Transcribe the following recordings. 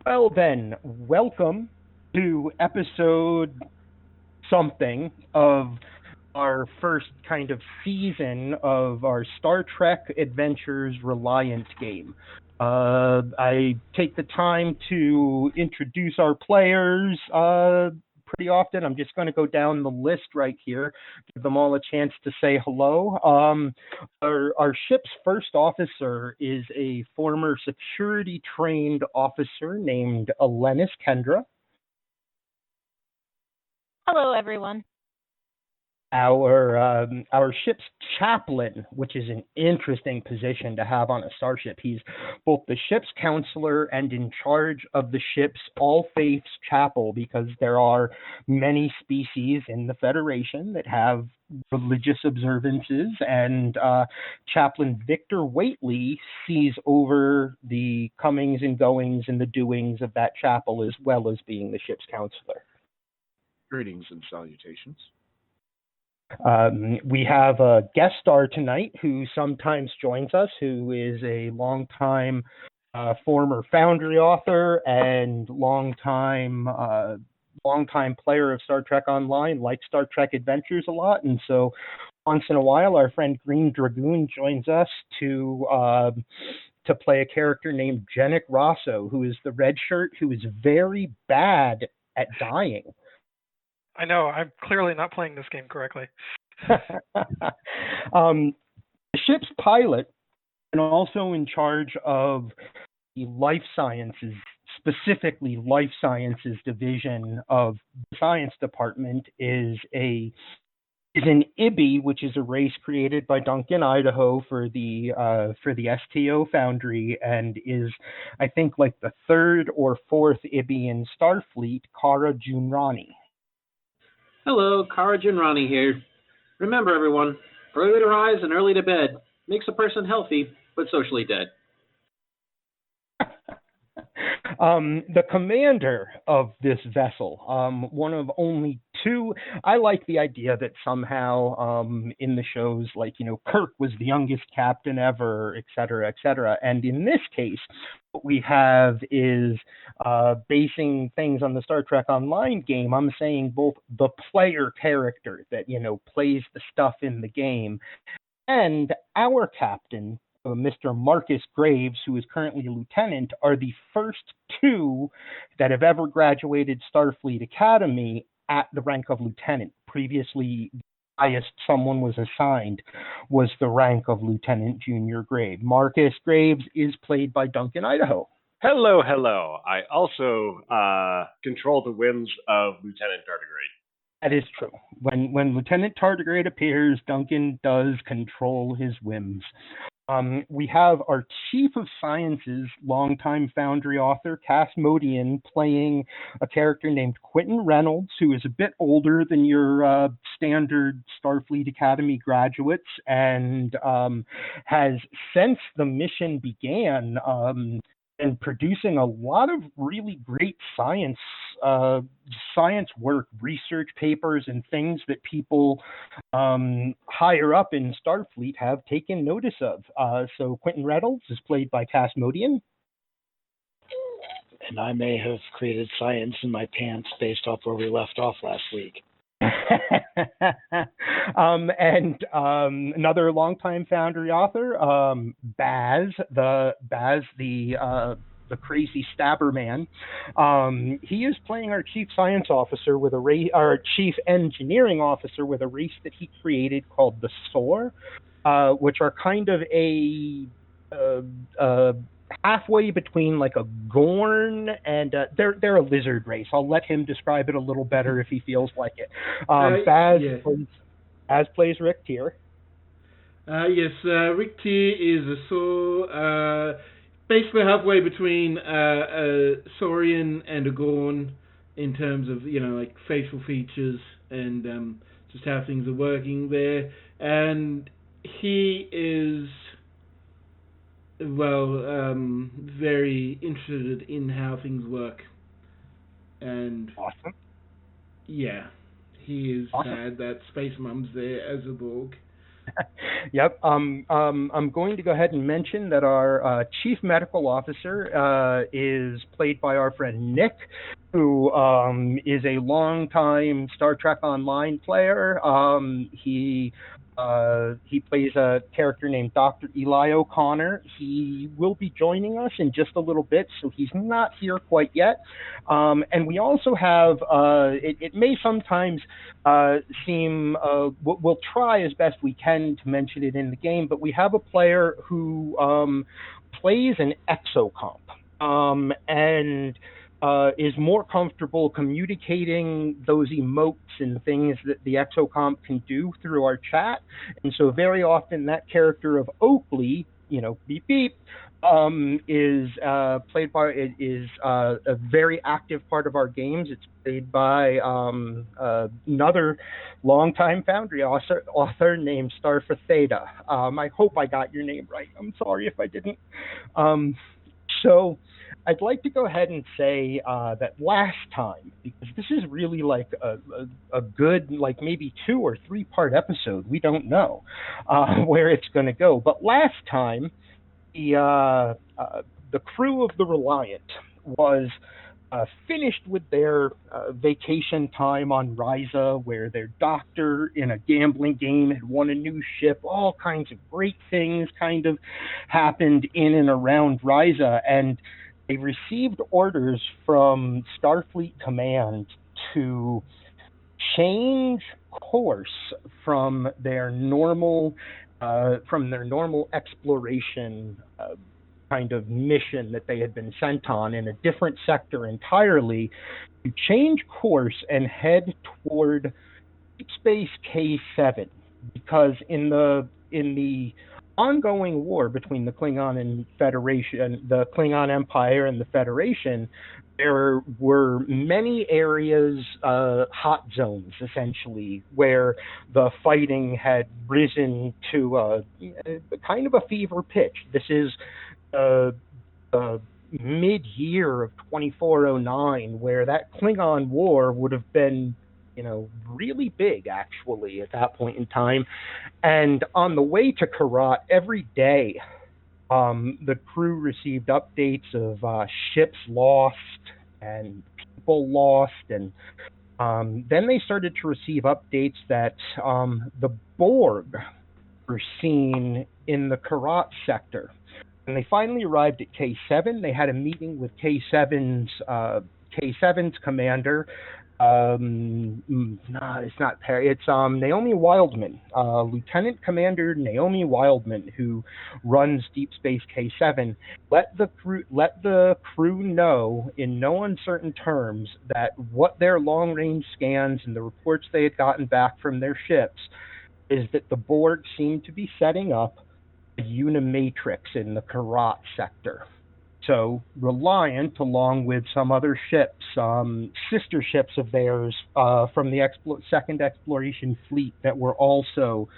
Well, then, welcome to episode something of our first kind of season of our Star Trek Adventures Reliant game. I take the time to introduce our players pretty often. I'm just going to go down the list right here, give them all a chance to say hello. Our ship's first officer is a former security trained officer named Elenis Kendra. Hello, everyone. Our ship's chaplain, which is an interesting position to have on a starship. He's both the ship's counselor and in charge of the ship's all faiths chapel because there are many species in the Federation that have religious observances, and Chaplain Victor Waitley sees over the comings and goings and the doings of that chapel as well as being the ship's counselor. Greetings and salutations. We have a guest star tonight who sometimes joins us, who is a longtime former Foundry author and longtime player of Star Trek Online, likes Star Trek Adventures a lot, and so once in a while, our friend Green Dragoon joins us to play a character named Jennick Rosso, who is the red shirt who is very bad at dying. I know, I'm clearly not playing this game correctly. The ship's pilot and also in charge of the life sciences, specifically life sciences division of the science department, is an IBI, which is a race created by Duncan, Idaho for the STO Foundry, and is, I think, like the third or fourth IBI in Starfleet, Kara Junrani. Hello, Kara Junrani here. Remember, everyone, early to rise and early to bed makes a person healthy, but socially dead. The commander of this vessel, one of only two. I like the idea that somehow in the shows, like, Kirk was the youngest captain ever, et cetera, et cetera. And in this case, what we have is basing things on the Star Trek Online game. I'm saying both the player character that, plays the stuff in the game and our captain, Mr. Marcus Graves, who is currently a lieutenant, are the first two that have ever graduated Starfleet Academy at the rank of lieutenant. Previously, the highest someone was assigned was the rank of lieutenant junior grade. Marcus Graves is played by Duncan, Idaho. Hello. I also control the whims of Lieutenant Tardigrade. That is true. When Lieutenant Tardigrade appears, Duncan does control his whims. We have our Chief of Sciences, longtime Foundry author, Cass Modian, playing a character named Quentin Reynolds, who is a bit older than your standard Starfleet Academy graduates, and has, since the mission began, and producing a lot of really great science work, research papers, and things that people higher up in Starfleet have taken notice of. So Quentin Reynolds is played by Cass Modian. And I may have created science in my pants based off where we left off last week. And another longtime Foundry author, Baz, the crazy stabber man. He is playing our chief science officer with our chief engineering officer with a race that he created called the SOAR, which are kind of a halfway between like a Gorn and they're a lizard race. I'll let him describe it a little better if he feels like it. Baz plays Rick Tier. Yes, Rick Tier is a Saur, basically halfway between a Saurian and a Gorn in terms of, like facial features and just how things are working there. And he is, very interested in how things work. And awesome. Yeah, he is awesome. sad that Space Mum's there as a Borg. Yep. I'm going to go ahead and mention that our chief medical officer is played by our friend Nick, who is a longtime Star Trek Online player. He plays a character named Dr. Eli O'Connor. He will be joining us in just a little bit, so he's not here quite yet. And we also have, it may sometimes seem, we'll try as best we can to mention it in the game, but we have a player who plays an exocomp. And is more comfortable communicating those emotes and things that the exocomp can do through our chat. And so very often that character of Oakley, beep beep, is played by, is a very active part of our games. It's played by another longtime Foundry author named Starfa Theta. I hope I got your name right. I'm sorry if I didn't. So I'd like to go ahead and say that last time, because this is really like a good, like maybe 2 or 3 part episode, we don't know where it's going to go. But last time, the crew of the Reliant was finished with their vacation time on Ryza, where their doctor in a gambling game had won a new ship. All kinds of great things kind of happened in and around Ryza, and they received orders from Starfleet Command to change course from their normal exploration kind of mission that they had been sent on in a different sector entirely, to change course and head toward Deep Space K7, because in the ongoing war between the Klingon and Federation, the Klingon Empire and the Federation, there were many areas, hot zones essentially, where the fighting had risen to kind of a fever pitch. This is mid-year of 2409, where that Klingon war would have been, really big, actually, at that point in time. And on the way to Karat, every day, the crew received updates of ships lost and people lost, and then they started to receive updates that the Borg were seen in the Karat sector. And they finally arrived at K7. They had a meeting with K7's commander. No, it's not Perry. It's Naomi Wildman, Lieutenant Commander Naomi Wildman, who runs Deep Space K7. Let the crew know in no uncertain terms that what their long-range scans and the reports they had gotten back from their ships is that the Borg seemed to be setting up a Unimatrix in the Karat sector. So Reliant, along with some other ships, sister ships of theirs from the second exploration fleet that were also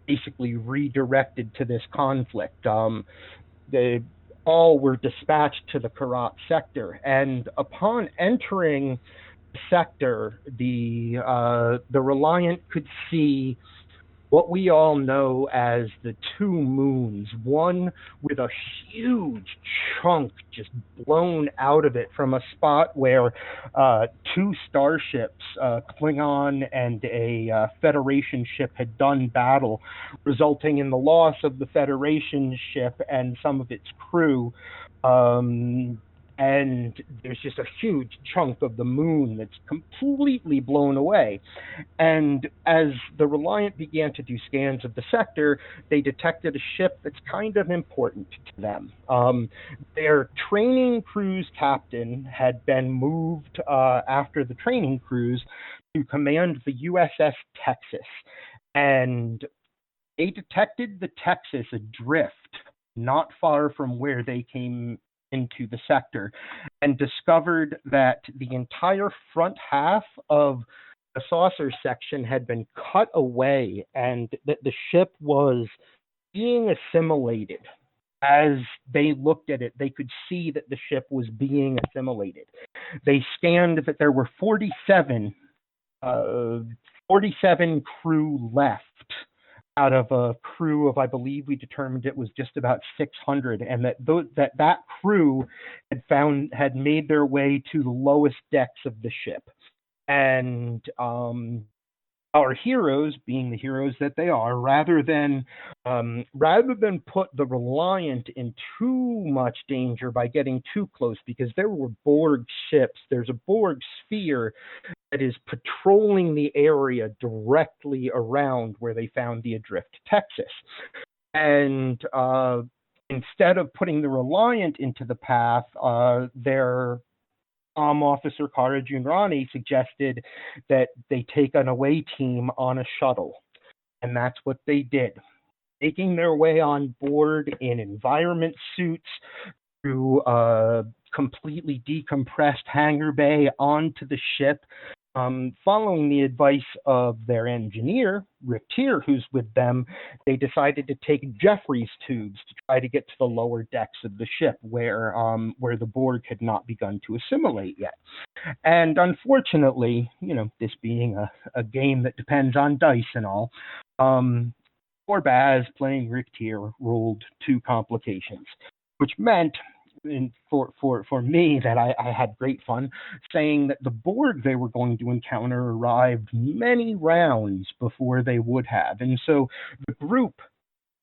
basically redirected to this conflict, they all were dispatched to the Karat sector. And upon entering the sector, the Reliant could see what we all know as the 2 moons, one with a huge chunk just blown out of it from a spot where 2 starships, Klingon and a Federation ship, had done battle, resulting in the loss of the Federation ship and some of its crew. And there's just a huge chunk of the moon that's completely blown away. And as the Reliant began to do scans of the sector, they detected a ship that's kind of important to them. Their training cruise captain had been moved after the training cruise to command the USS Texas. And they detected the Texas adrift not far from where they came into the sector, and discovered that the entire front half of the saucer section had been cut away, and that the ship was being assimilated. As they looked at it, they could see that the ship was being assimilated. They scanned that there were 47 crew left out of a crew of, I believe we determined it was just about 600, and that crew had made their way to the lowest decks of the ship. And our heroes, being the heroes that they are, rather than put the Reliant in too much danger by getting too close, because there were Borg ships, there's a Borg sphere that is patrolling the area directly around where they found the adrift Texas. And instead of putting the Reliant into the path, their officer Kara Junrani suggested that they take an away team on a shuttle. And that's what they did. Making their way on board in environment suits through a completely decompressed hangar bay onto the ship, following the advice of their engineer, Rick Tier, who's with them, they decided to take Jeffries tubes to try to get to the lower decks of the ship where the Borg had not begun to assimilate yet. And unfortunately, this being a game that depends on dice and all, poor Baz, playing Rick Tier, rolled 2 complications, which meant, for me, that I had great fun, saying that the Borg they were going to encounter arrived many rounds before they would have. And so the group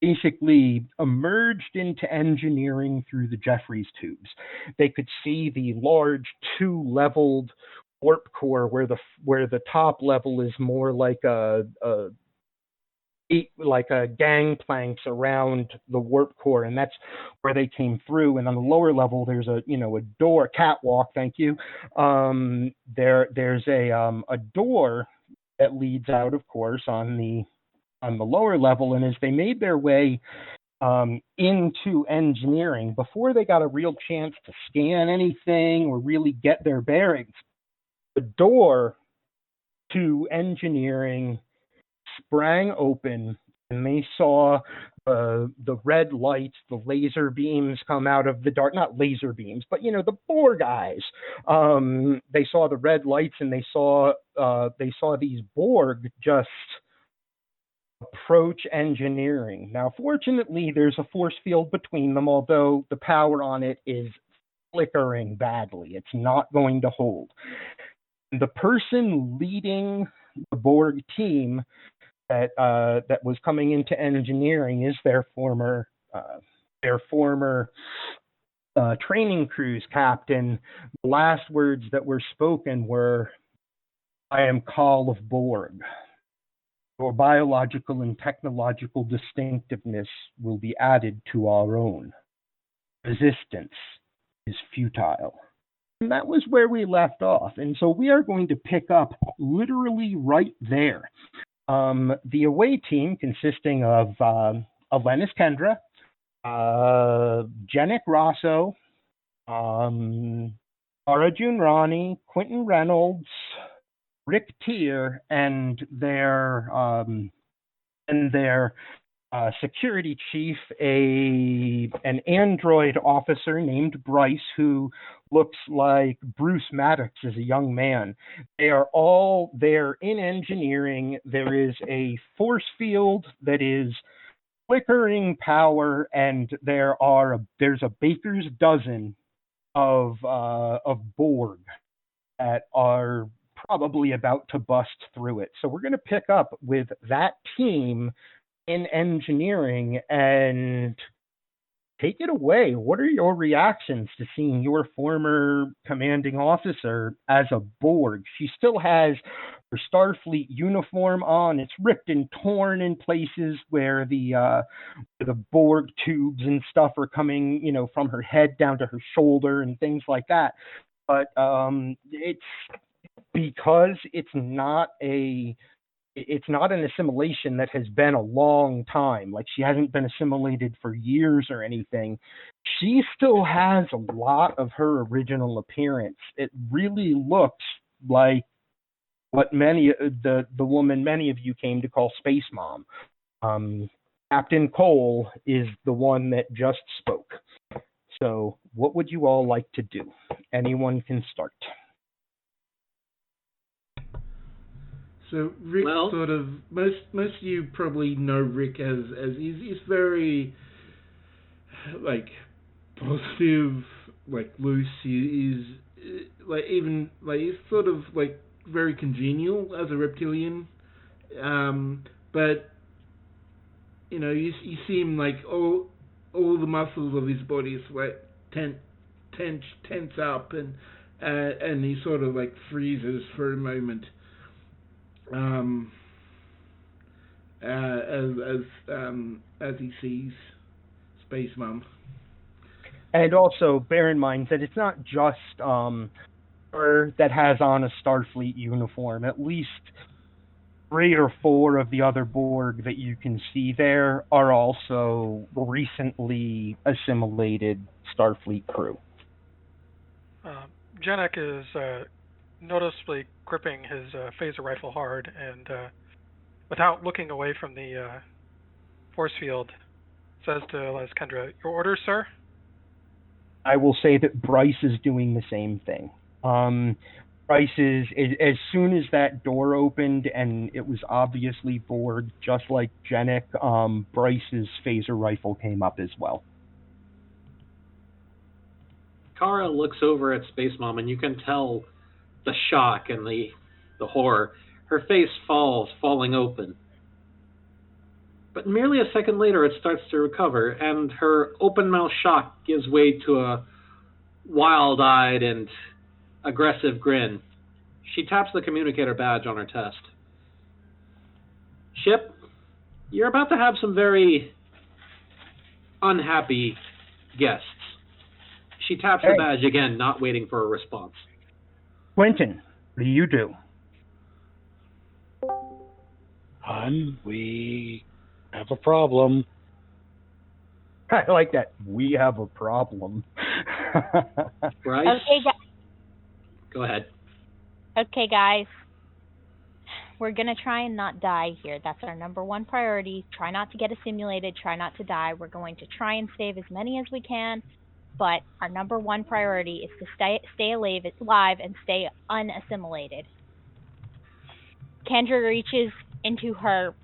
basically emerged into engineering through the Jeffries tubes. They could see the large 2-leveled warp core where the top level is more like a gangplanks around the warp core, and that's where they came through. And on the lower level, there's a door, catwalk. Thank you. There's a door that leads out, of course, on the lower level. And as they made their way into engineering, before they got a real chance to scan anything or really get their bearings, the door to engineering sprang open, and they saw the red lights, the laser beams come out of the dark. Not laser beams, but the Borg eyes. They saw the red lights, and they saw these Borg just approach engineering. Now, fortunately, there's a force field between them, although the power on it is flickering badly. It's not going to hold. The person leading the Borg team that was coming into engineering is their former training crew's captain. The last words that were spoken were, "I am Call of Borg. Your biological and technological distinctiveness will be added to our own. Resistance is futile." And that was where we left off. And so we are going to pick up literally right there. The away team, consisting of Alenis Kendra, Jenik Rosso, Ara Junrani, Quentin Reynolds, Rick Tier, and their security chief, an android officer named Bryce, who looks like Bruce Maddox as a young man. They are all there in engineering. There is a force field that is flickering power, and there's a baker's dozen of Borg that are probably about to bust through it. So we're going to pick up with that team in engineering, and take it away. What are your reactions to seeing your former commanding officer as a Borg? She still has her Starfleet uniform on. It's ripped and torn in places where the Borg tubes and stuff are coming, from her head down to her shoulder and things like that. But it's because it's not an assimilation that has been a long time. Like, she hasn't been assimilated for years or anything. She still has a lot of her original appearance. It really looks like what the woman many of you came to call Space Mom. Captain Cole is the one that just spoke. So what would you all like to do? Anyone can start. So Rick sort of most of you probably know Rick as he's very like positive, like loose. He's like even like he's sort of like very congenial as a reptilian, but you know you see him like all the muscles of his body sweat tense up and he sort of like freezes for a moment. As he sees Space Mom. And also bear in mind that it's not just her that has on a Starfleet uniform. At least 3 or 4 of the other Borg that you can see there are also recently assimilated Starfleet crew. Janek is noticeably gripping his phaser rifle hard and without looking away from the force field, says to Les Kendra, "Your orders, sir?" I will say that Bryce is doing the same thing. Bryce is, as soon as that door opened and it was obviously Borg, just like Janek, Bryce's phaser rifle came up as well. Kara looks over at Space Mom, and you can tell the shock and the horror. Her face falling open. But merely a second later, it starts to recover, and her open-mouth shock gives way to a wild-eyed and aggressive grin. She taps the communicator badge on her test. Ship, you're about to have some very unhappy guests. She taps the badge again, not waiting for a response. Quentin, what do you do? Hun, we have a problem. I like that. We have a problem. Bryce? Okay, Go ahead. Okay, guys. We're going to try and not die here. That's our number one priority. Try not to get assimilated. Try not to die. We're going to try and save as many as we can. But our number one priority is to stay alive and stay unassimilated. Kendra reaches into her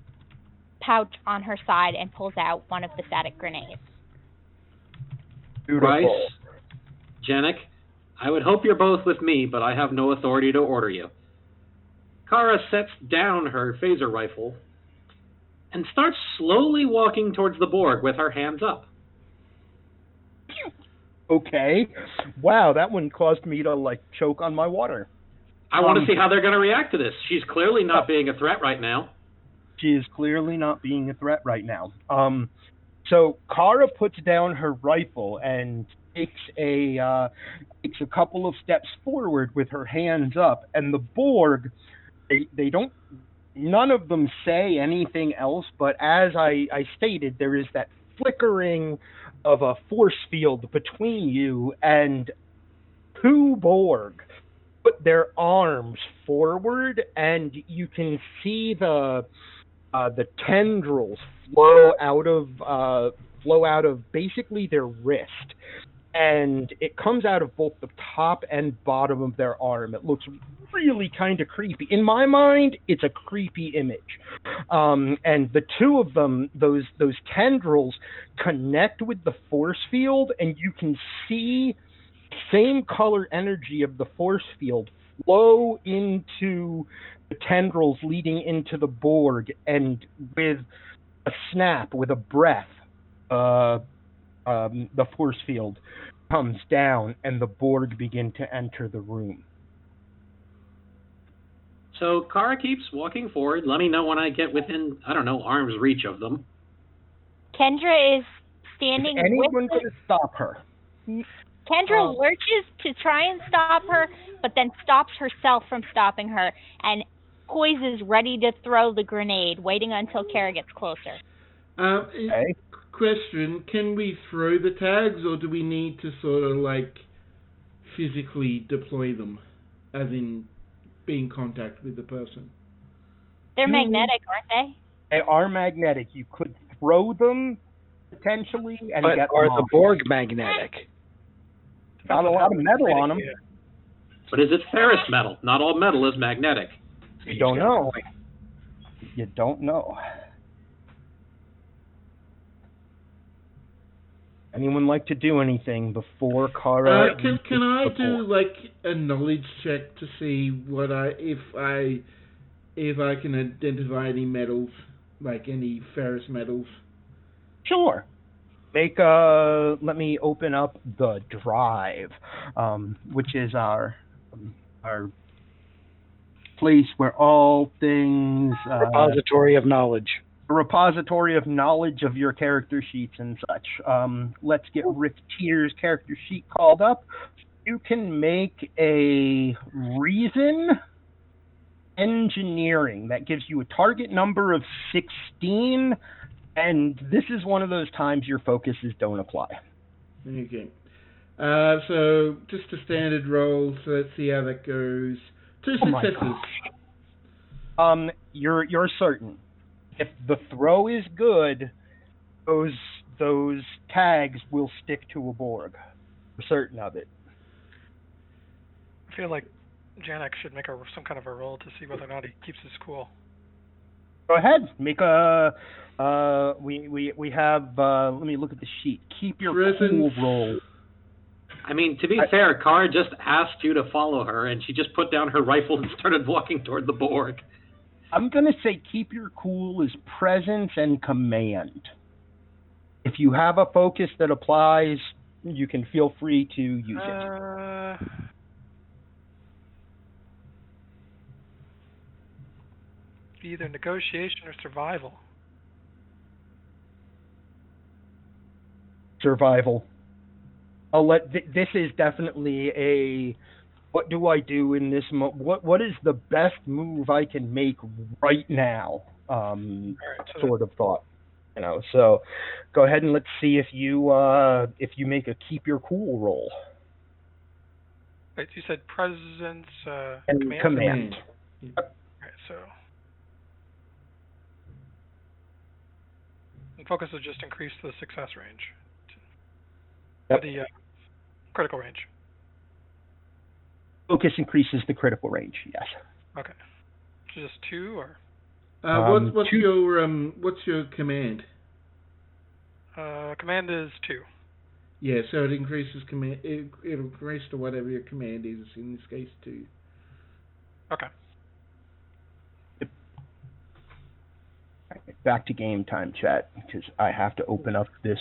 pouch on her side and pulls out one of the static grenades. Beautiful. Bryce, Janek, I would hope you're both with me, but I have no authority to order you. Kara sets down her phaser rifle and starts slowly walking towards the Borg with her hands up. Okay. Wow, that one caused me to, choke on my water. I want to see how they're going to react to this. She's clearly not being a threat right now. She is clearly not being a threat right now. So Kara puts down her rifle and takes a couple of steps forward with her hands up, and the Borg, they don't, none of them say anything else, but as I stated, there is that flickering of a force field between you, and 2 Borg put their arms forward, and you can see the tendrils flow out of basically their wrist, and it comes out of both the top and bottom of their arm. It looks really kind of creepy. In my mind, it's a creepy image. And the 2 of them, those tendrils, connect with the force field, and you can see same color energy of the force field flow into the tendrils leading into the Borg, and with a snap, with a breath, the force field comes down and the Borg begin to enter the room. So Kara keeps walking forward. Let me know when I get within, arm's reach of them. Kendra is standing Is anyone going to stop her? Kendra lurches to try and stop her, but then stops herself from stopping her and poises ready to throw the grenade, waiting until Kara gets closer. Okay. Question, can we throw the tags, or do we need to sort of physically deploy them, as in be in contact with the person? They're magnetic, aren't they? They are magnetic. You could throw them potentially and get them are off. the Borg magnetic? Got a lot of metal on them. But is it ferrous metal? Not all metal is magnetic. You don't know. You don't know. Anyone like to do anything before Kara? Can I do like a knowledge check to see what if I can identify any metals, like any ferrous metals? Sure. Let me open up the drive, which is our place where all things Repository of knowledge. a repository of knowledge of your character sheets and such. Let's get Rick Tier's character sheet called up. You can make a reason engineering that gives you a target number of 16, and this is one of those times your focuses don't apply. Okay. So just a standard roll. So let's see how that goes. 2 successes. You're certain. If the throw is good, those tags will stick to a Borg. We're certain of it. I feel like Janek should make some kind of a roll to see whether or not he keeps his cool. Go ahead. Make a. We have. Let me look at the sheet. Keep your cool roll. I mean, to be fair, Kara just asked you to follow her, and she just put down her rifle and started walking toward the Borg. I'm going to say keep your cool is presence and command. If you have a focus that applies, you can feel free to use it. Either negotiation or survival. Survival. This is definitely a. What do I do in this? What is the best move I can make right now? Sort of thought, So, go ahead and let's see if you make a keep your cool roll. Wait, you said presence and command. Okay, so and focus will just increase the success range. The critical range. Focus increases the critical range. Yes. Okay. Just 2 or? What's your command? Command is 2. Yeah, so it increases command. It'll increase to whatever your command is. In this case, 2. Okay. Back to game time, chat, because I have to open up this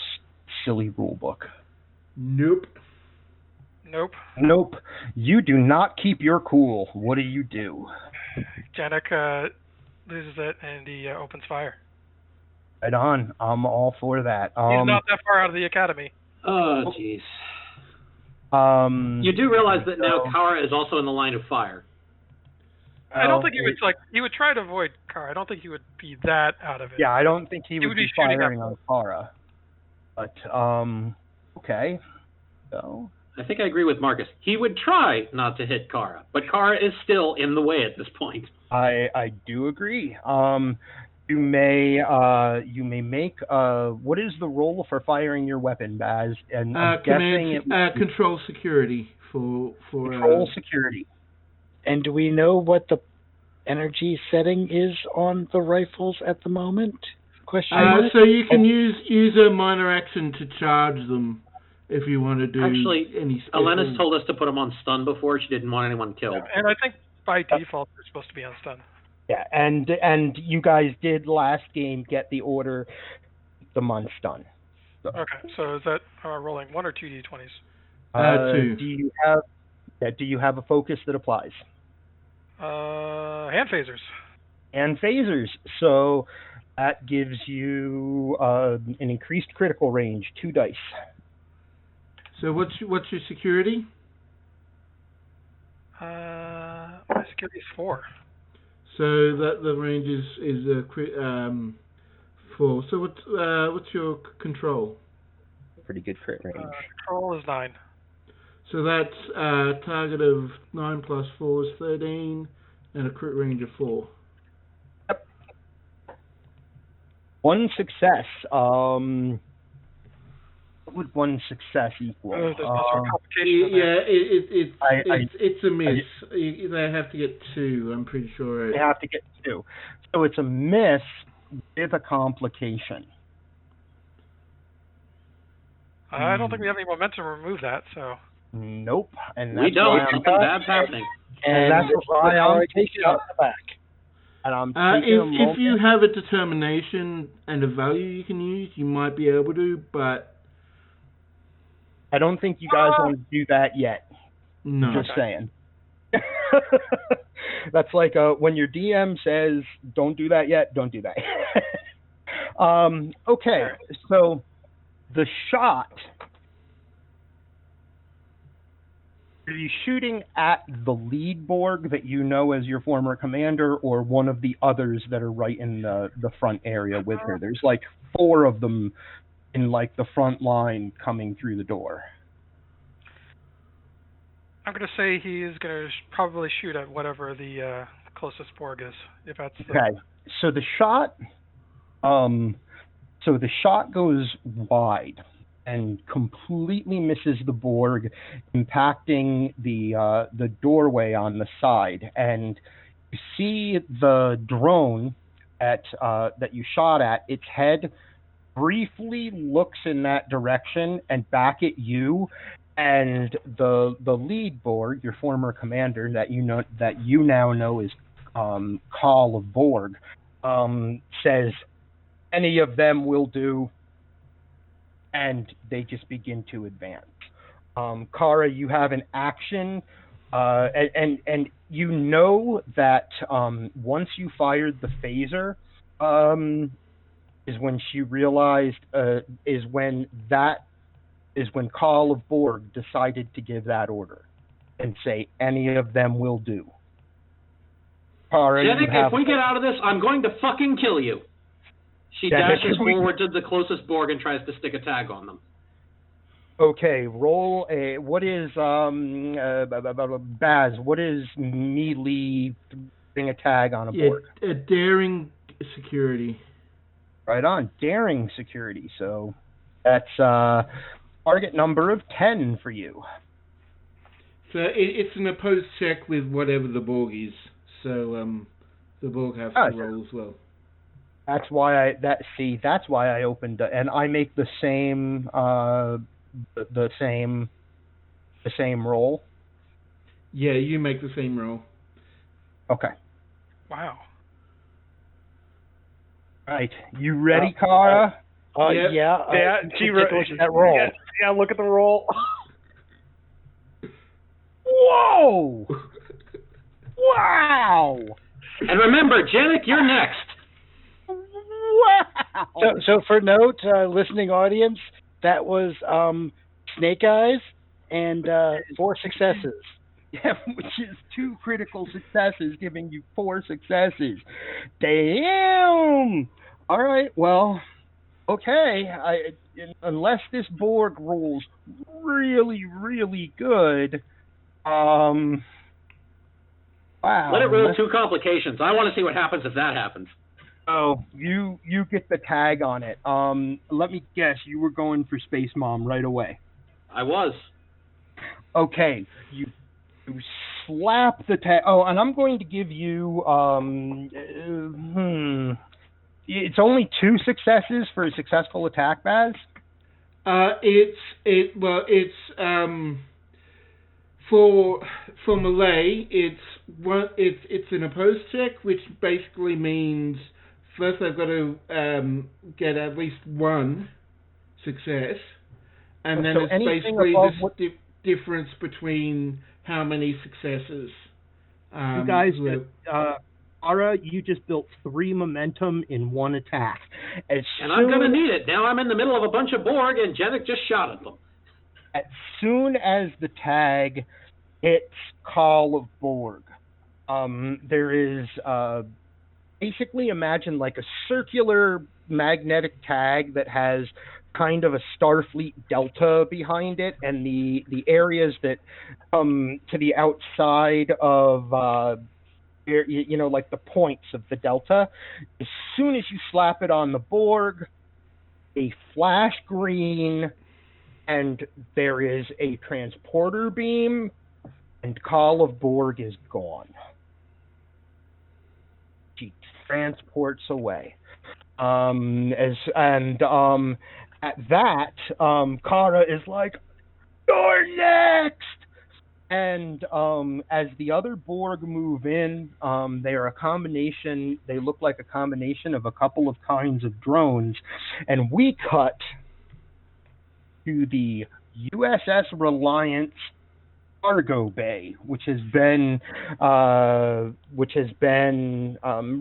silly rule book. Nope. You do not keep your cool. What do you do? Janek loses it and he opens fire. Right on. I'm all for that. He's not that far out of the academy. Oh, jeez. You do realize that now Kara is also in the line of fire. I don't think he would try to avoid Kara. I don't think he would be that out of it. Yeah, I don't think he would be firing on Kara. But okay. So I think I agree with Marcus. He would try not to hit Kara, but Kara is still in the way at this point. I do agree. You may make what is the role for firing your weapon, Baz? And I'm guessing control security for control security. And do we know what the energy setting is on the rifles at the moment? Question mark? So you can use a minor action to charge them if you want to do any special. Elena's told us to put them on stun before. She didn't want anyone killed. Yeah, and I think by default they're supposed to be on stun. Yeah, and you guys did last game get the order to keep them on stun. So. Okay, so is that rolling 1 or 2 2. d20s? Do you have a focus that applies? Hand phasers. And phasers. So that gives you an increased critical range, 2 dice. So what's your security? My security is 4. So that the range is 4. So what's your control? Pretty good crit range. Control is 9. So that's a target of 9 plus 4 is 13, and a crit range of 4. Yep. 1 success. What would one success equal? There's some sort of complication in there. Yeah, it's a miss. They have to get 2, I'm pretty sure. They have to get 2. So it's a miss with a complication. I don't think we have any momentum to remove that, so... Nope. And that's We don't. why Something bad's happening. And that's why I'm taking out the back. And I'm taking if you have a determination and a value you can use, you might be able to, but... I don't think you guys want to do that yet. No. Just saying. That's like when your DM says, don't do that yet, don't do that. Okay, so the shot... Are you shooting at the lead Borg that you know as your former commander, or one of the others that are right in the front area with her? There's like 4 of them in like the front line coming through the door. I'm going to say he is going to probably shoot at whatever the closest Borg is, if that's the... Okay, so the shot goes wide and completely misses the Borg, impacting the doorway on the side. And you see the drone that you shot at, its head briefly looks in that direction and back at you. And the lead Borg, your former commander that you now know is Call of Borg, says, "Any of them will do." And they just begin to advance. Kara, you have an action, and you know that once you fired the phaser, is when she realized is when Call of Borg decided to give that order and say any of them will do. Kara, Jeddick, if we get out of this, I'm going to fucking kill you. She dashes forward to the closest Borg and tries to stick a tag on them. Okay, roll a... What is... Baz, what is melee putting a tag on a Borg? A daring security. Right on, daring security. So that's target number of 10 for you. So it's an opposed check with whatever the Borg is. So the Borg have to roll as well. That's why I opened and I make the same roll. Yeah, you make the same roll. Okay. Wow. Right. You ready, Kara? Yep. Yeah. She that roll. Yeah, look at the roll. Whoa! Wow! And remember, Janet, you're next. Wow! So for note, listening audience, that was Snake Eyes and 4 successes. Yeah, which is 2 critical successes, giving you 4 successes. Damn! All right, well, okay. Unless this Borg rolls really, really good, wow. Let it roll 2 complications. I want to see what happens if that happens. Oh, you get the tag on it. Let me guess, you were going for Space Mom right away. I was. Okay, you slap the tag. Oh, and I'm going to give you it's only 2 successes for a successful attack, Baz. For melee, it's an opposed check, which basically means first I've got to get at least 1 success, and then it's basically the difference between how many successes. You guys, Ara, you just built 3 momentum in 1 attack. I'm going to need it. Now I'm in the middle of a bunch of Borg, and Janet just shot at them. As soon as the tag hits Call of Borg, there is basically, imagine like a circular magnetic tag that has kind of a Starfleet delta behind it, and the areas that come to the outside of like the points of the delta. As soon as you slap it on the Borg, a flash green and there is a transporter beam, and Call of Borg is gone. She transports away. At that, Kara is like, "You're next!" And as the other Borg move in, they are a combination. They look like a combination of a couple of kinds of drones, and we cut to the USS Reliant cargo bay, which has been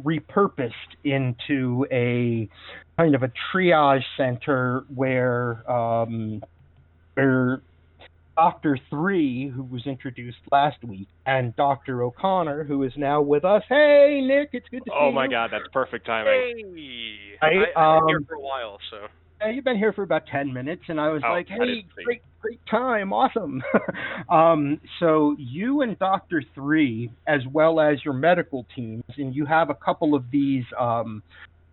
repurposed into a kind of a triage center where Dr. 3, who was introduced last week, and Dr. O'Connor, who is now with us. Hey, Nick, it's good to see you. Oh my God, that's perfect timing. Hey, Hey, I've been here for a while, so. You've been here for about 10 minutes, and I was like, I hey, didn't see. great time, awesome. So you and Dr. 3, as well as your medical teams, and you have a couple of these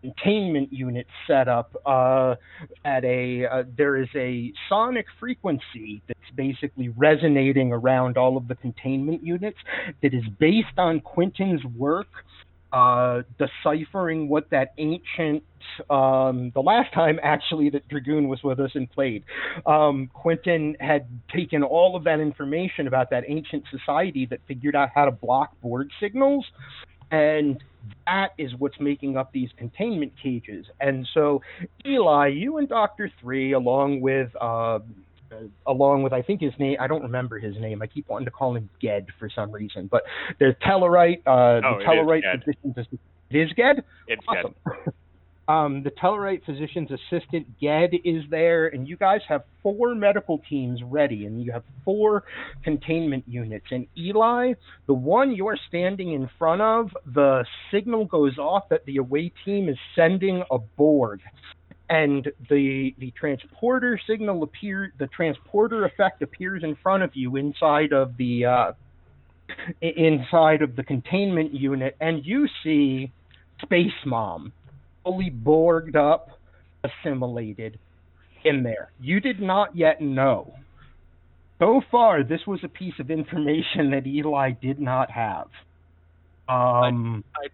containment units set up there is a sonic frequency that's basically resonating around all of the containment units that is based on Quentin's work deciphering what that ancient the last time actually that Dragoon was with us and played, Quentin had taken all of that information about that ancient society that figured out how to block Borg signals, and that is what's making up these containment cages. And so, Eli, you and Dr. 3, along with I think his name, I don't remember his name. I keep wanting to call him Ged for some reason. But there's Tellarite. The Tellarite physician's assistant. It is Ged? It's awesome. The Tellarite physician's assistant, Ged, is there, and you guys have 4 medical teams ready, and you have 4 containment units. And Eli, the one you're standing in front of, the signal goes off that the away team is sending a Borg. And the transporter signal the transporter effect appears in front of you inside of the containment unit, and you see Space Mom, fully Borged up, assimilated in there. You did not yet know. So far, this was a piece of information that Eli did not have. I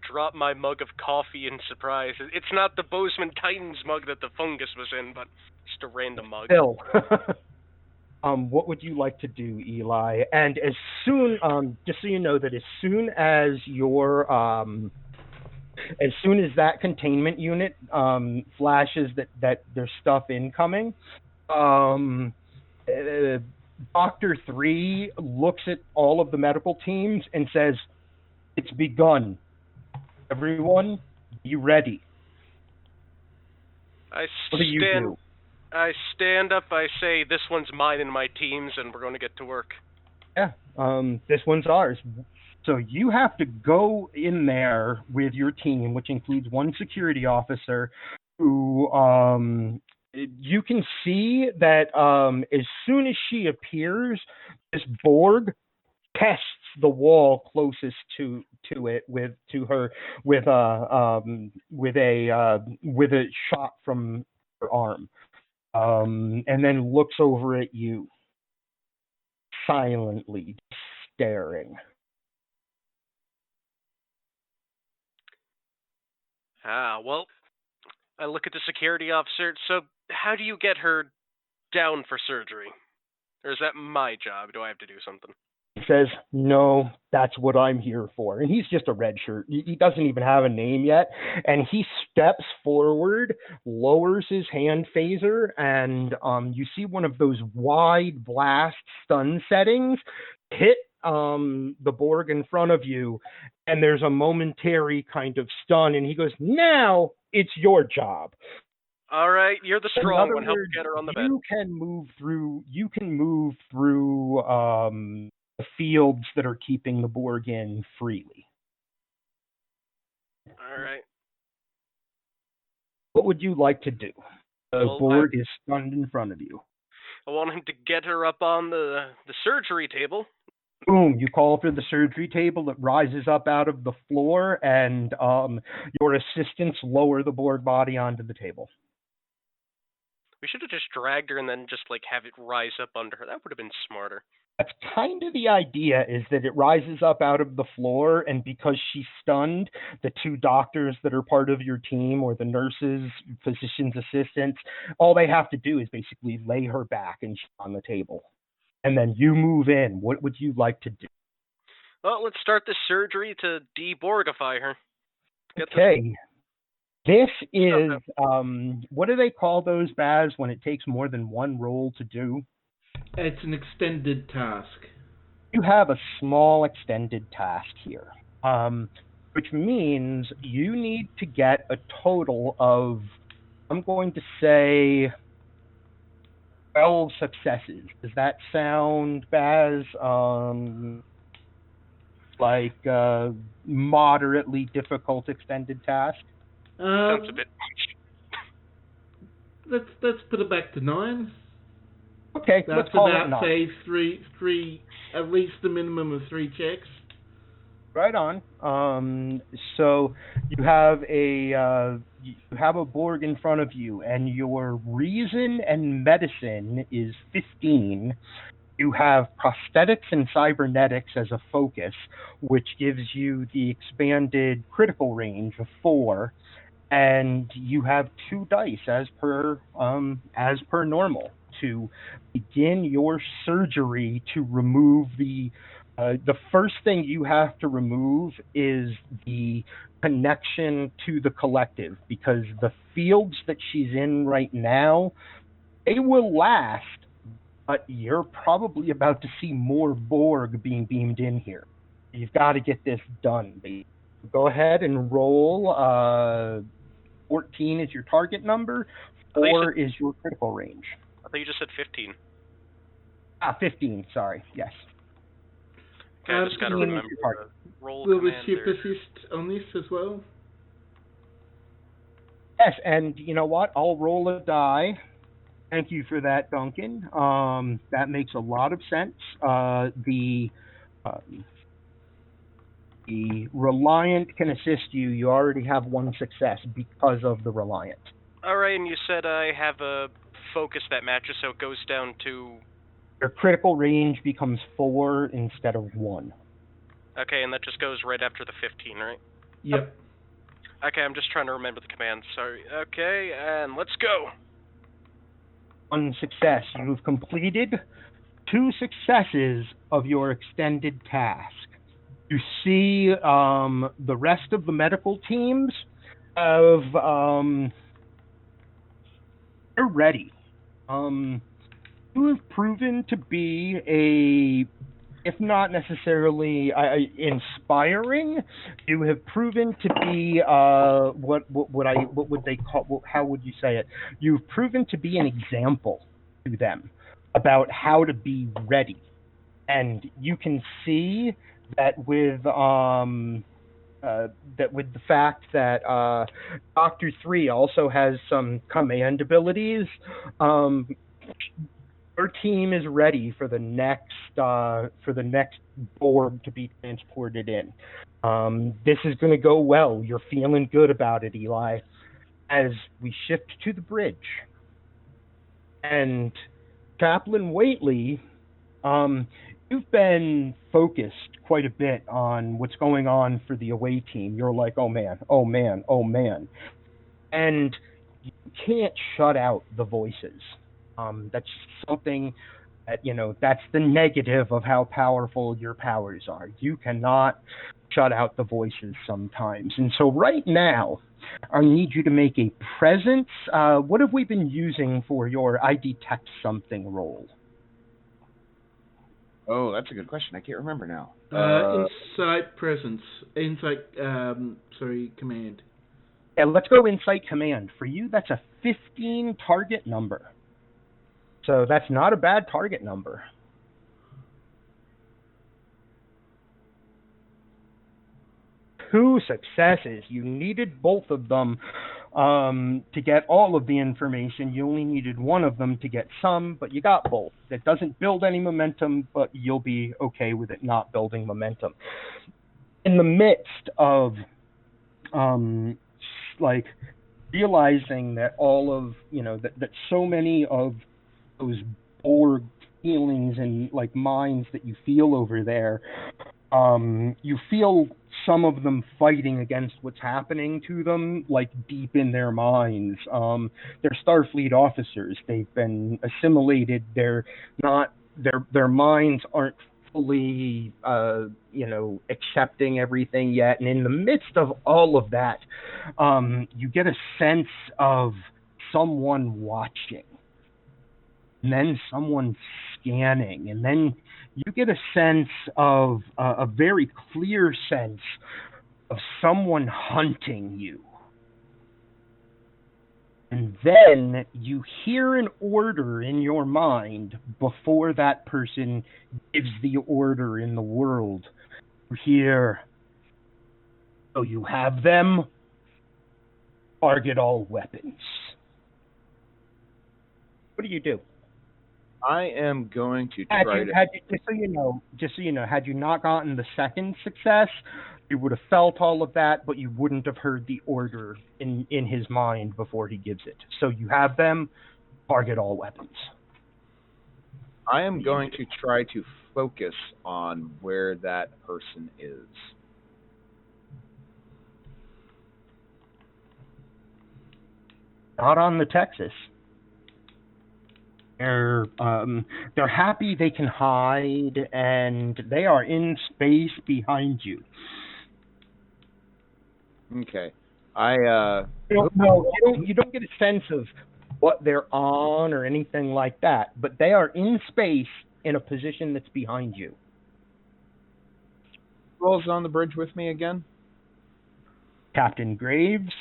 dropped my mug of coffee in surprise. It's not the Bozeman Titans mug that the fungus was in, but just a random mug. Still. What would you like to do, Eli? And as soon, just so you know that as soon as that containment unit flashes that there's stuff incoming, Dr. 3 looks at all of the medical teams and says, "It's begun. Everyone, be ready." What do you do? I stand up, I say, "This one's mine and my team's, and we're going to get to work." Yeah, this one's ours. So you have to go in there with your team, which includes 1 security officer, who you can see that as soon as she appears, this Borg tests the wall closest to it with a shot from her arm, and then looks over at you silently, staring. Well, I look at the security officer. So how do you get her down for surgery? Or is that my job? Do I have to do something? He says, "No, that's what I'm here for." And he's just a red shirt. He doesn't even have a name yet. And he steps forward, lowers his hand phaser, and you see one of those wide blast stun settings hit the Borg in front of you, and there's a momentary kind of stun, and he goes, "Now it's your job." All right, you're the strong one. Help get her on the bed. You can move through the fields that are keeping the Borg in freely. All right. What would you like to do? The Borg is stunned in front of you. I want him to get her up on the surgery table. Boom, you call for the surgery table. It rises up out of the floor, and your assistants lower the Borg body onto the table. We should have just dragged her and then just, like, have it rise up under her. That would have been smarter. That's kind of the idea, is that it rises up out of the floor, and because she's stunned, the two doctors that are part of your team, or the nurses, physician's assistants, all they have to do is basically lay her back and she's on the table. And then you move in. What would you like to do? Well, let's start the surgery to de-borgify her. Okay. This is, what do they call those, Baz, when it takes more than one roll to do? It's an extended task. You have a small extended task here, which means you need to get a total of, I'm going to say, 12 successes. Does that sound, Baz, like a moderately difficult extended task? Sounds a bit much. Let's put it back to 9. Okay, That's let's call it about, 9. say, three, at least a minimum of 3 checks. Right on. So you have a Borg in front of you, and your reason and medicine is 15. You have prosthetics and cybernetics as a focus, which gives you the expanded critical range of 4, and you have 2 dice as per normal to begin your surgery to remove the first thing you have to remove is the connection to the collective, because the fields that she's in right now, they will last, but you're probably about to see more Borg being beamed in here. You've got to get this done, baby. Go ahead and roll. 14 is your target number. 4 is your critical range. I thought you just said 15. 15, sorry. Yes. Okay, I just got to remember the roll Will the command ship there. assist on this as well? Yes, and you know what? I'll roll a die. Thank you for that, Duncan. That makes a lot of sense. The Reliant can assist you. You already have 1 success because of the Reliant. All right, and you said I have a focus that matches, so it goes down to... Your critical range becomes 4 instead of 1. Okay, and that just goes right after the 15, right? Yep. Okay, I'm just trying to remember the command. Sorry. Okay, and let's go. 1 success. You've completed 2 successes of your extended task. You see the rest of the medical teams have they're ready. You have proven to be if not necessarily inspiring, you have proven to be what would they call? How would you say it? You've proven to be an example to them about how to be ready, and you can see that with the fact that Dr. 3 also has some command abilities. Our team is ready for the next Borg to be transported in. This is going to go well. You're feeling good about it, Eli. As we shift to the bridge, and Chaplain Waitley, you've been focused quite a bit on what's going on for the away team. You're like, oh man, oh man, oh man, and you can't shut out the voices. That's something that, that's the negative of how powerful your powers are. You cannot shut out the voices sometimes. And so right now, I need you to make a presence. What have we been using for your I detect something roll? Oh, that's a good question. I can't remember now. Insight presence. Command. Yeah, let's go insight command. For you, that's a 15 target number. So that's not a bad target number. Two successes. You needed both of them to get all of the information. You only needed one of them to get some, but you got both. That doesn't build any momentum, but you'll be okay with it not building momentum. In the midst of realizing that all of, that so many of those Borg feelings and like minds that you feel over there, you feel some of them fighting against what's happening to them, like deep in their minds. They're Starfleet officers. They've been assimilated. They're not. Their minds aren't fully, accepting everything yet. And in the midst of all of that, you get a sense of someone watching, and then someone scanning, and then you get a sense of, a very clear sense of someone hunting you. And then you hear an order in your mind before that person gives the order in the world. You hear, "So you have them? Target all weapons." What do you do? I am going to try Just so you know, had you not gotten the second success, you would have felt all of that, but you wouldn't have heard the order in his mind before he gives it. So you have them, target all weapons. I am going to try to focus on where that person is. Not on the Texas. They're happy they can hide, and they are in space behind you. Okay. You don't get a sense of what they're on or anything like that, but they are in space in a position that's behind you. Who else is on the bridge with me again? Captain Graves,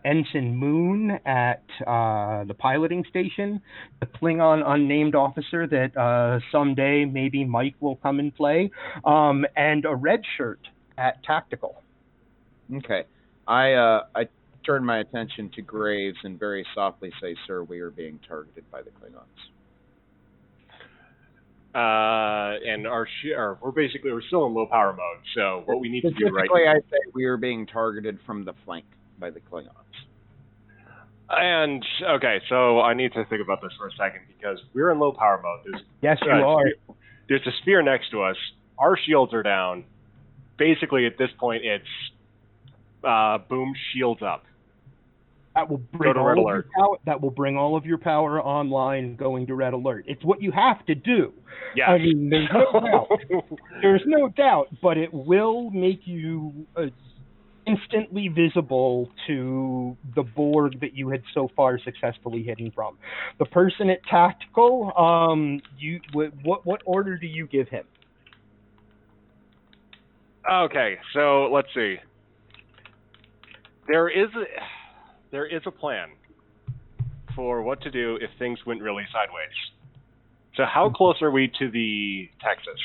Ensign Moon at the piloting station, the Klingon unnamed officer that someday maybe Mike will come and play, and a red shirt at tactical. Okay. I turn my attention to Graves and very softly say, "Sir, we are being targeted by the Klingons." And we're still in low power mode. So what we need to do right now, I say we are being targeted from the flank by the Klingons. And okay, so I need to think about this for a second because we're in low power mode. Yes, you are. There's a sphere next to us. Our shields are down. Basically, at this point, it's boom, shields up. That will bring all of your power. That will bring all of your power online, going to red alert. It's what you have to do. Yes. I mean, there's no doubt. There's no doubt, but it will make you instantly visible to the Borg that you had so far successfully hidden from. The person at tactical, what order do you give him? Okay, so let's see. There is a plan for what to do if things went really sideways. So how close are we to the Texas?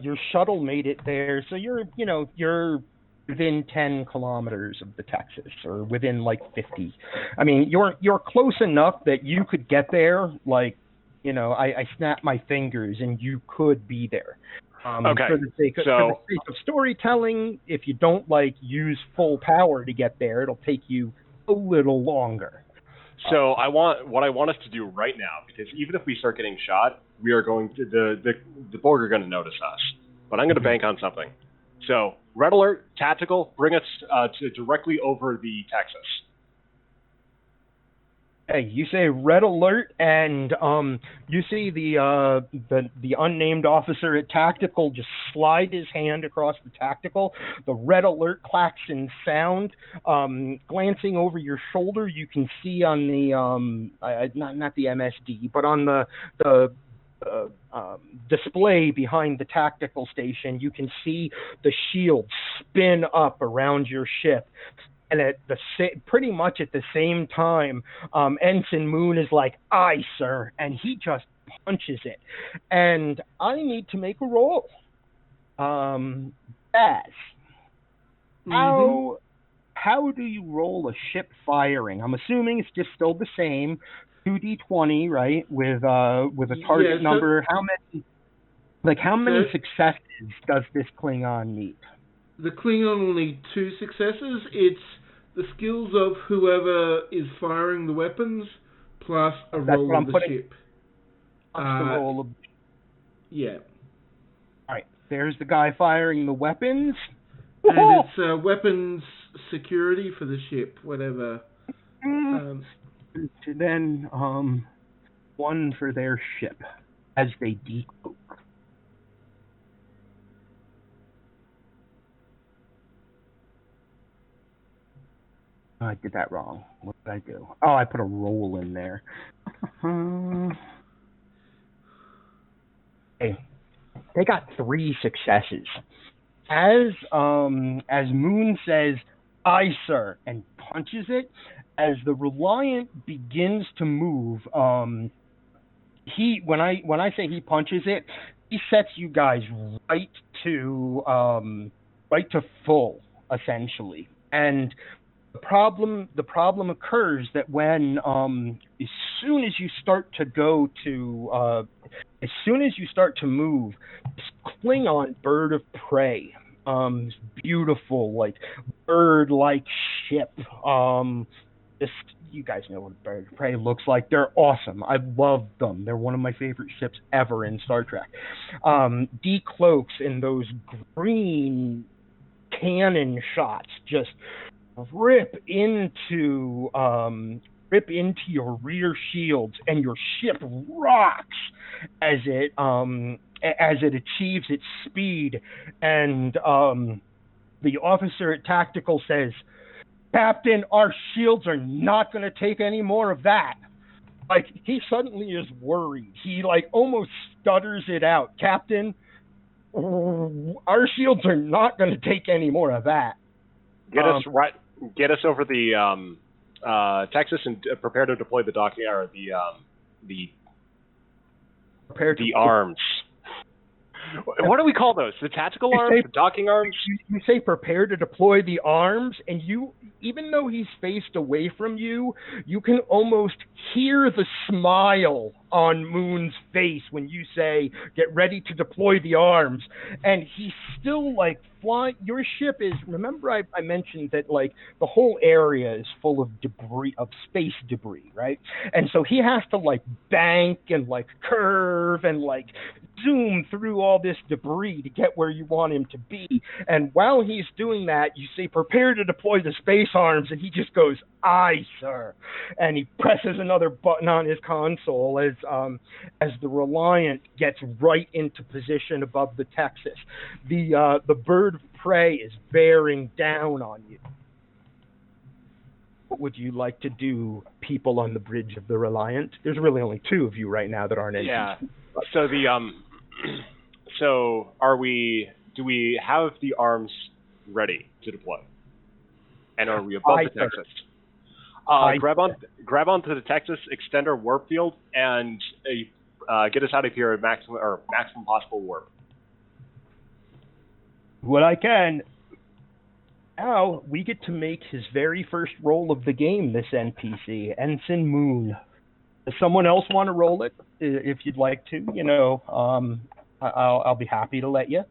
Your shuttle made it there, so you're within 10 kilometers of the Texas, or within like 50. I mean, you're close enough that you could get there. Like, I snap my fingers and you could be there. Okay. For the sake of storytelling, if you don't use full power to get there, it'll take you a little longer. So what I want us to do right now, because even if we start getting shot, we are going to the Borg are going to notice us. But I'm going to bank on something. So red alert, tactical, bring us to directly over the Texas. Hey, you say red alert, and you see the unnamed officer at tactical just slide his hand across the tactical. The red alert klaxon sound. Glancing over your shoulder, you can see on the not the MSD, but on the display behind the tactical station, you can see the shield spin up around your ship. And pretty much at the same time, Ensign Moon is like, "Aye, sir," and he just punches it. And I need to make a roll. Baz, how do you roll a ship firing? I'm assuming it's just still the same, 2d20, right? With a target number. How many successes does this Klingon need? The Klingon will need 2 successes. It's the skills of whoever is firing the weapons plus a roll of the ship. Plus the roll of... Yeah. All right, there's the guy firing the weapons. And it's weapons security for the ship, whatever. Then one for their ship as they decloak. I did that wrong. What did I do? Oh, I put a roll in there. Hey, they got 3 successes. As Moon says, "Aye, sir," and punches it, as the Reliant begins to move, when I say he punches it, he sets you guys right to full, essentially. And the problem occurs that when as soon as you start to move, this Klingon bird of prey, beautiful, like bird-like ship. You guys know what a bird of prey looks like. They're awesome. I love them. They're one of my favorite ships ever in Star Trek. Decloaks in those green cannon shots, just rip into your rear shields, and your ship rocks as it achieves its speed. And the officer at Tactical says, "Captain, our shields are not going to take any more of that." Like, he suddenly is worried. He almost stutters it out. "Captain, our shields are not going to take any more of that." Get us over the Texas and prepare to deploy the docking or the arms. What do we call those? The tactical arms? The docking arms? You say prepare to deploy the arms, and even though he's faced away from you, you can almost hear the smile on Moon's face when you say, "Get ready to deploy the arms." And he's still flying. Your ship is, remember I mentioned that the whole area is full of debris, of space debris, right? And so he has to bank and curve and zoom through all this debris to get where you want him to be. And while he's doing that, you say, "Prepare to deploy the space arms," and he just goes, "Aye, sir." And he presses another button on his console as the Reliant gets right into position above the Texas. The bird of prey is bearing down on you. What would you like to do, people on the bridge of the Reliant? There's really only 2 of you right now that aren't Yeah. engines. So do we have the arms ready to deploy? And are we above the Texas? Grab onto the Texas, extend our warp field, and get us out of here at maximum possible warp. What I can. Now we get to make his very first roll of the game, this NPC, Ensign Moon. Does someone else want to roll it? If you'd like to, I'll be happy to let you.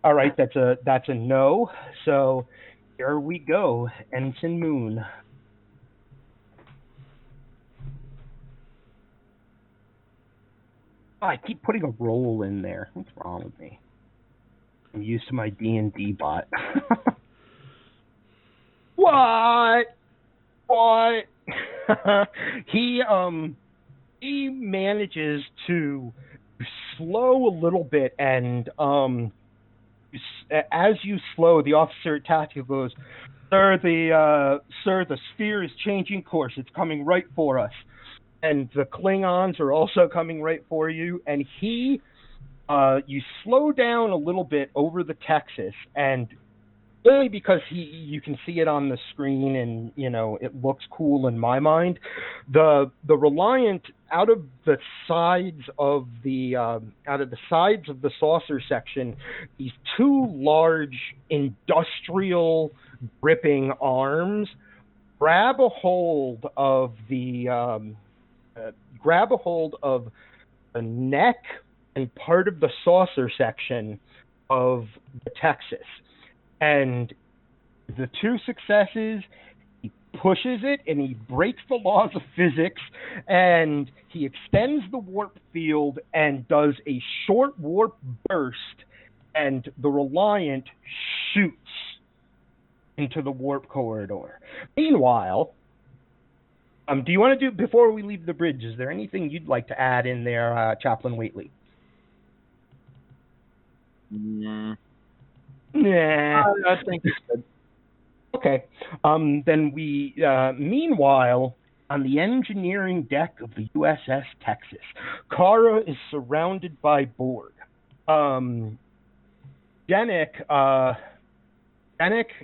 All right, that's a no. So here we go, Ensign Moon. Oh, I keep putting a roll in there. What's wrong with me? I'm used to my D&D bot. What? He manages to slow a little bit, and as you slow, the officer at Tactical goes, "Sir, the sphere is changing course. It's coming right for us." And the Klingons are also coming right for you. And you slow down a little bit over the Texas, and only because you can see it on the screen, and it looks cool in my mind. The Reliant, out of the sides of the saucer section, these 2 large industrial gripping arms grab a hold of the neck and part of the saucer section of the Texas. And the 2 successes, he pushes it and he breaks the laws of physics, and he extends the warp field and does a short warp burst, and the Reliant shoots into the warp corridor. Meanwhile, do you want to do, before we leave the bridge, is there anything you'd like to add in there, Chaplain Whately? Nah. Nah. I think it's good. Okay. Then we, meanwhile, on the engineering deck of the USS Texas, Kara is surrounded by Borg. Janik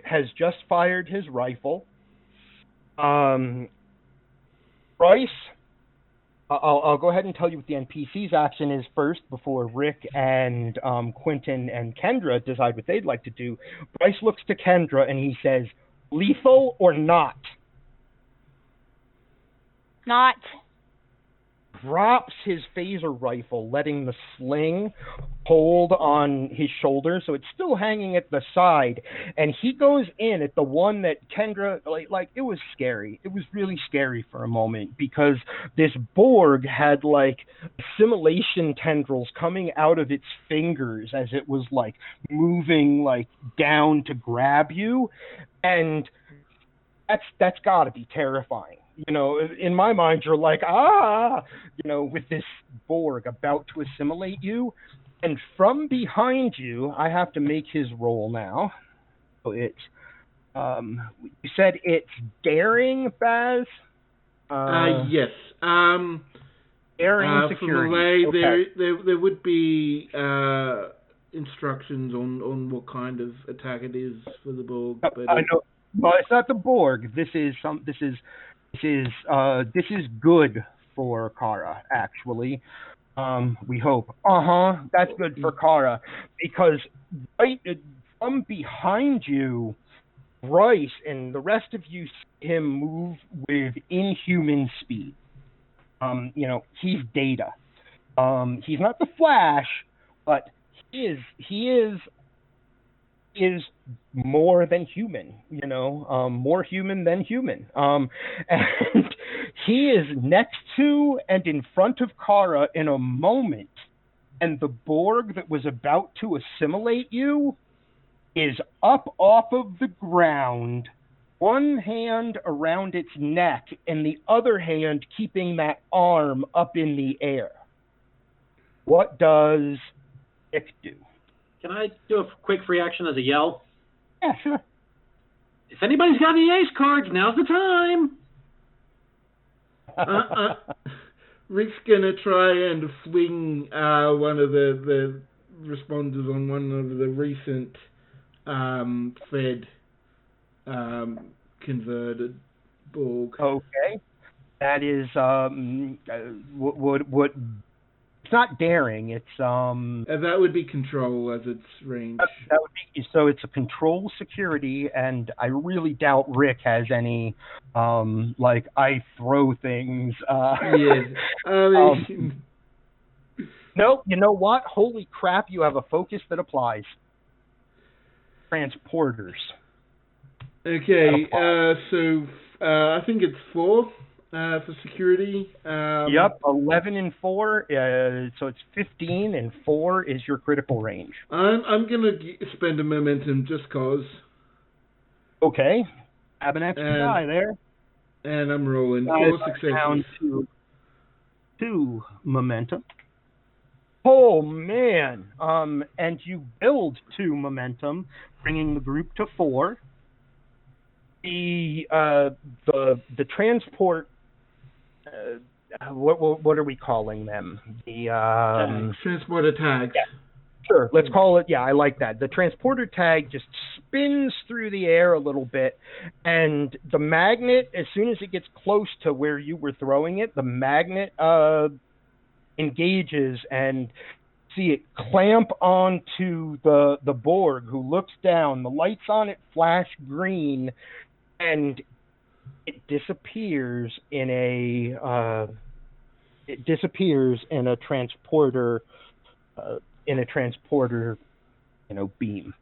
has just fired his rifle. Bryce, I'll go ahead and tell you what the NPC's action is first before Rick and Quentin and Kendra decide what they'd like to do. Bryce looks to Kendra and he says, lethal or not? Not. Drops his phaser rifle, letting the sling hold on his shoulder, so it's still hanging at the side, and he goes in at the one that Kendra, like it was scary. It was really scary for a moment, because this Borg had, like, assimilation tendrils coming out of its fingers as it was, like, moving, like, down to grab you, and that's gotta be terrifying. You know, in my mind, you're like, with this Borg about to assimilate you. And from behind you, I have to make his roll now. So it's, you said it's daring, Baz? Yes. Daring security. From the way, okay. there would be instructions on what kind of attack it is for the Borg. But I know. Well, it's not the Borg. This is good for Kara, actually. We hope. That's good for Kara, because right from behind you, Bryce and the rest of you see him move with inhuman speed. He's Data. He's not the Flash, but he is more than human, more human than human. And he is next to and in front of Kara in a moment, and the Borg that was about to assimilate you is up off of the ground, one hand around its neck, and the other hand keeping that arm up in the air. What does Nick do? Can I do a quick reaction as a yell? Yeah, sure. If anybody's got any ace cards, now's the time. Rick's gonna try and fling one of the responders on one of the recent Fed converted Borg. Okay, that is what. It's not daring. It's that would be control as its range. That would be, so it's a control security, and I really doubt Rick has any I throw things. Yes. No, you know what? Holy crap! You have a focus that applies. Transporters. Okay. So I think it's 4. For security. Yep, 11 and 4, so it's 15, and 4 is your critical range. I'm gonna spend a momentum just cause. Okay, have an extra die there. And I'm rolling 4 successes. Down to 2 momentum. Oh man, and you build 2 momentum, bringing the group to 4. The transport. What are we calling them? The transporter tags. Yeah, sure. Let's call it. Yeah, I like that. The transporter tag just spins through the air a little bit, and the magnet, as soon as it gets close to where you were throwing it, the magnet engages, and see it clamp onto the Borg, who looks down. The lights on it flash green, and it disappears in a transporter beam.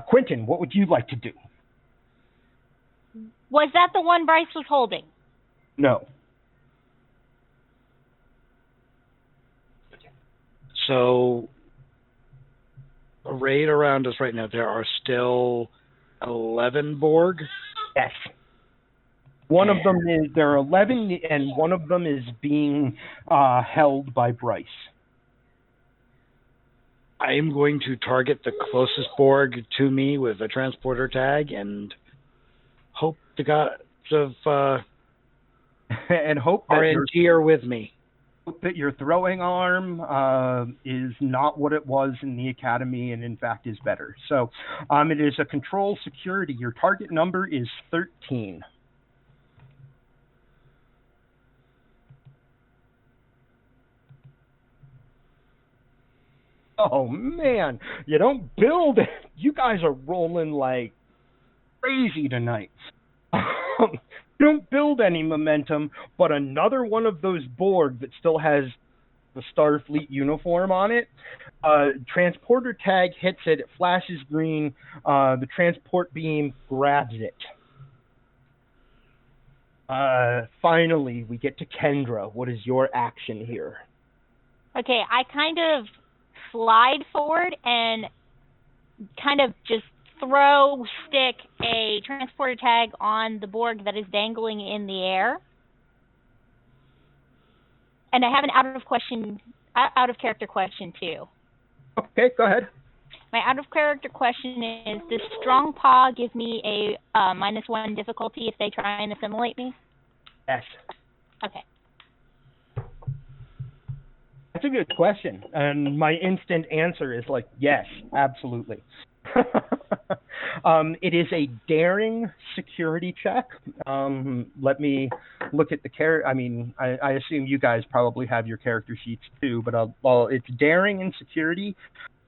Quentin, what would you like to do? Was that the one Bryce was holding? No. So, arrayed around us right now, there are still 11 Borg? Yes. One of them is, there are 11, and one of them is being held by Bryce. I am going to target the closest Borg to me with a transporter tag and hope the gods of and hope that RNG are with me. Hope that your throwing arm is not what it was in the academy, and in fact is better. So, it is a control security. Your target number is 13. Oh man, you don't build it. You guys are rolling like crazy tonight. You don't build any momentum, but another one of those Borg that still has the Starfleet uniform on it, transporter tag hits it, it flashes green, the transport beam grabs it. Finally, we get to Kendra. What is your action here? Okay, I kind of slide forward and kind of just stick a transporter tag on the Borg that is dangling in the air. And I have an out of character question too. Okay, go ahead. My out of character question is: does strong paw give me a -1 difficulty if they try and assimilate me? Yes. Okay. That's a good question, and my instant answer is like yes, absolutely. It is a daring security check. Let me look at the character. I mean, I assume you guys probably have your character sheets too, but it's daring and security.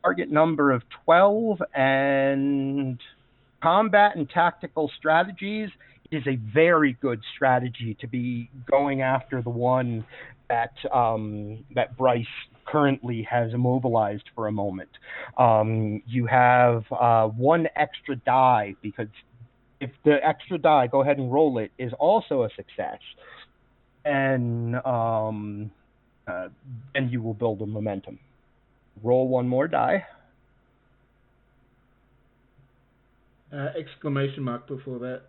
Target number of 12, and combat and tactical strategies. It is a very good strategy to be going after the one that Bryce currently has immobilized for a moment. You have one extra die, because if the extra die, go ahead and roll it, is also a success, and then you will build a momentum. Roll one more die. Exclamation mark before that.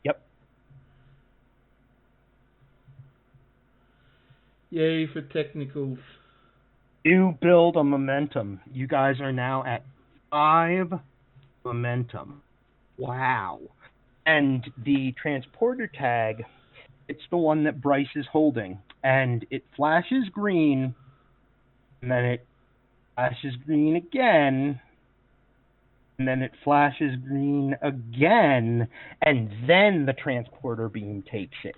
Yep. Yay for technicals. You build a momentum. You guys are now at 5 momentum. Wow. And the transporter tag, it's the one that Bryce is holding. And it flashes green, and then it flashes green again, and then it flashes green again, and then the transporter beam takes it.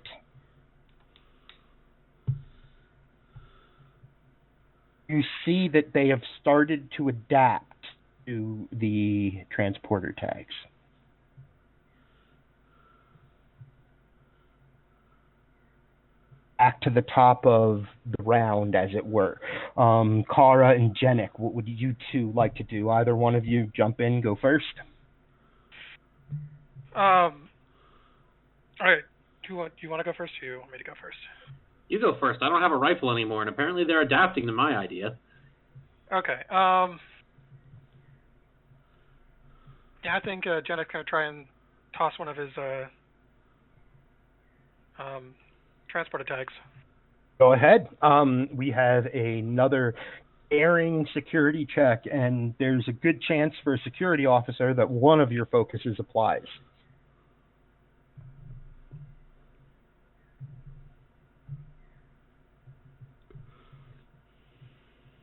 You see that they have started to adapt to the transporter tags. Back to the top of the round, as it were. Kara and Jenik, what would you two like to do? Either one of you jump in, go first. All right. Do you want to go first, or do you want me to go first? You go first. I don't have a rifle anymore, and apparently they're adapting to my idea. Okay. Yeah, I think Jennifer's going to try and toss one of his transporter tags. Go ahead. We have another daring security check, and there's a good chance for a security officer that one of your focuses applies.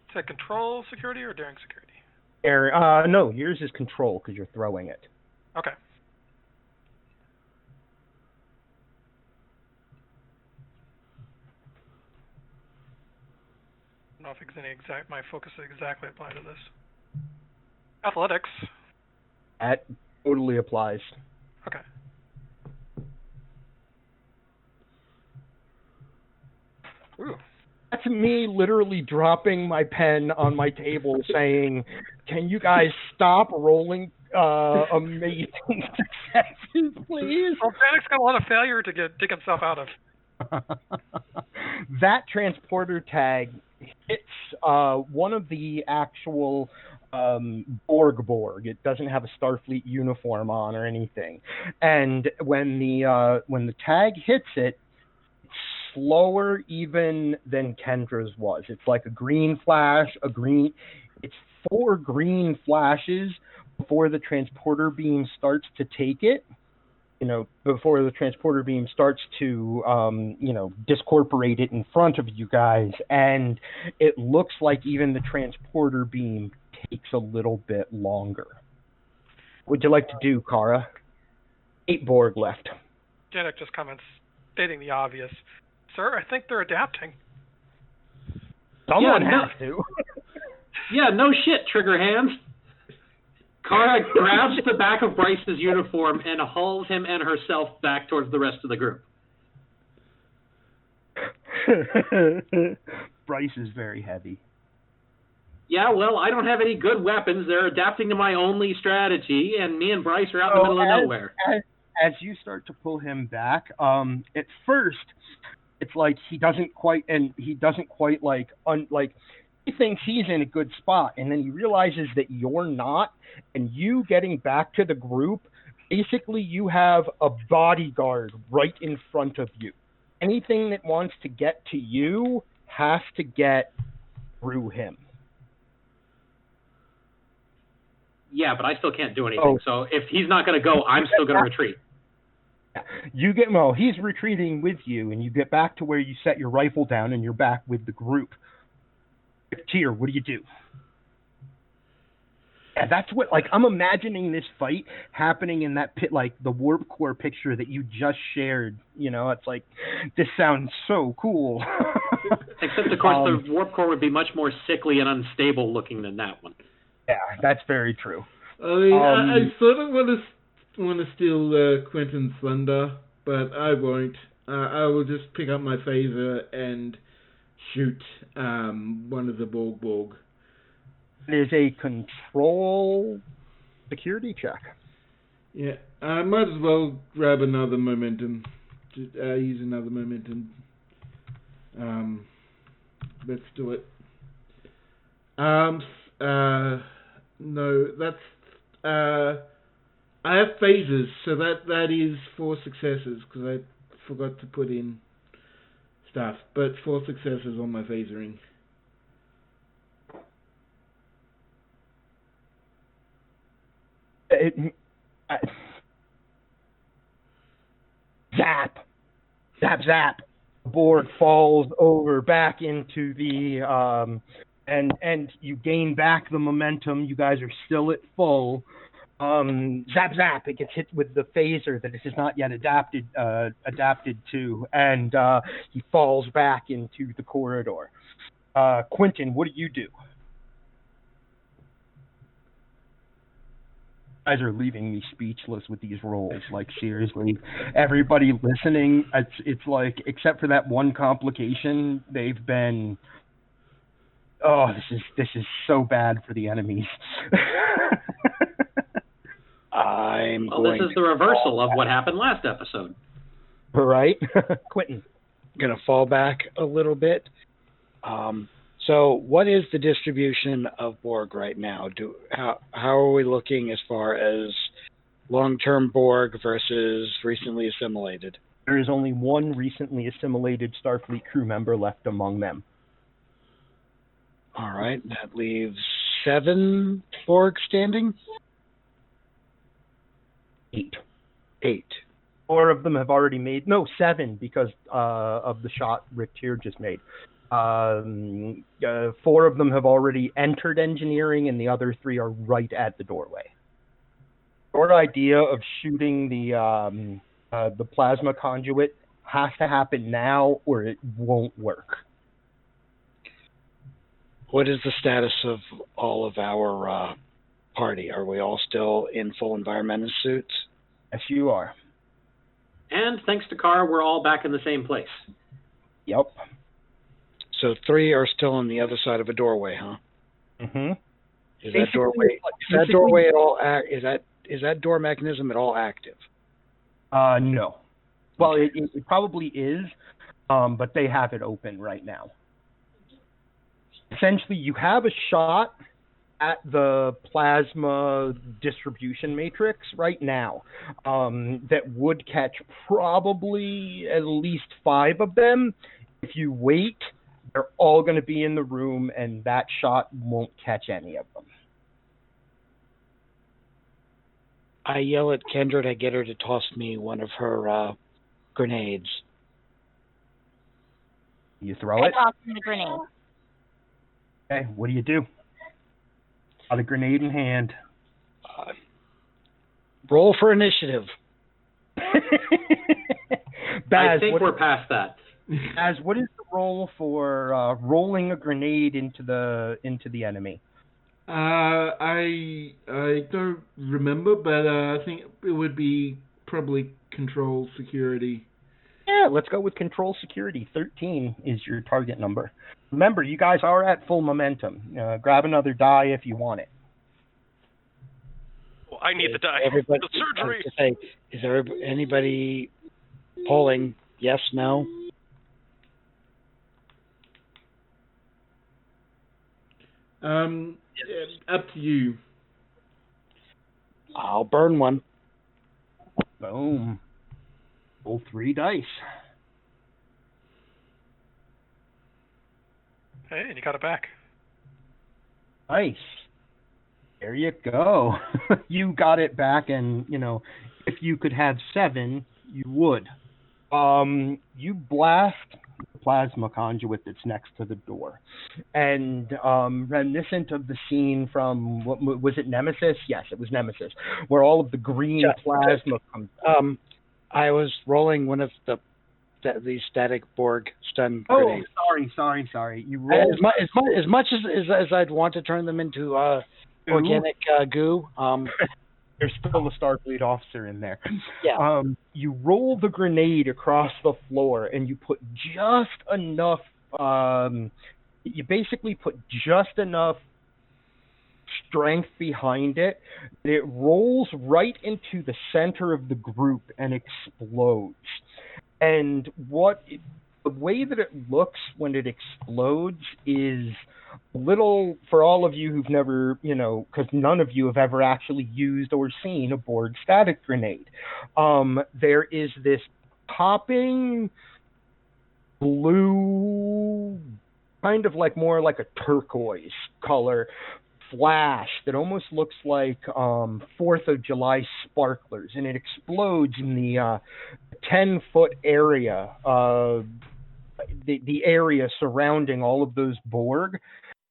Is that control security or daring security? No, yours is control because you're throwing it. Okay. I don't know if it's my focus is exactly applied to this. Athletics. That totally applies. Okay. Ooh. That's me literally dropping my pen on my table saying, can you guys stop rolling amazing successes, please. Well, Panic's got a lot of failure to dig himself out of. That transporter tag hits one of the actual Borg. It doesn't have a Starfleet uniform on or anything, and when the tag hits it, it's slower even than Kendra's was. It's like a green flash, it's 4 green flashes before the transporter beam starts to take it. Before the transporter beam starts to, discorporate it in front of you guys, and it looks like even the transporter beam takes a little bit longer. What would you like to do, Kara? 8 Borg left. Janek just comments, stating the obvious. Sir, I think they're adapting. Someone has to. Yeah, no shit, trigger hands. Kara grabs the back of Bryce's uniform and hauls him and herself back towards the rest of the group. Bryce is very heavy. Yeah, well, I don't have any good weapons. They're adapting to my only strategy, and me and Bryce are out in the middle of nowhere. As you start to pull him back, at first, it's like he doesn't quite he thinks he's in a good spot, and then he realizes that you're not, and you getting back to the group, basically you have a bodyguard right in front of you. Anything that wants to get to you has to get through him. Yeah, but I still can't do anything, so if he's not going to go, I'm still going to retreat. He's retreating with you, and you get back to where you set your rifle down, and you're back with the group. Tyr, what do you do? Yeah, that's what, I'm imagining this fight happening in that pit, the warp core picture that you just shared. It's like, this sounds so cool. Except, of course, the warp core would be much more sickly and unstable looking than that one. Yeah, that's very true. I mean, I sort of want to steal Quentin's thunder, but I won't. I will just pick up my phaser and shoot one of the Borg. There's a control security check. Yeah, I might as well grab another momentum. Use another momentum. Let's do it. No, that's I have phases, so that is 4 successes because I forgot to put in stuff, but 4 successes on my phasering. Zap! Zap, zap! Borg falls over back into the and you gain back the momentum. You guys are still at full. Zap, zap! It gets hit with the phaser that it has not yet adapted to, and he falls back into the corridor. Quentin, what do you do? You guys are leaving me speechless with these rolls. Seriously, everybody listening, it's like, except for that one complication, they've been. Oh, this is so bad for the enemies. This is the reversal of what happened last episode. Right, Quentin. Going to fall back a little bit. So, what is the distribution of Borg right now? How are we looking as far as long-term Borg versus recently assimilated? There is only one recently assimilated Starfleet crew member left among them. All right, that leaves 7 Borg standing? 8. 4 of them have already made... No, 7, because of the shot Rick Tyr just made. 4 of them have already entered engineering, and the other 3 are right at the doorway. Your idea of shooting the plasma conduit has to happen now, or it won't work. What is the status of all of our party? Are we all still in full environmental suits? Yes, you are. And thanks to Kara, we're all back in the same place. Yep. So 3 are still on the other side of a doorway, huh? Mm-hmm. Is that doorway? Is that door mechanism at all active? No. Well, it probably is, but they have it open right now. Essentially, you have a shot at the plasma distribution matrix right now that would catch probably at least 5 of them. If you wait, they're all going to be in the room, and that shot won't catch any of them. I yell at Kendra to get her to toss me one of her grenades. You throw it? I toss him the grenade. Okay, what do you do? Got a grenade in hand. Roll for initiative. I think we're past that. Baz, what is the roll for rolling a grenade into the enemy? I don't remember, but I think it would be probably control security. Yeah, let's go with control security. 13 is your target number. Remember, you guys are at full momentum. Grab another die if you want it. Well, I need the die. Everybody, The surgery. Is there anybody polling yes, no? Up to you. I'll burn one. Boom. Roll 3 dice. Hey, and you got it back. Nice. There you go. You got it back, and, if you could have 7, you would. You blast the plasma conduit that's next to the door. And reminiscent of the scene from, was it Nemesis? Yes, it was Nemesis, where all of the green plasma comes. I was rolling one of the static Borg stun grenades. Sorry. You rolled as much as I'd want to turn them into organic goo. There's still a Starfleet officer in there. Yeah. You roll the grenade across the floor, and you put just enough. You basically put just enough strength behind it that it rolls right into the center of the group and explodes. And the way that it looks when it explodes is a little, for all of you who've never, because none of you have ever actually used or seen a Borg static grenade. There is this popping blue, kind of more like a turquoise color flash that almost looks like 4th of July sparklers, and it explodes in the 10-foot area, the area surrounding all of those Borg,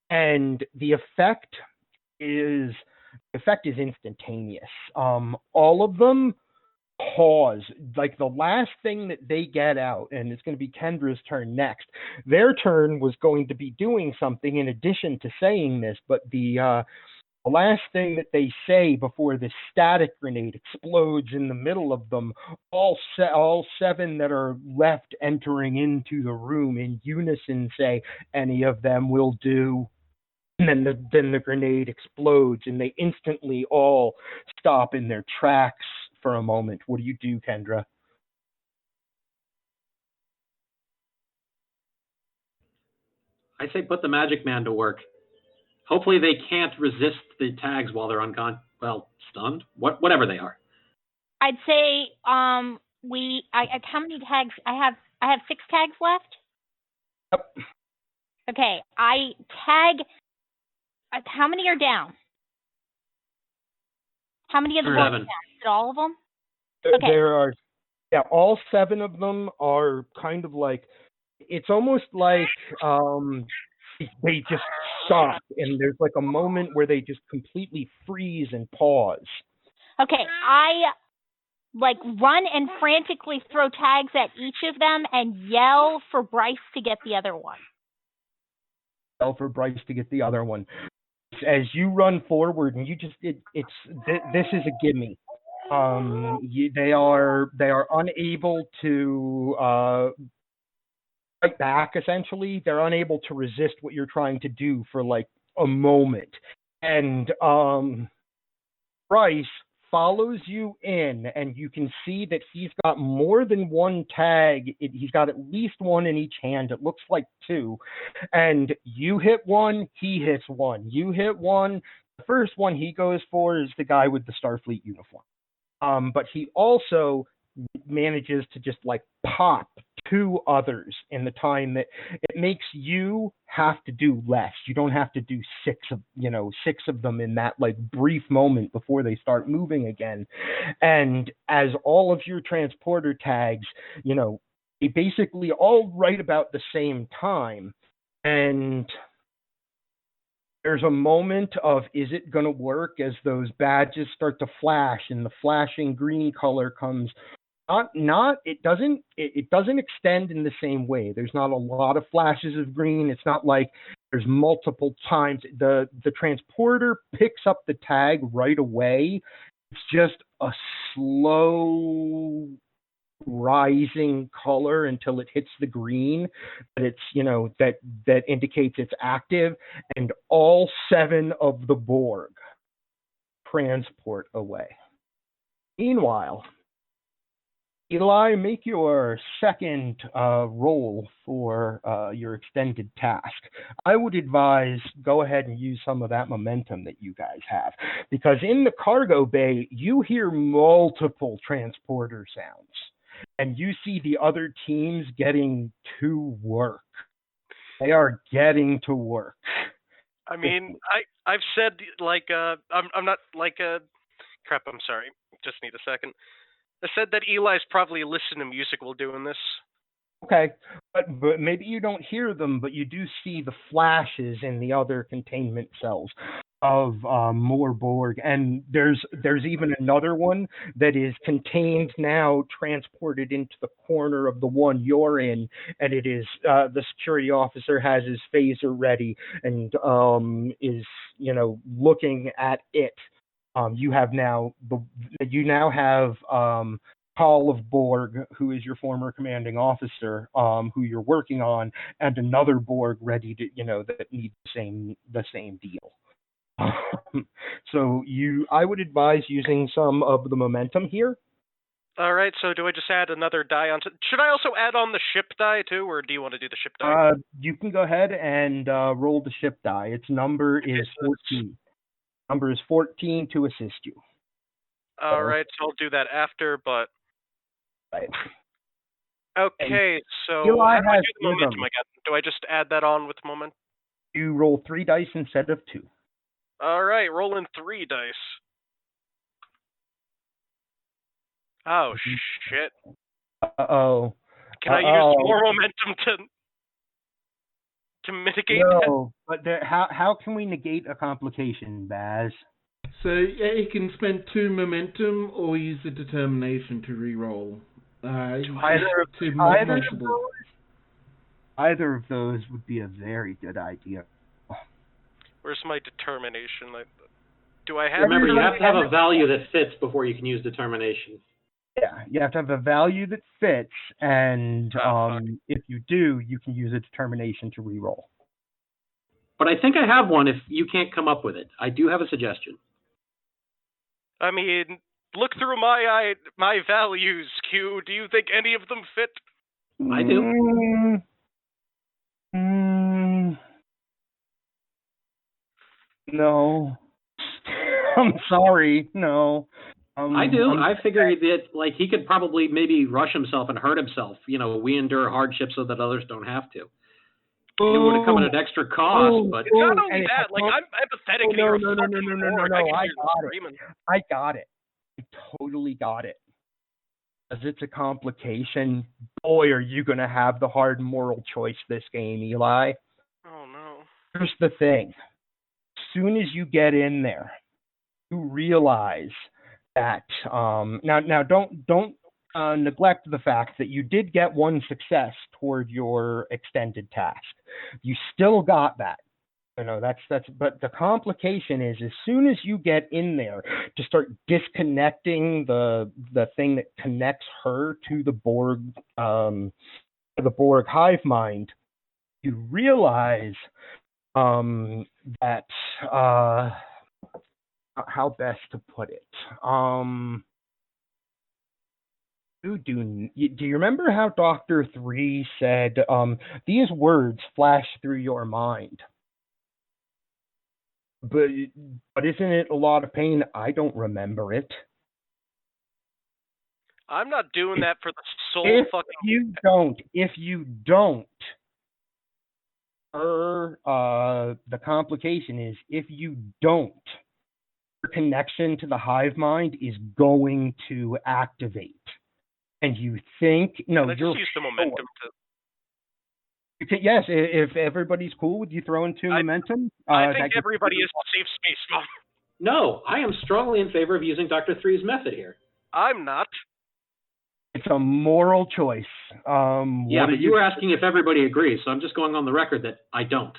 and the effect is instantaneous. All of them pause, like the last thing that they get out, and it's going to be Kendra's turn next. Their turn was going to be doing something in addition to saying this, but the last thing that they say before the static grenade explodes in the middle of them, all 7 that are left entering into the room in unison say, "Any of them will do." And then the grenade explodes, and they instantly all stop in their tracks for a moment. What do you do, Kendra? I say put the magic man to work. Hopefully they can't resist the tags while they're stunned. Whatever they are. I'd say how many tags? I have 6 tags left. Yep. Okay, I tag. How many are down? How many of the 7. Is it all of them? Okay. There are, all 7 of them are kind of like, it's almost like they just stop, and there's like a moment where they just completely freeze and pause. Okay, I run and frantically throw tags at each of them and yell for Bryce to get the other one. Yell for Bryce to get the other one. As you run forward, and this is a gimme. They are unable to fight back. Essentially, they're unable to resist what you're trying to do for a moment. And Bryce follows you in, and you can see that he's got more than one tag. He's got at least one in each hand. It looks like two. And you hit one, he hits one. You hit one. The first one he goes for is the guy with the Starfleet uniform. But he also manages to just like pop two others in the time that it makes you have to do less. You don't have to do six of them in that like brief moment before they start moving again. And as all of your transporter tags, they basically all right about the same time. And there's a moment of, is it going to work, as those badges start to flash and the flashing green color comes. It doesn't extend in the same way. There's not a lot of flashes of green. It's not like there's multiple times. The transporter picks up the tag right away. It's just a slow rising color until it hits the green, but it's that indicates it's active, and all 7 of the Borg transport away. Meanwhile, Eli, make your second roll for your extended task. I would advise go ahead and use some of that momentum that you guys have, because in the cargo bay, you hear multiple transporter sounds, and you see the other teams getting to work. They are getting to work. I mean, I've said, like, I'm not, like, crap, I'm sorry. Just need a second. I said that Eli's probably listening to music while doing this. Okay, but maybe you don't hear them, but you do see the flashes in the other containment cells of more Borg, and there's even another one that is contained now, transported into the corner of the one you're in, and it is the security officer has his phaser ready and is looking at it. You now have Paul of Borg, who is your former commanding officer, who you're working on, and another Borg ready to, that need the same deal. So I would advise using some of the momentum here. All right, so do I just add another die on? Should I also add on the ship die too, or do you want to do the ship die? You can go ahead and roll the ship die. Its number is 14. Number is 14 to assist you. All right, so I'll do that after, but... Right. Okay, so Eli how do I has do the momentum again? Do I just add that on with momentum? You roll 3 dice instead of 2. All right, rolling 3 dice. Oh, shit. Uh-oh. Can I use more momentum to mitigate that? No, but how can we negate a complication, Baz? So he can spend 2 momentum or use the determination to re-roll. Either of those would be a very good idea. Where's my determination? Do I have? Remember, you have to have a value that fits before you can use determination. Yeah, you have to have a value that fits, and if you do, you can use a determination to re-roll. But I think I have one if you can't come up with it. I do have a suggestion. I mean, look through my values, Q. Do you think any of them fit? I do. No. I'm sorry. No. I do. I figure that he could probably maybe rush himself and hurt himself. We endure hardship so that others don't have to. It would have come at an extra cost, but it's not only that. I'm empathetic. I got it. I totally got it. As it's a complication, boy, are you going to have the hard moral choice this game, Eli. Oh, no. Here's the thing. As soon as you get in there, you realize that now don't neglect the fact that you did get one success toward your extended task. You still got that. But the complication is, as soon as you get in there to start disconnecting the thing that connects her to the Borg hive mind, you realize that how best to put it? Do you remember how Dr. 3 said, these words flash through your mind? But isn't it a lot of pain? I don't remember it. I'm not doing that for the soul If fucking... If you don't, the complication is, if you don't, your connection to the hive mind is going to activate. And you think, no, I just you're use the momentum to... Yes, if everybody's cool with you throwing 2 momentum. I think everybody is safe space, Mom. No, I am strongly in favor of using Dr. 3's method here. I'm not. It's a moral choice. Yeah, but you were asking if everybody agrees, so I'm just going on the record that I don't.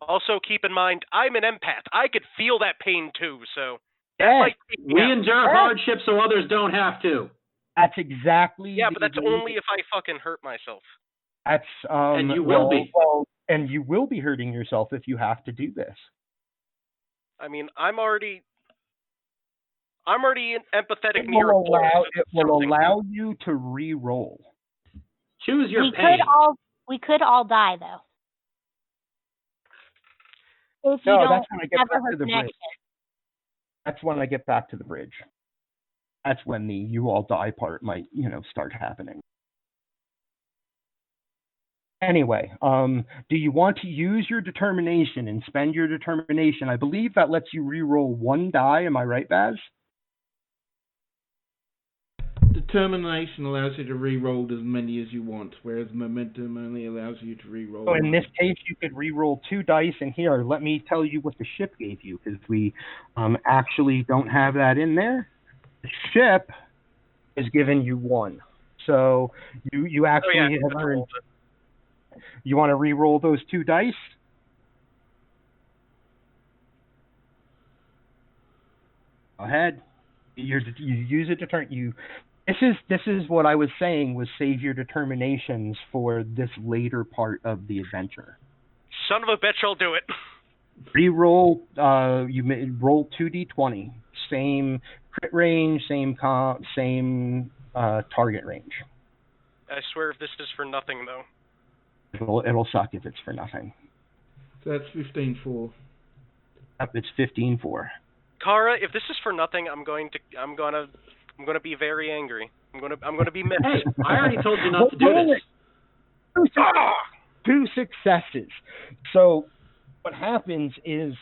Also, keep in mind, I'm an empath. I could feel that pain too, so... Yes, we endure hardship so others don't have to. That's exactly... Yeah, but that's only if I fucking hurt myself. That's... and you will be. Well, and you will be hurting yourself if you have to do this. I mean, I'm already empathetic It near will allow you to re-roll. Choose your pain. We could all die, though. If you No, don't that's when I get have back her to the connection. bridge. That's when I get back to the bridge. That's when the you all die part might, start happening. Anyway, do you want to use your determination and spend your determination? I believe that lets you re-roll 1 die. Am I right, Baz? Determination allows you to re-roll as many as you want, whereas momentum only allows you to re-roll. So in this case, you could re-roll 2 dice, and here, let me tell you what the ship gave you, because we actually don't have that in there. The ship is giving you 1. So you actually have earned... You want to re-roll those 2 dice? Go ahead. You use it to turn you. This is what I was saying was save your determinations for this later part of the adventure. Son of a bitch, I'll do it. Re-roll. You may roll 2d20. Same crit range. Same target range. I swear, if this is for nothing, though. It'll suck if it's for nothing. So that's 15-4. Yep, it's 15-4. Kara, if this is for nothing, I'm gonna be very angry. I'm gonna be missed. Hey, I already told you not to do this. 2 successes. So what happens is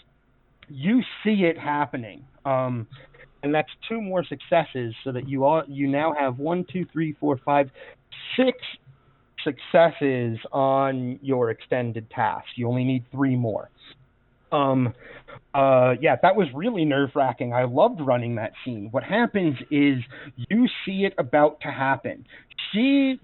you see it happening, and that's 2 more successes, so that you now have 1, 2, 3, 4, 5, 6 successes on your extended task. You only need 3 more. That was really nerve-wracking. I loved running that scene. What happens is you see it about to happen. She's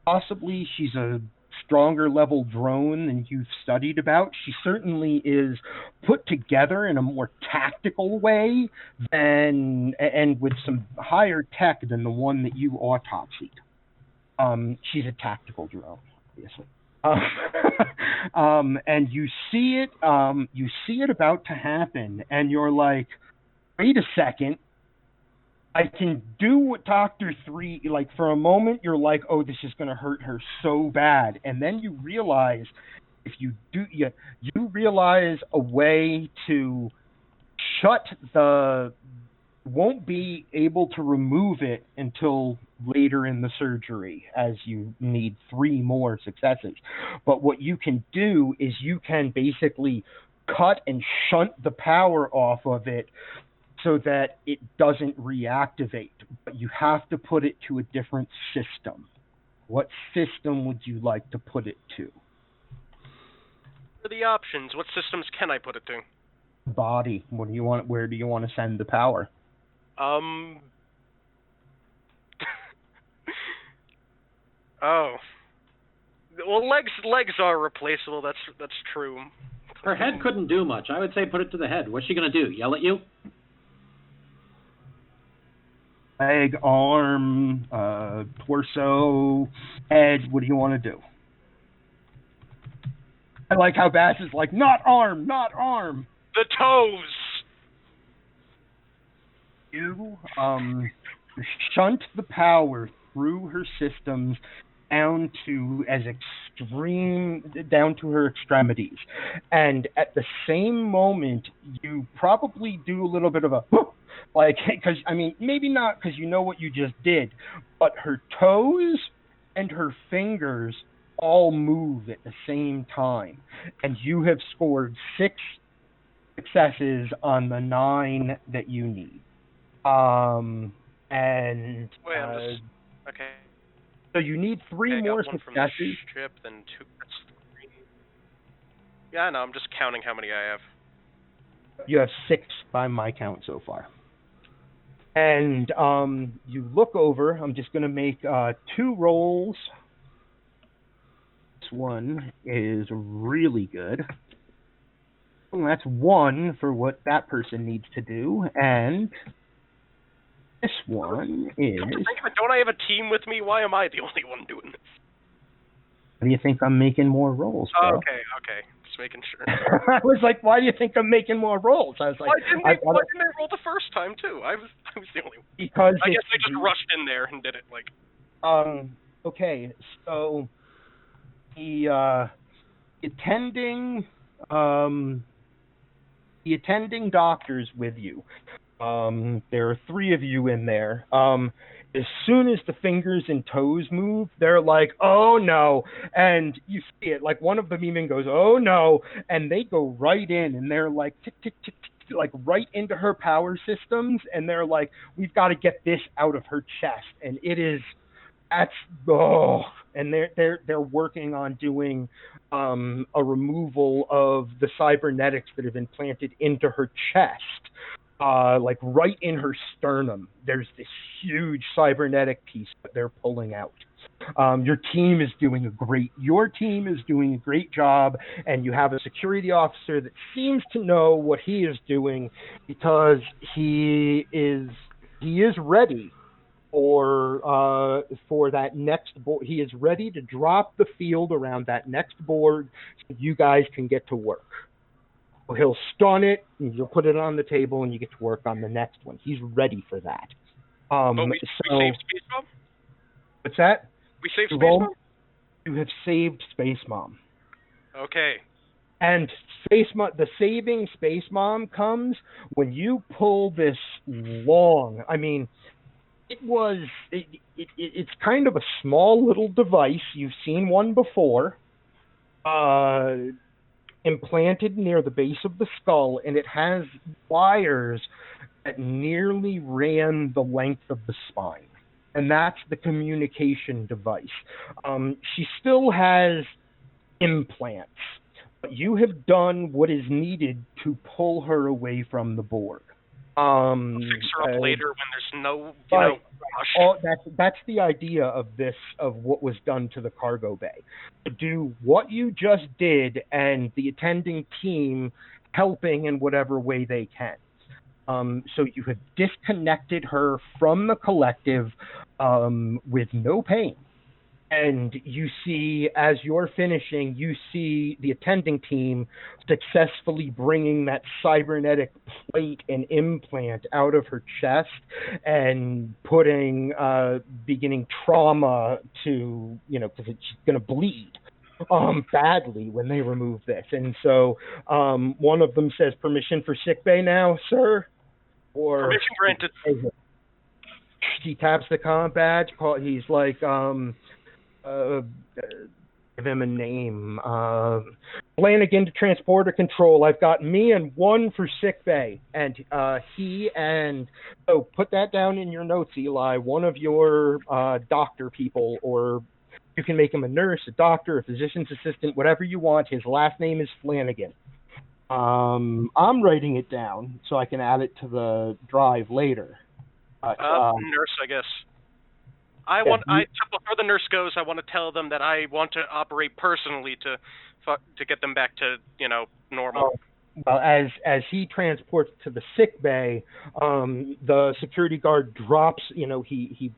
a stronger level drone than you've studied about. She certainly is put together in a more tactical way and with some higher tech than the one that you autopsied. She's a tactical drone, obviously. And you see it about to happen, and you're like, wait a second, I can do what Dr. 3, like, for a moment, you're like, oh, this is going to hurt her so bad. And then you realize, you realize a way to won't be able to remove it until later in the surgery, as you need 3 more successes. But what you can do is you can basically cut and shunt the power off of it so that it doesn't reactivate. But you have to put it to a different system. What system would you like to put it to? For the options, what systems can I put it to? Body. What do you want? Where do you want to send the power? Oh. Well, legs are replaceable. That's true. Her head couldn't do much. I would say put it to the head. What's she gonna do? Yell at you? Leg, arm, torso, head. What do you want to do? I like how Bass is like, not arm, not arm. The toes. you shunt the power through her systems down to her extremities, and at the same moment you probably do a little bit of a like, because I mean, maybe not because you know what you just did, but her toes and her fingers all move at the same time, and you have scored 6 successes on the 9 that you need. And Wait, I'm just okay. So you need 3 I more got one from the successes. ship, then 2. That's 3. Yeah, no, I'm just counting how many I have. You have 6 by my count so far. And you look over. I'm just going to make 2 rolls. This one is really good. Well, that's 1 for what that person needs to do, and this one is... Don't I have a team with me? Why am I the only one doing this? Why do you think I'm making more rolls, bro? Okay. Just making sure. I was like, why do you think I'm making more rolls? I was like, why didn't I roll the first time too? I was the only one. Because I guess I just rushed in there and did it like. Okay, so the attending doctors with you. There are 3 of you in there. As soon as the fingers and toes move, they're like, oh no. And you see it, like one of them even goes, oh no. And they go right in and they're like, tick, tick, tick, tick, like right into her power systems. And they're like, we've got to get this out of her chest. And and they're working on doing a removal of the cybernetics that have been planted into her chest. Like right in her sternum, there's this huge cybernetic piece that they're pulling out. Your team is doing a great job, and you have a security officer that seems to know what he is doing because he is ready for that next board. He is ready to drop the field around that next board so you guys can get to work. He'll stun it, and you'll put it on the table, and you get to work on the next one. He's ready for that. We saved Space Mom? What's that? We saved Space Mom? You have saved Space Mom. Okay. And the saving Space Mom comes when you pull this long, I mean, it's kind of a small little device. You've seen one before. Implanted near the base of the skull, and it has wires that nearly ran the length of the spine. And that's the communication device. She still has implants, but you have done what is needed to pull her away from the Borg. We'll fix her up later when there's no, rush. That's the idea of what was done to the cargo bay. To do what you just did, and the attending team helping in whatever way they can. So you have disconnected her from the collective with no pain. And you see, as you're finishing, you see the attending team successfully bringing that cybernetic plate and implant out of her chest and beginning trauma to, because it's going to bleed badly when they remove this. And so one of them says, permission for sickbay now, sir? Or permission granted. He taps the comm badge. He's like, give him a name. Flanagan to transport or control. I've got me and 1 for sickbay. And put that down in your notes, Eli. One of your doctor people, or you can make him a nurse, a doctor, a physician's assistant, whatever you want. His last name is Flanagan. I'm writing it down so I can add it to the drive later. Nurse, I guess. Before the nurse goes, I want to tell them that I want to operate personally to get them back to normal. Well, as he transports to the sick bay, the security guard drops. He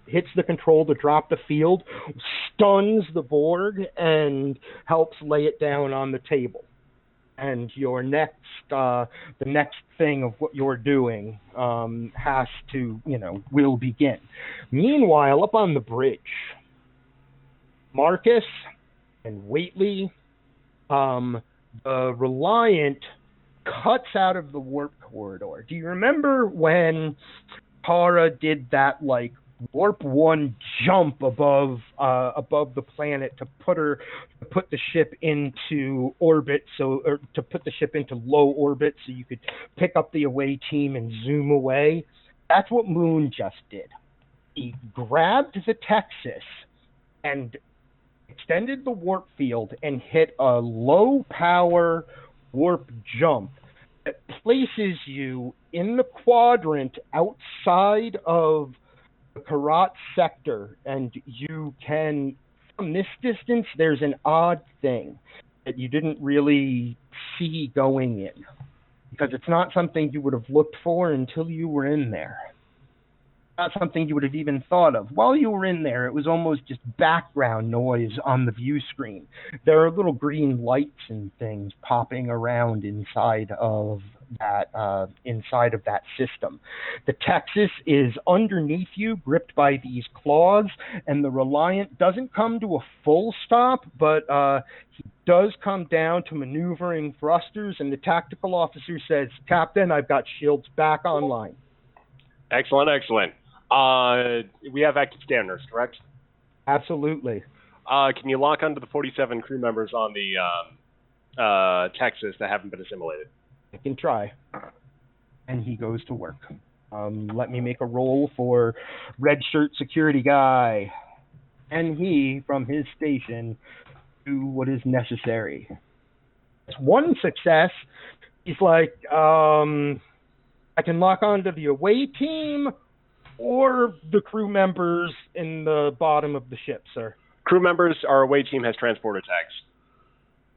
hits the control to drop the field, stuns the Borg, and helps lay it down on the table. and your the next thing of what you're doing has to, will begin. Meanwhile, up on the bridge, Marcus and Whately, the Reliant cuts out of the warp corridor. Do you remember when Tara did that, like, warp 1 jump above the planet to put the ship into orbit, or to put the ship into low orbit so you could pick up the away team and zoom away? That's what Moon just did. He grabbed the Texas and extended the warp field and hit a low power warp jump that places you in the quadrant outside of the Karat sector, and you can, from this distance, there's an odd thing that you didn't really see going in, because it's not something you would have looked for until you were in there. Not something you would have even thought of. While you were in there, it was almost just background noise on the view screen. There are little green lights and things popping around inside of that system. The Texas is underneath you, gripped by these claws, and the Reliant doesn't come to a full stop, but he does come down to maneuvering thrusters, and the tactical officer says, "Captain, I've got shields back online." Excellent, excellent. We have active scanners, correct? Absolutely. Can you lock onto the 47 crew members on the Texas that haven't been assimilated? I can try. And he goes to work. Let me make a roll for red shirt security guy. And he, from his station, do what is necessary. It's one success. He's like, I can lock onto the away team or the crew members in the bottom of the ship, sir. Crew members, our away team has transporter tags.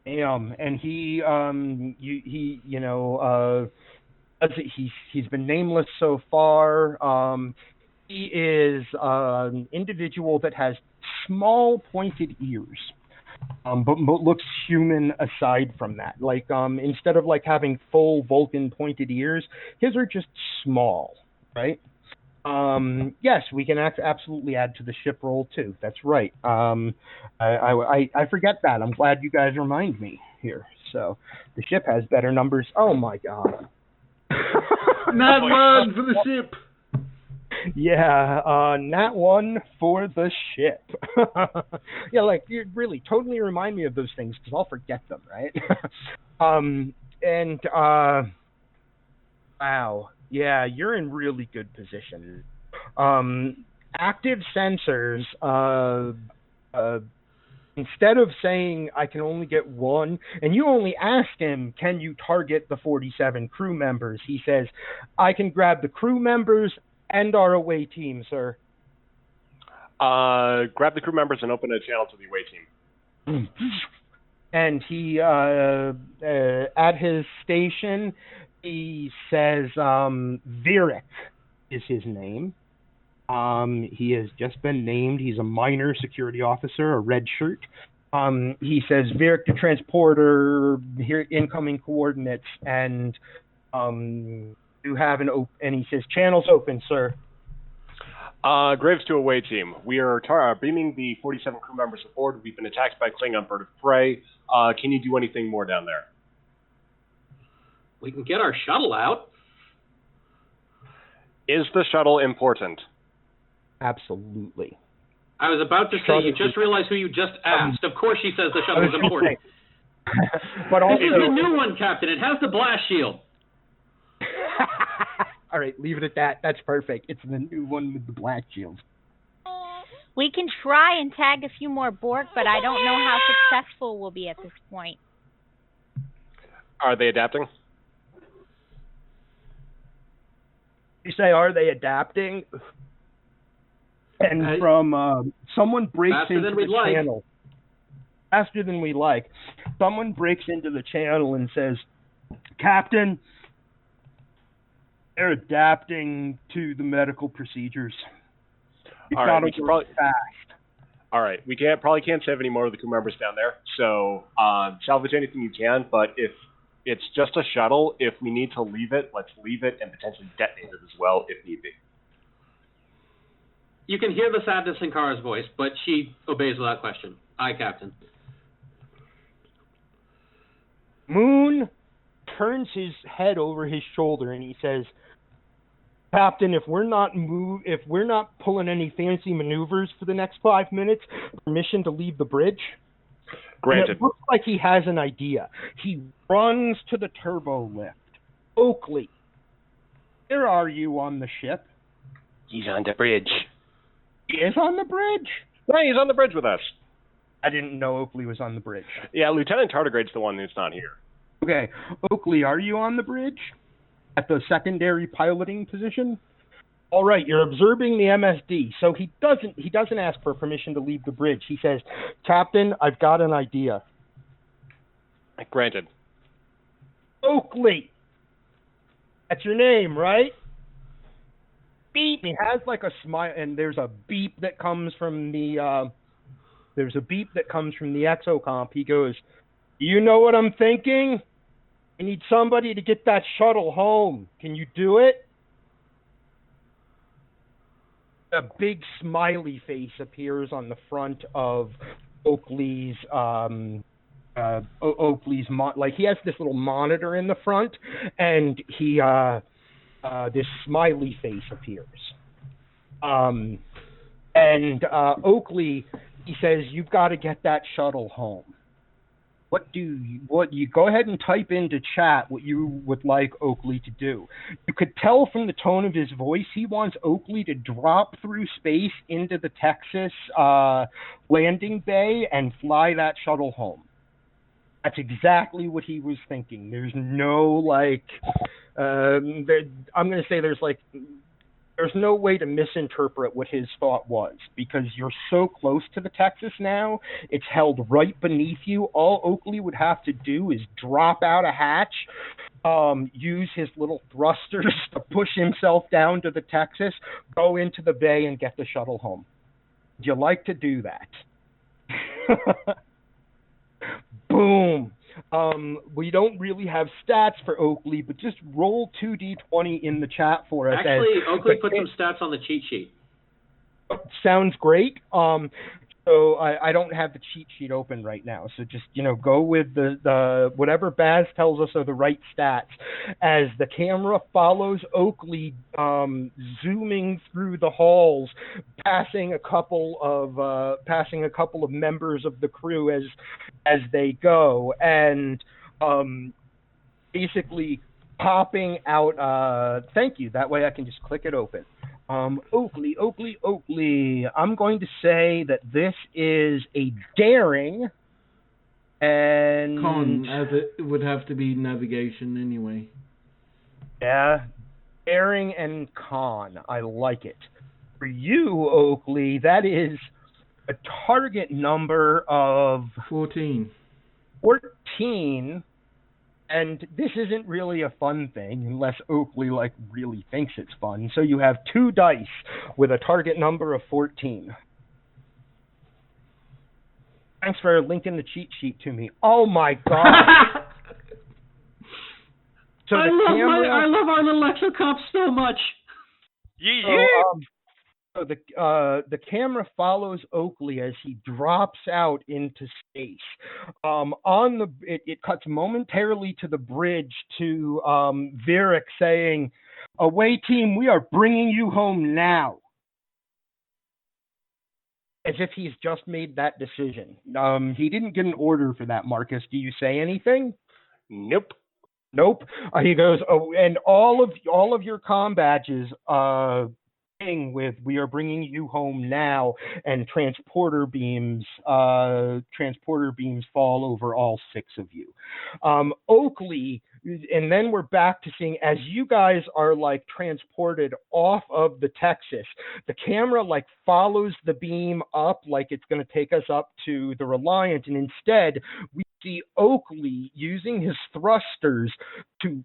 And he's been nameless so far. He is an individual that has small pointed ears, but looks human aside from that. Like, instead of like having full Vulcan pointed ears, his are just small, right? Yes, we can absolutely add to the ship roll too. That's right. I forget that. I'm glad you guys remind me here. So the ship has better numbers. Oh my god. Nat 1 for the ship. Yeah, Nat 1 for the ship. Yeah, like, you really totally remind me of those things because I'll forget them, right? Wow. Yeah, you're in really good position. Active sensors, instead of saying I can only get one, and you only asked him, can you target the 47 crew members? He says, I can grab the crew members and our away team, sir. Grab the crew members and open a channel to the away team. And he, at his station, he says, Virik is his name. He has just been named. He's a minor security officer, a red shirt. He says, Virik to transporter, here incoming coordinates, and you have and he says, channels open, sir. Graves to away team. We are beaming the 47 crew members aboard. We've been attacked by Klingon bird of prey. Can you do anything more down there? We can get our shuttle out. Is the shuttle important? Absolutely. I was about to say, you just realized who you just asked. Of course she says the shuttle is important. But also, this is the new one, Captain. It has the blast shield. All right, leave it at that. That's perfect. It's the new one with the blast shield. We can try and tag a few more Borg, but I don't know how successful we'll be at this point. Are they adapting? You say, are they adapting? And from someone breaks into the channel. Faster than we like. Someone breaks into the channel and says, Captain, they're adapting to the medical procedures. It's all right, not probably fast. All right, we probably can't save any more of the crew members down there. So salvage anything you can. But if It's just a shuttle. If we need to leave it, let's leave it and potentially detonate it as well if need be. You can hear the sadness in Kara's voice, but she obeys without question. Aye, Captain. Moon turns his head over his shoulder and he says, Captain, if we're not pulling any fancy maneuvers for the next 5 minutes, permission to leave the bridge. Granted. And it looks like he has an idea. He runs to the turbo lift. Oakley, where are you on the ship? He's on the bridge. He is on the bridge? Yeah, he's on the bridge with us. I didn't know Oakley was on the bridge. Yeah, Lieutenant Tardigrade's the one who's not here. Okay. Oakley, are you on the bridge? At the secondary piloting position? All right, you're observing the MSD. So he doesn't ask for permission to leave the bridge. He says, Captain, I've got an idea. Granted. Oakley. That's your name, right? Beep. He has like a smile, and there's a beep that comes from the exocomp. He goes, you know what I'm thinking? I need somebody to get that shuttle home. Can you do it? A big smiley face appears on the front of Oakley's like he has this little monitor in the front, and he this smiley face appears. Oakley, he says, you've got to get that shuttle home. What you go ahead and type into chat what you would like Oakley to do. You could tell from the tone of his voice he wants Oakley to drop through space into the Texas landing bay and fly that shuttle home. That's exactly what he was thinking. There's no I'm going to say there's no way to misinterpret what his thought was, because you're so close to the Texas now. It's held right beneath you. All Oakley would have to do is drop out a hatch, use his little thrusters to push himself down to the Texas, go into the bay, and get the shuttle home. Would you like to do that? Boom. We don't really have stats for Oakley, but just roll 2d20 in the chat for us. Actually, Oakley put some stats on the cheat sheet. Sounds great. So I don't have the cheat sheet open right now. So just, go with the whatever Baz tells us are the right stats. As the camera follows Oakley zooming through the halls, passing a couple of members of the crew as they go, and basically popping out. Thank you. That way I can just click it open. Oakley. I'm going to say that this is a daring and con, as it would have to be navigation anyway. Yeah, daring and con. I like it. For you, Oakley, that is a target number of 14. 14. And this isn't really a fun thing unless Oakley really thinks it's fun. So you have 2 dice with a target number of 14. Thanks for linking the cheat sheet to me. Oh my god! So I love Arnold Lexicomp so much. So the camera follows Oakley as he drops out into space. It cuts momentarily to the bridge to Virik saying, "Away team, we are bringing you home now." As if he's just made that decision. He didn't get an order for that, Marcus. Do you say anything? Nope. He goes, "Oh, and all of your comm badges with 'We are bringing you home now,' and transporter beams fall over all 6 of you." Oakley, and then we're back to seeing as you guys are transported off of the Texas, the camera follows the beam up like it's going to take us up to the Reliant, and instead we see Oakley using his thrusters to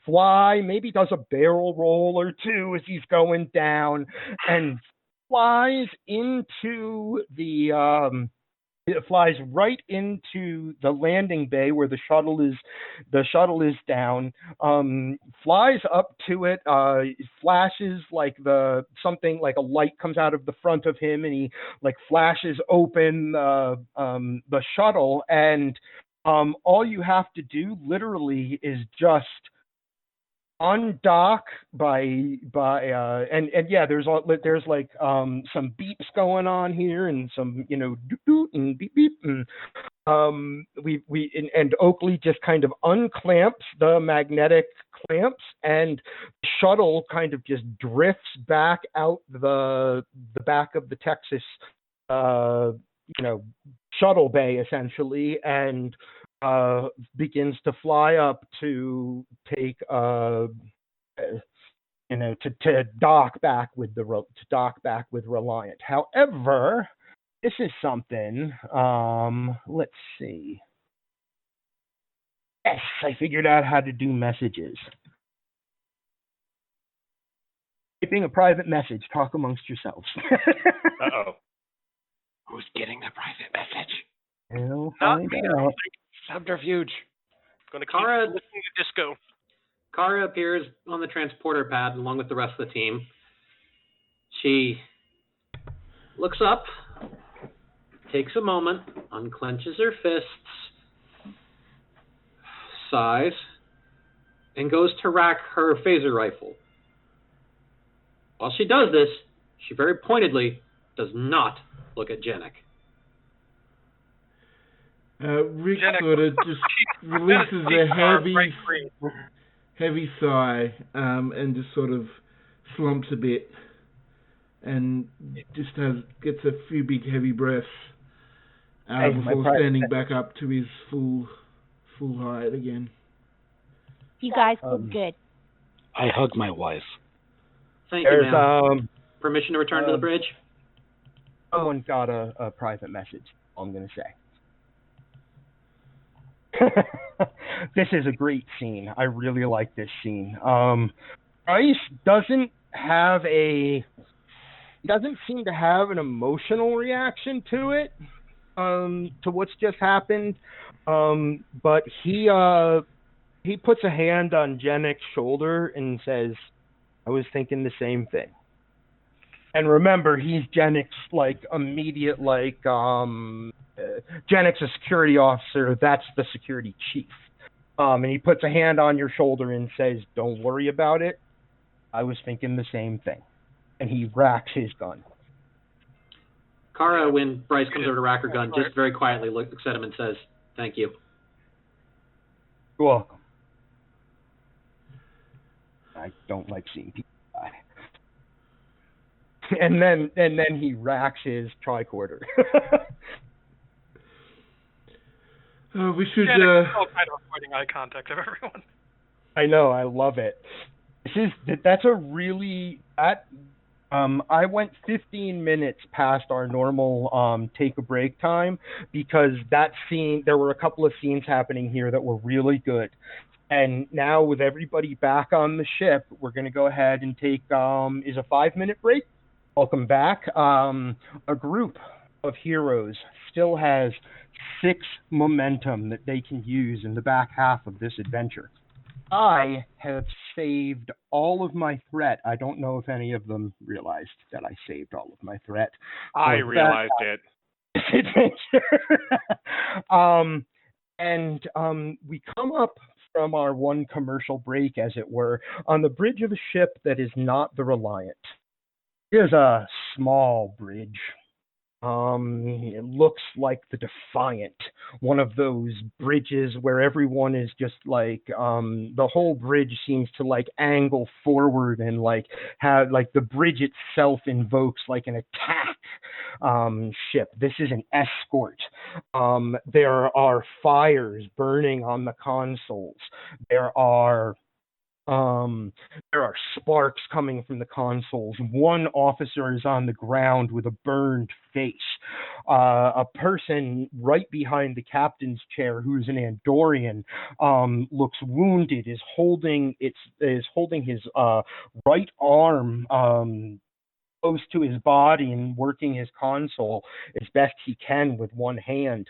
fly, maybe does a barrel roll or 2 as he's going down, and flies into the It flies right into the landing bay where the shuttle is down. Flies up to it. Flashes like something like a light comes out of the front of him, and he like flashes open the shuttle, and all you have to do literally is just undock and yeah, there's like some beeps going on here, and some doot doot and beep beep, and and Oakley just kind of unclamps the magnetic clamps, and the shuttle kind of just drifts back out the back of the Texas shuttle bay essentially, and begins to fly up to take to dock back with Reliant. However, this is something. Let's see. Yes, I figured out how to do messages. Typing a private message. Talk amongst yourselves. Uh-oh. Who's getting the private message? We'll Not find me. out. Subterfuge. Going to keep Kara- listening to disco. Kara appears on the transporter pad along with the rest of the team. She looks up, takes a moment, unclenches her fists, sighs, and goes to rack her phaser rifle. While she does this, she very pointedly does not look at Janek. Rick Janek- sort of just releases a heavy sigh, and just sort of slumps a bit, and just gets a few big heavy breaths before standing back up to his full height again. You guys look good. I hug my wife. Thank you, ma'am. Permission to return to the bridge? Someone got a private message. I'm going to say. This is a great scene. I really like this scene. Bryce doesn't seem to have an emotional reaction to it, to what's just happened. But he puts a hand on Jenek's shoulder and says, "I was thinking the same thing." And remember, he's Jenek's immediate Jenek's a security officer. That's the security chief. And he puts a hand on your shoulder and says, "Don't worry about it. I was thinking the same thing." And he racks his gun. Kara, when Bryce comes over to rack her gun, just very quietly looks at him and says, "Thank you." You're welcome. I don't like seeing people die. And then he racks his tricorder. We should. All kind of avoiding eye contact of everyone. I know, I love it. That's a really I went 15 minutes past our normal take a break time, because that scene, there were a couple of scenes happening here that were really good. And now with everybody back on the ship, we're going to go ahead and take is a 5-minute break. Welcome back. A group of heroes still has 6 momentum that they can use in the back half of this adventure. I have saved all of my threat. I don't know if any of them realized that I saved all of my threat. I realized it. And we come up from our one commercial break, as it were, on the bridge of a ship that is not the Reliant. It is a small bridge. It looks like the Defiant, one of those bridges where everyone is just the whole bridge seems to angle forward, and have the bridge itself invokes an attack ship. This is an escort. There are fires burning on the consoles. There are sparks coming from the consoles. One officer is on the ground with a burned face. A person right behind the captain's chair, who's an Andorian, looks wounded. Is holding his right arm close to his body and working his console as best he can with one hand.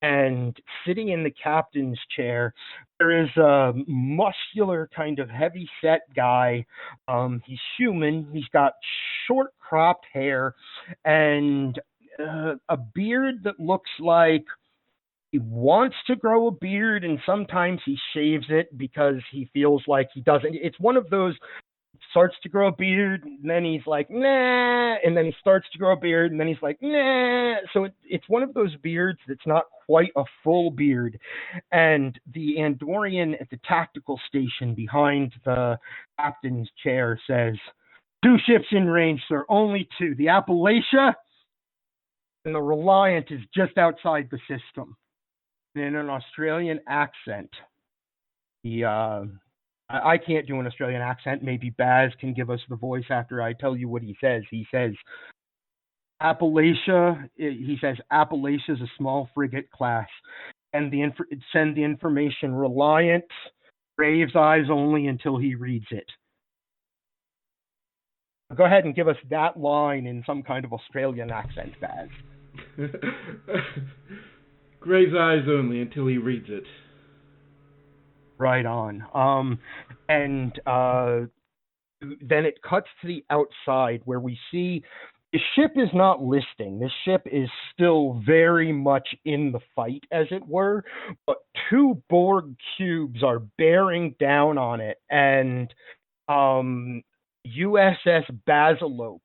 And sitting in the captain's chair, there is a muscular, kind of heavy-set guy. He's human. He's got short, cropped hair and a beard that looks like he wants to grow a beard, and sometimes he shaves it because he feels like he doesn't. It's one of those starts to grow a beard, and then he's like, nah, and then he starts to grow a beard, and then he's like, nah. So it's one of those beards that's not quite a full beard. And the Andorian at the tactical station behind the captain's chair says, 2 ships in range, sir, only 2. The Appalachia and the Reliant is just outside the system. And in an Australian accent, I can't do an Australian accent. Maybe Baz can give us the voice after I tell you what he says. He says, Appalachia is a small frigate class. And send the information Reliant, Graves' eyes only until he reads it. Go ahead and give us that line in some kind of Australian accent, Baz. Graves' eyes only until he reads it. Right on. And then it cuts to the outside where we see the ship is not listing. This ship is still very much in the fight, as it were, but 2 Borg cubes are bearing down on it, and USS Basilope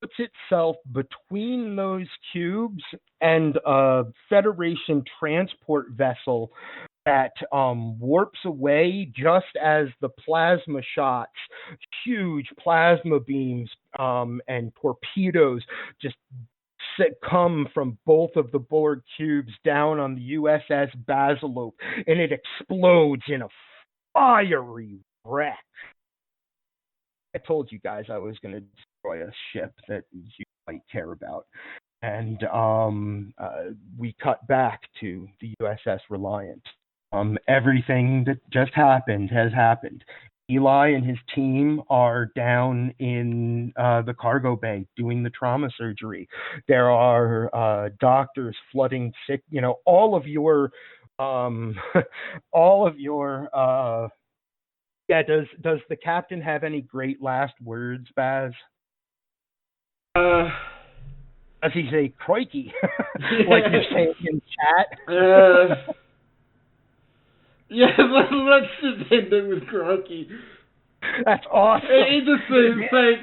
puts itself between those cubes and a Federation transport vessel that warps away just as the plasma shots, huge plasma beams and torpedoes just come from both of the Borg cubes down on the USS Basilope, and it explodes in a fiery wreck. I told you guys I was going to destroy a ship that you might care about. And we cut back to the USS Reliant. Everything that just happened has happened. Eli and his team are down in the cargo bay doing the trauma surgery. There are doctors flooding sick. All of your. Yeah. Does the captain have any great last words, Baz? Does he say crikey like you're saying in chat? Yeah, let's just end it with crikey. That's awesome. It just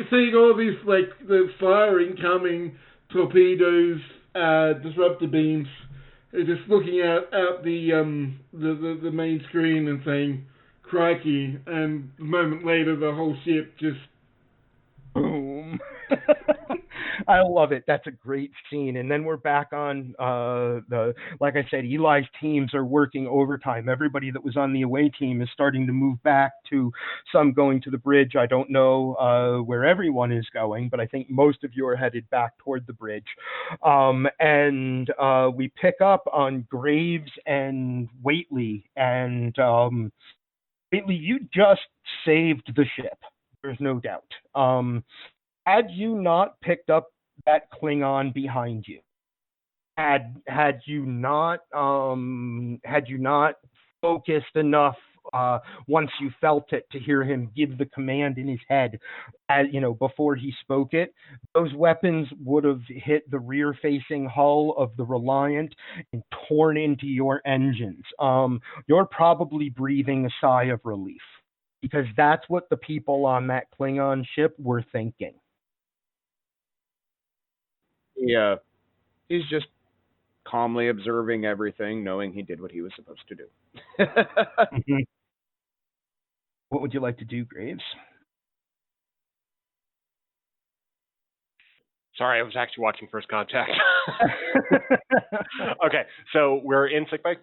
seeing all these the fire incoming, torpedoes, disruptor beams, just looking out the main screen and saying crikey, and a moment later the whole ship just boom. I love it. That's a great scene. And then we're back on like I said, Eli's teams are working overtime. Everybody that was on the away team is starting to move back to some going to the bridge. I don't know where everyone is going, but I think most of you are headed back toward the bridge. And we pick up on Graves and Whately. And Whately, you just saved the ship. There's no doubt. Had you not picked up that Klingon behind you, had you not focused enough once you felt it to hear him give the command in his head, before he spoke it, those weapons would have hit the rear-facing hull of the Reliant and torn into your engines. You're probably breathing a sigh of relief, because that's what the people on that Klingon ship were thinking. Yeah, he's just calmly observing everything, knowing he did what he was supposed to do. Mm-hmm. What would you like to do, Graves? Sorry, I was actually watching First Contact. Okay, so we're in sickbay?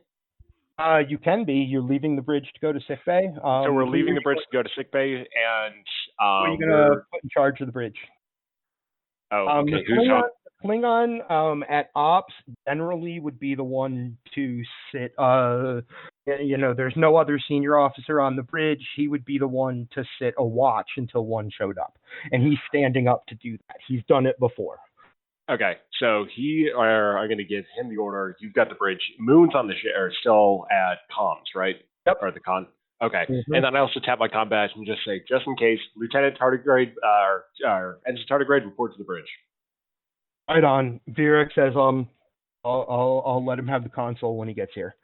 You can be. You're leaving the bridge to go to sickbay. So we're leaving the bridge to go to sickbay, and who are you going to put in charge of the bridge? Oh, okay. Klingon at ops generally would be the one to sit You know, there's no other senior officer on the bridge. He would be the one to sit a watch until one showed up. And he's standing up to do that. He's done it before. Okay, so I'm going to give him the order. You've got the bridge. Moon's on the ship, or still at comms, right? Yep. Or the con. Okay, Mm-hmm. And then I also tap my combat and just say, just in case, Lieutenant Tardigrade, or Ensign Tardigrade, report to the bridge. Right on. Virak says, I'll let him have the console when he gets here.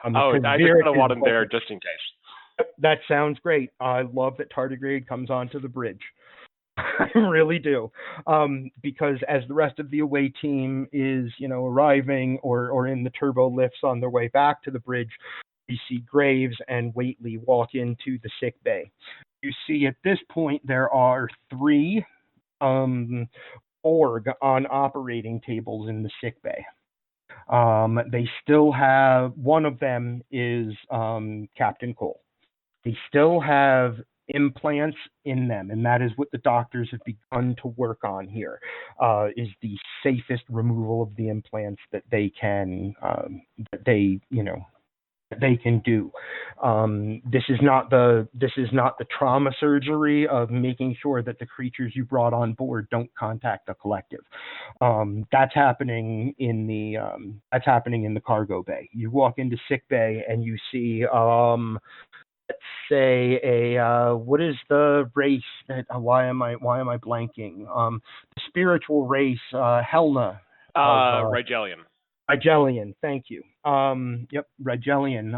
I just kind of want him there just in case. That sounds great. I love that Tardigrade comes onto the bridge. I really do. Because as the rest of the away team is, arriving or in the turbo lifts on their way back to the bridge, you see Graves and Waitley walk into the sick bay. You see at this point there are 3 borg on operating tables in the sick bay. They still have, one of them is Captain Cole. They still have implants in them, and that is what the doctors have begun to work on here, is the safest removal of the implants that they can, they can do. This is not the trauma surgery of making sure that the creatures you brought on board don't contact the collective. That's happening in the cargo bay. You walk into sick bay and you see let's say what is the race that why am I blanking? The spiritual race, Helna. Rigelian. Rigelian, thank you. Rigelian.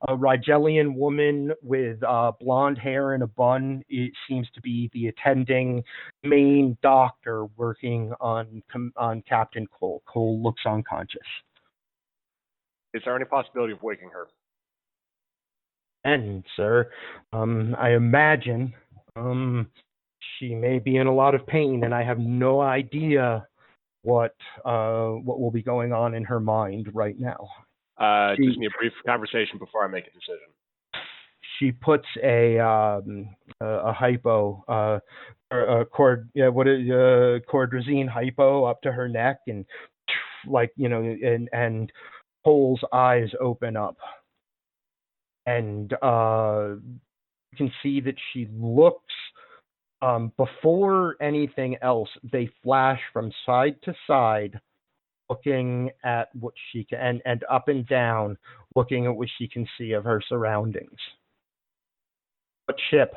A Rigelian woman with blonde hair and a bun. It seems to be the attending main doctor working on Captain Cole. Cole looks unconscious. Is there any possibility of waking her? And, sir, I imagine she may be in a lot of pain, and I have no idea what will be going on in her mind right now. Just need a brief conversation before I make a decision. She puts a hypo, cordrazine hypo up to her neck, and and Cole's eyes open up, and you can see that she looks. Before anything else, they flash from side to side, looking at what she can, and up and down, looking at what she can see of her surroundings. What ship?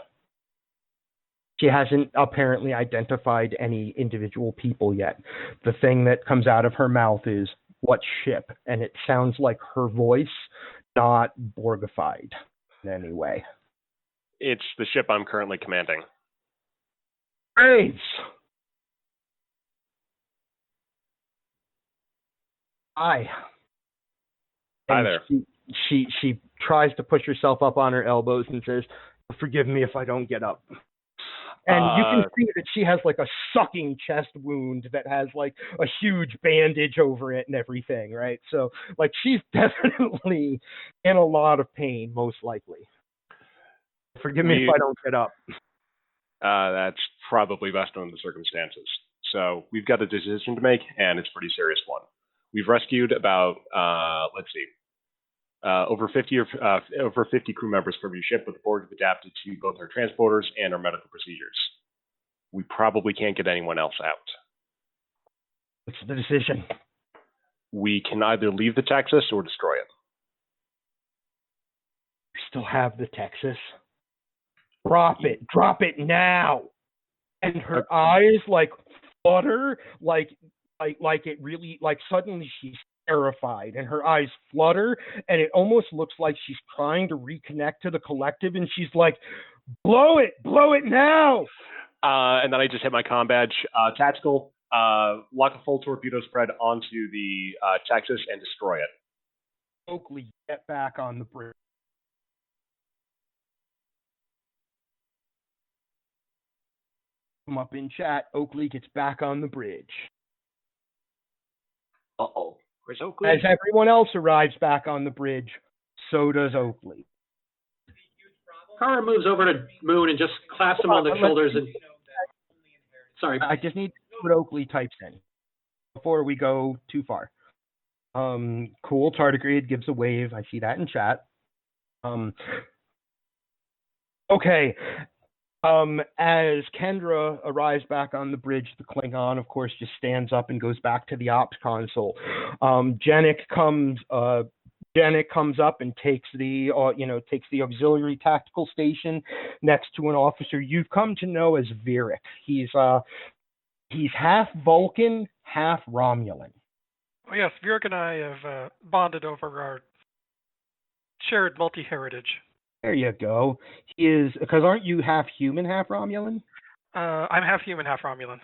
She hasn't apparently identified any individual people yet. The thing that comes out of her mouth is, what ship? And it sounds like her voice, not Borgified in any way. It's the ship I'm currently commanding. Graves! Hi. Hi there. She tries to push herself up on her elbows and says, "Forgive me if I don't get up." And you can see that she has like a sucking chest wound that has like a huge bandage over it and everything, right? So like she's definitely in a lot of pain, most likely. Forgive me if I don't get up. That's probably best under the circumstances. So we've got a decision to make, and it's a pretty serious one. We've rescued about, over 50 crew members from your ship, but the Borg have adapted to both our transporters and our medical procedures. We probably can't get anyone else out. What's the decision? We can either leave the Texas or destroy it. We still have the Texas. Drop it now. And her eyes like flutter, like it really, like suddenly she's terrified and her eyes flutter and it almost looks like she's trying to reconnect to the collective and she's like, blow it now. And then I just hit my comm badge, tactical, lock a full torpedo spread onto the Texas and destroy it. Oakley, get back on the bridge. Come up in chat. Oakley gets back on the bridge. Uh-oh. Where's Oakley? As everyone else arrives back on the bridge, so does Oakley. Kara moves over to Moon and just claps him on the shoulders and... Sorry. I just need to see what Oakley types in before we go too far. Cool. Tardigrade gives a wave. I see that in chat. Okay. As Kendra arrives back on the bridge, the Klingon, of course, just stands up and goes back to the ops console. Janik comes up and takes the auxiliary tactical station next to an officer you've come to know as Virik. He's half Vulcan, half Romulan. Oh yes, Virik and I have bonded over our shared multi-heritage. There you go. He is, because aren't you half human, half Romulan? I'm half human, half Romulan.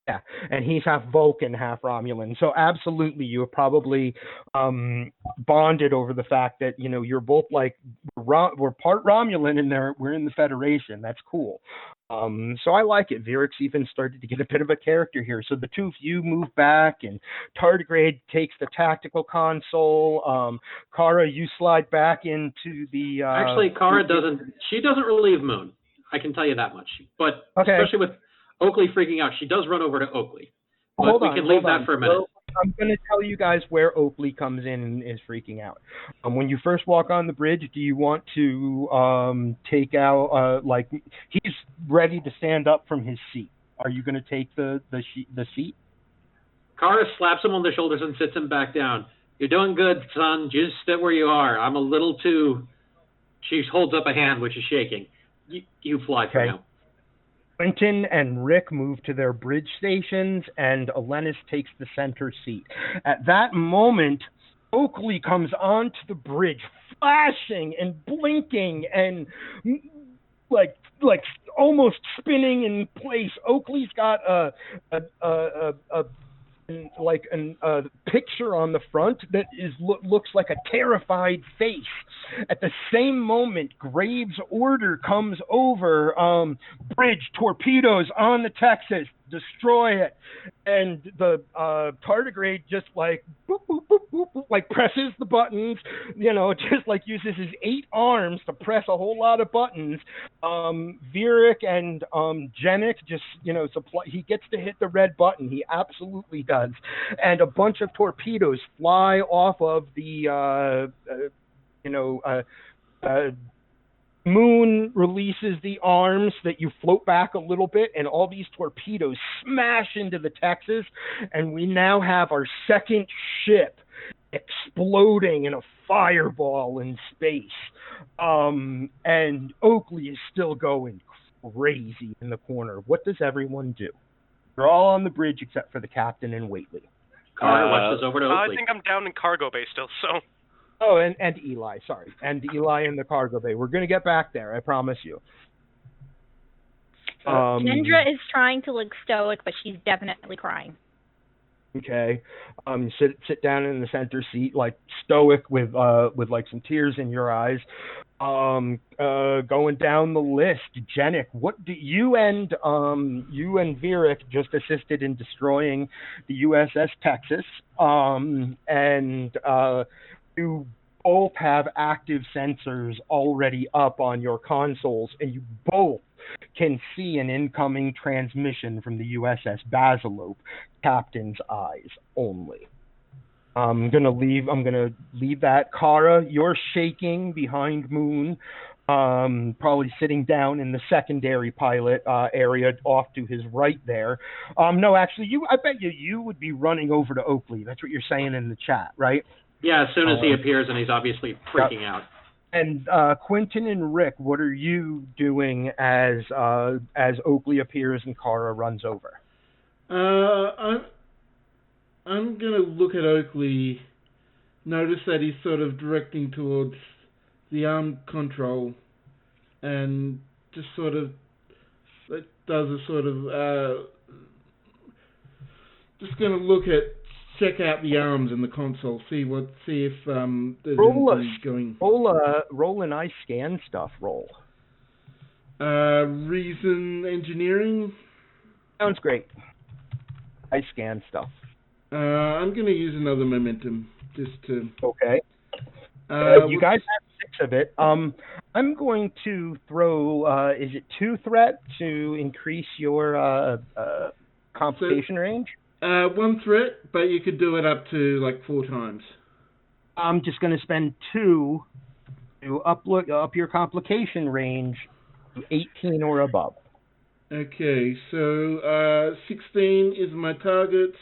Yeah, and he's half Vulcan, half Romulan. So absolutely, you have probably bonded over the fact that you're both like we're part Romulan and we're in the Federation. That's cool. So I like it. Virik's even started to get a bit of a character here. So the two of you move back, and Tardigrade takes the tactical console. Kara, you slide back into the. Actually, Kara doesn't. She doesn't relieve Moon. I can tell you that much. But especially with Oakley freaking out, she does run over to Oakley. But we can leave that for a minute. Well, I'm going to tell you guys where Oakley comes in and is freaking out. When you first walk on the bridge, do you want to take out, he's ready to stand up from his seat. Are you going to take the seat? Kara slaps him on the shoulders and sits him back down. You're doing good, son. Just sit where you are. I'm a little too... She holds up a hand, which is shaking. You fly for now. Quentin and Rick move to their bridge stations, and Elenis takes the center seat. At that moment, Oakley comes onto the bridge, flashing and blinking and like almost spinning in place. Oakley's got a picture on the front that looks like a terrified face. At the same moment, Graves' order comes over. Bridge torpedoes on the Texas, destroy it, and the tardigrade just like boop, boop, boop, boop, boop, like presses the buttons. Just like uses his 8 arms to press a whole lot of buttons. Virik and Janik just supply. He gets to hit the red button. He absolutely does, and a bunch of torpedoes fly off of the Moon releases the arms that you float back a little bit, and all these torpedoes smash into the Texas, and we now have our second ship exploding in a fireball in space. And Oakley is still going crazy in the corner. What does everyone do? They're all on the bridge except for the captain and Whately. Carter watches over to Oakley. I think I'm down in cargo bay still, so... Oh, and Eli, sorry. And Eli in the cargo bay. We're going to get back there, I promise you. Kendra is trying to look stoic, but she's definitely crying. Okay. Sit down in the center seat, like stoic with like some tears in your eyes. Going down the list, Janik, what do you and Virik just assisted in destroying the USS Texas. And you both have active sensors already up on your consoles, and you both can see an incoming transmission from the USS Basilope, Captain's eyes only. I'm gonna leave that. Kara, you're shaking behind Moon, probably sitting down in the secondary pilot area off to his right there. No, actually, I bet you would be running over to Oakley. That's what you're saying in the chat, right? Yeah, as soon as he appears, and he's obviously freaking out. And Quentin and Rick, what are you doing as Oakley appears and Kara runs over? I'm gonna look at Oakley, notice that he's sort of directing towards the arm control, and just sort of does a sort of just gonna check out the arms in the console, see if there's anything going. Roll an I scan stuff roll. Reason engineering. Sounds great. I scan stuff. I'm gonna use another momentum just to. Okay. You guys have 6 of it. I'm going to throw. Is it 2 threat to increase your complication range? 1 threat, but you could do it up to like 4 times. I'm just going to spend 2 to up your complication range to 18 or above. Okay, so 16 is my target.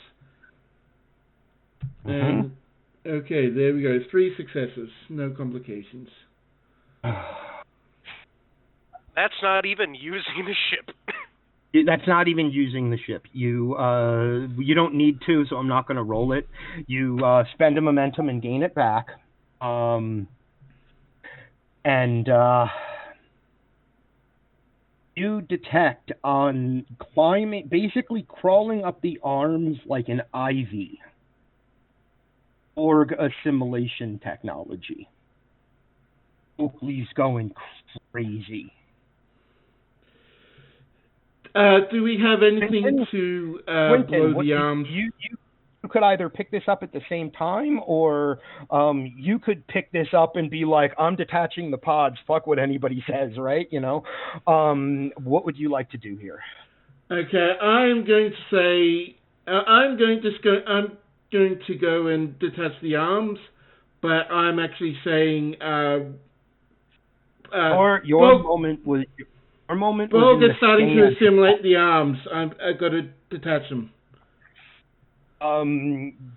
And okay, there we go. 3 successes, no complications. That's not even using the ship. That's not even using the ship. You don't need to, so I'm not going to roll it. You spend a momentum and gain it back. You detect on basically crawling up the arms like an ivy, Borg assimilation technology. Oakley's going crazy. Do we have anything to Quentin, blow the arms? You could either pick this up at the same time, or you could pick this up and be like, I'm detaching the pods, fuck what anybody says, right? You know? What would you like to do here? Okay, I'm going to say, I'm going to go and detach the arms, but I'm actually saying, your moment was Borg is starting to assimilate the arms. I've got to detach them.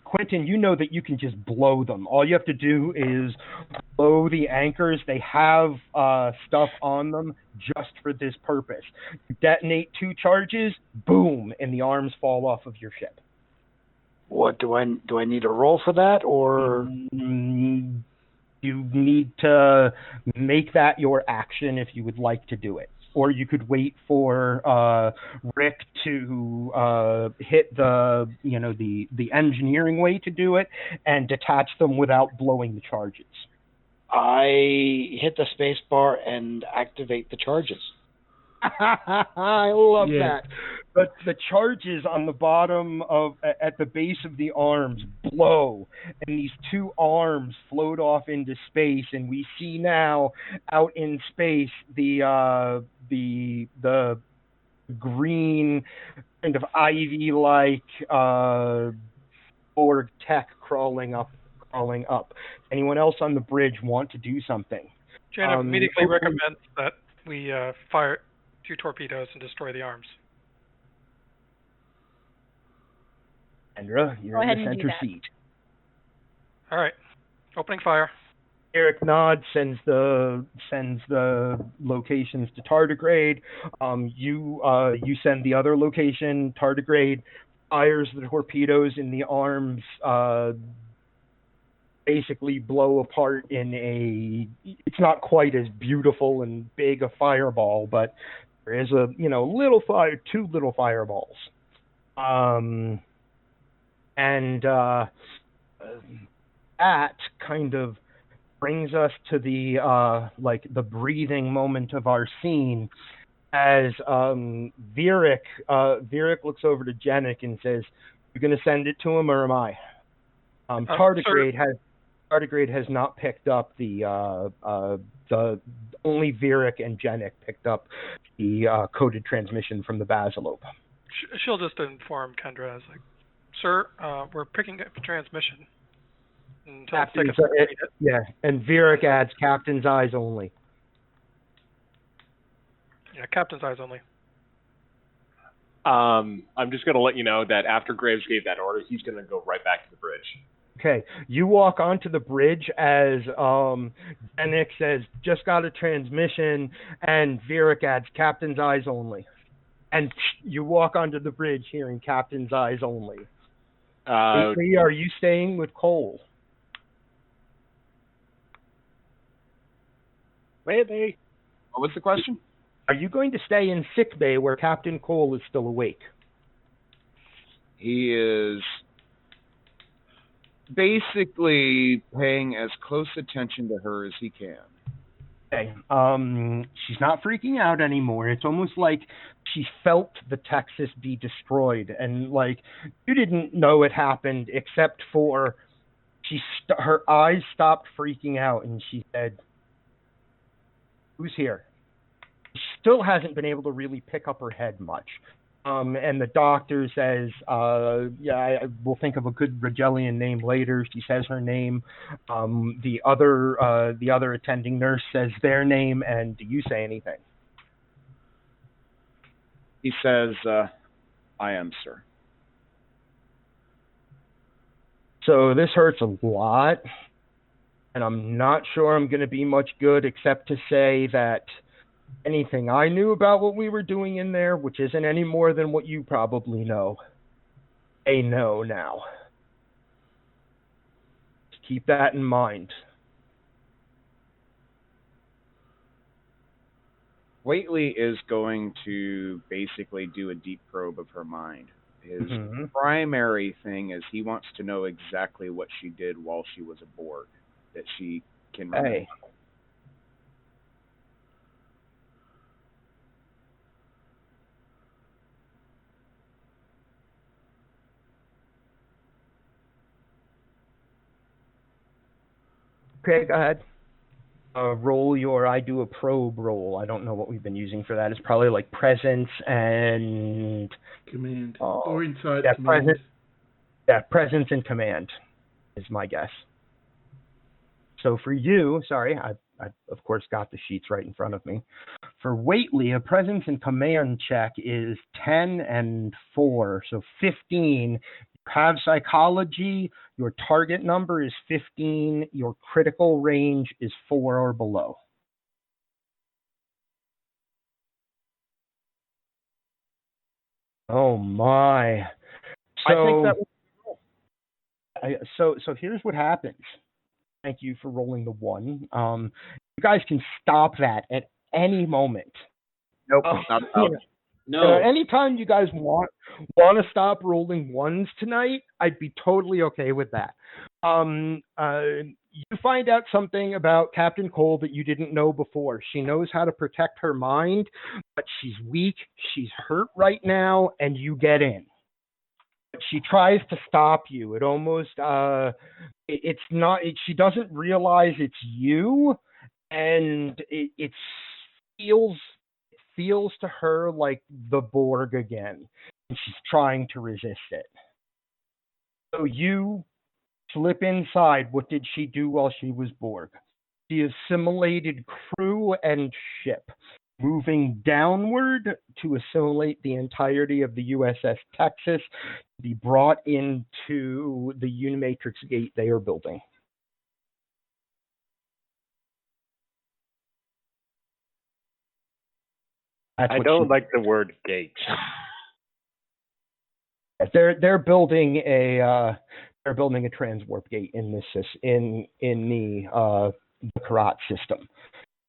Quentin, you know that you can just blow them. All you have to do is blow the anchors. They have stuff on them just for this purpose. You detonate 2 charges, boom, and the arms fall off of your ship. What do I need a roll for that, or you need to make that your action if you would like to do it? Or you could wait for Rick to hit the engineering way to do it and detach them without blowing the charges. I hit the space bar and activate the charges. I love that. But the charges on the bottom at the base of the arms blow, and these 2 arms float off into space, and we see now out in space the green kind of ivy-like Borg tech crawling up. Anyone else on the bridge want to do something? Janet immediately recommends that we fire 2 torpedoes and destroy the arms. Andra, you're in the center seat. All right, opening fire. Eric nods, sends the locations to tardigrade. You send the other location. Tardigrade fires the torpedoes in the arms. Basically blow apart in it's not quite as beautiful and big a fireball, but there is a little fire, 2 little fireballs. That kind of brings us to the breathing moment of our scene, as Virik looks over to Jenik and says, "You're going to send it to him, or am I?" Tardigrade has not picked up the only Virik and Jenik picked up the coded transmission from the Basilope. She'll just inform Kendra as like, "Sir, we're picking up the transmission." And and Virik adds captain's eyes only. Yeah, captain's eyes only. I'm just going to let you know that after Graves gave that order, he's going to go right back to the bridge. Okay, you walk onto the bridge as Jenik says, "Just got a transmission," and Virik adds captain's eyes only. And you walk onto the bridge hearing captain's eyes only. Are you staying with Cole? Maybe. What was the question? Are you going to stay in sickbay where Captain Cole is still awake? He is basically paying as close attention to her as he can. Okay. She's not freaking out anymore. It's almost like she felt the Texas be destroyed, and like you didn't know it happened except for her eyes stopped freaking out, and she said, "Who's here?" She still hasn't been able to really pick up her head much. And the doctor says, we'll think of a good Regellian name later. She says her name. The other attending nurse says their name, and do you say anything? He says, I am, sir. So this hurts a lot, and I'm not sure I'm going to be much good except to say that anything I knew about what we were doing in there, which isn't any more than what you probably know, they know now. Just keep that in mind. Whately is going to basically do a deep probe of her mind. His primary thing is he wants to know exactly what she did while she was a Borg, that she can remember. Hey. Okay, go ahead. Roll your I do a probe roll. I don't know what we've been using for that. It's probably like presence and command or inside command. Presence and command is my guess. So for you, sorry, I of course got the sheets right in front of me. For Whately, a presence and command check is 10 and 4, so 15. Have psychology, your target number is 15, your critical range is 4 or below. Oh my. So, I think that so here's what happens. Thank you for rolling the 1. You guys can stop that at any moment. Nope, not allowed. No. Anytime you guys want to stop rolling 1s tonight, I'd be totally okay with that. You find out something about Captain Cole that you didn't know before. She knows how to protect her mind, but she's weak, she's hurt right now, and you get in. She tries to stop you. It almost, it's not, she doesn't realize it's you, and it feels to her like the Borg again, and she's trying to resist it. So you slip inside. What did she do while she was Borg? She assimilated crew and ship, moving downward to assimilate the entirety of the USS Texas to be brought into the Unimatrix gate they are building. I don't like the word gate. They're building a transwarp gate in this in the Karat system,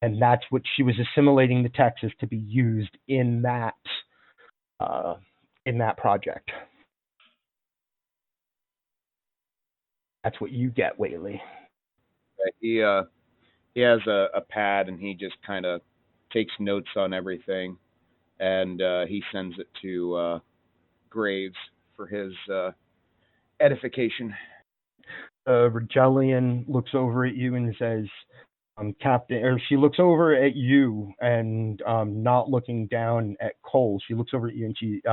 and that's what she was assimilating the Texas to be used in that project. That's what you get, Whately. He has a pad, and he just kind of takes notes on everything, and he sends it to Graves for his edification. Regellian looks over at you and says, Captain, or she looks over at you and not looking down at Cole. She looks over at you and she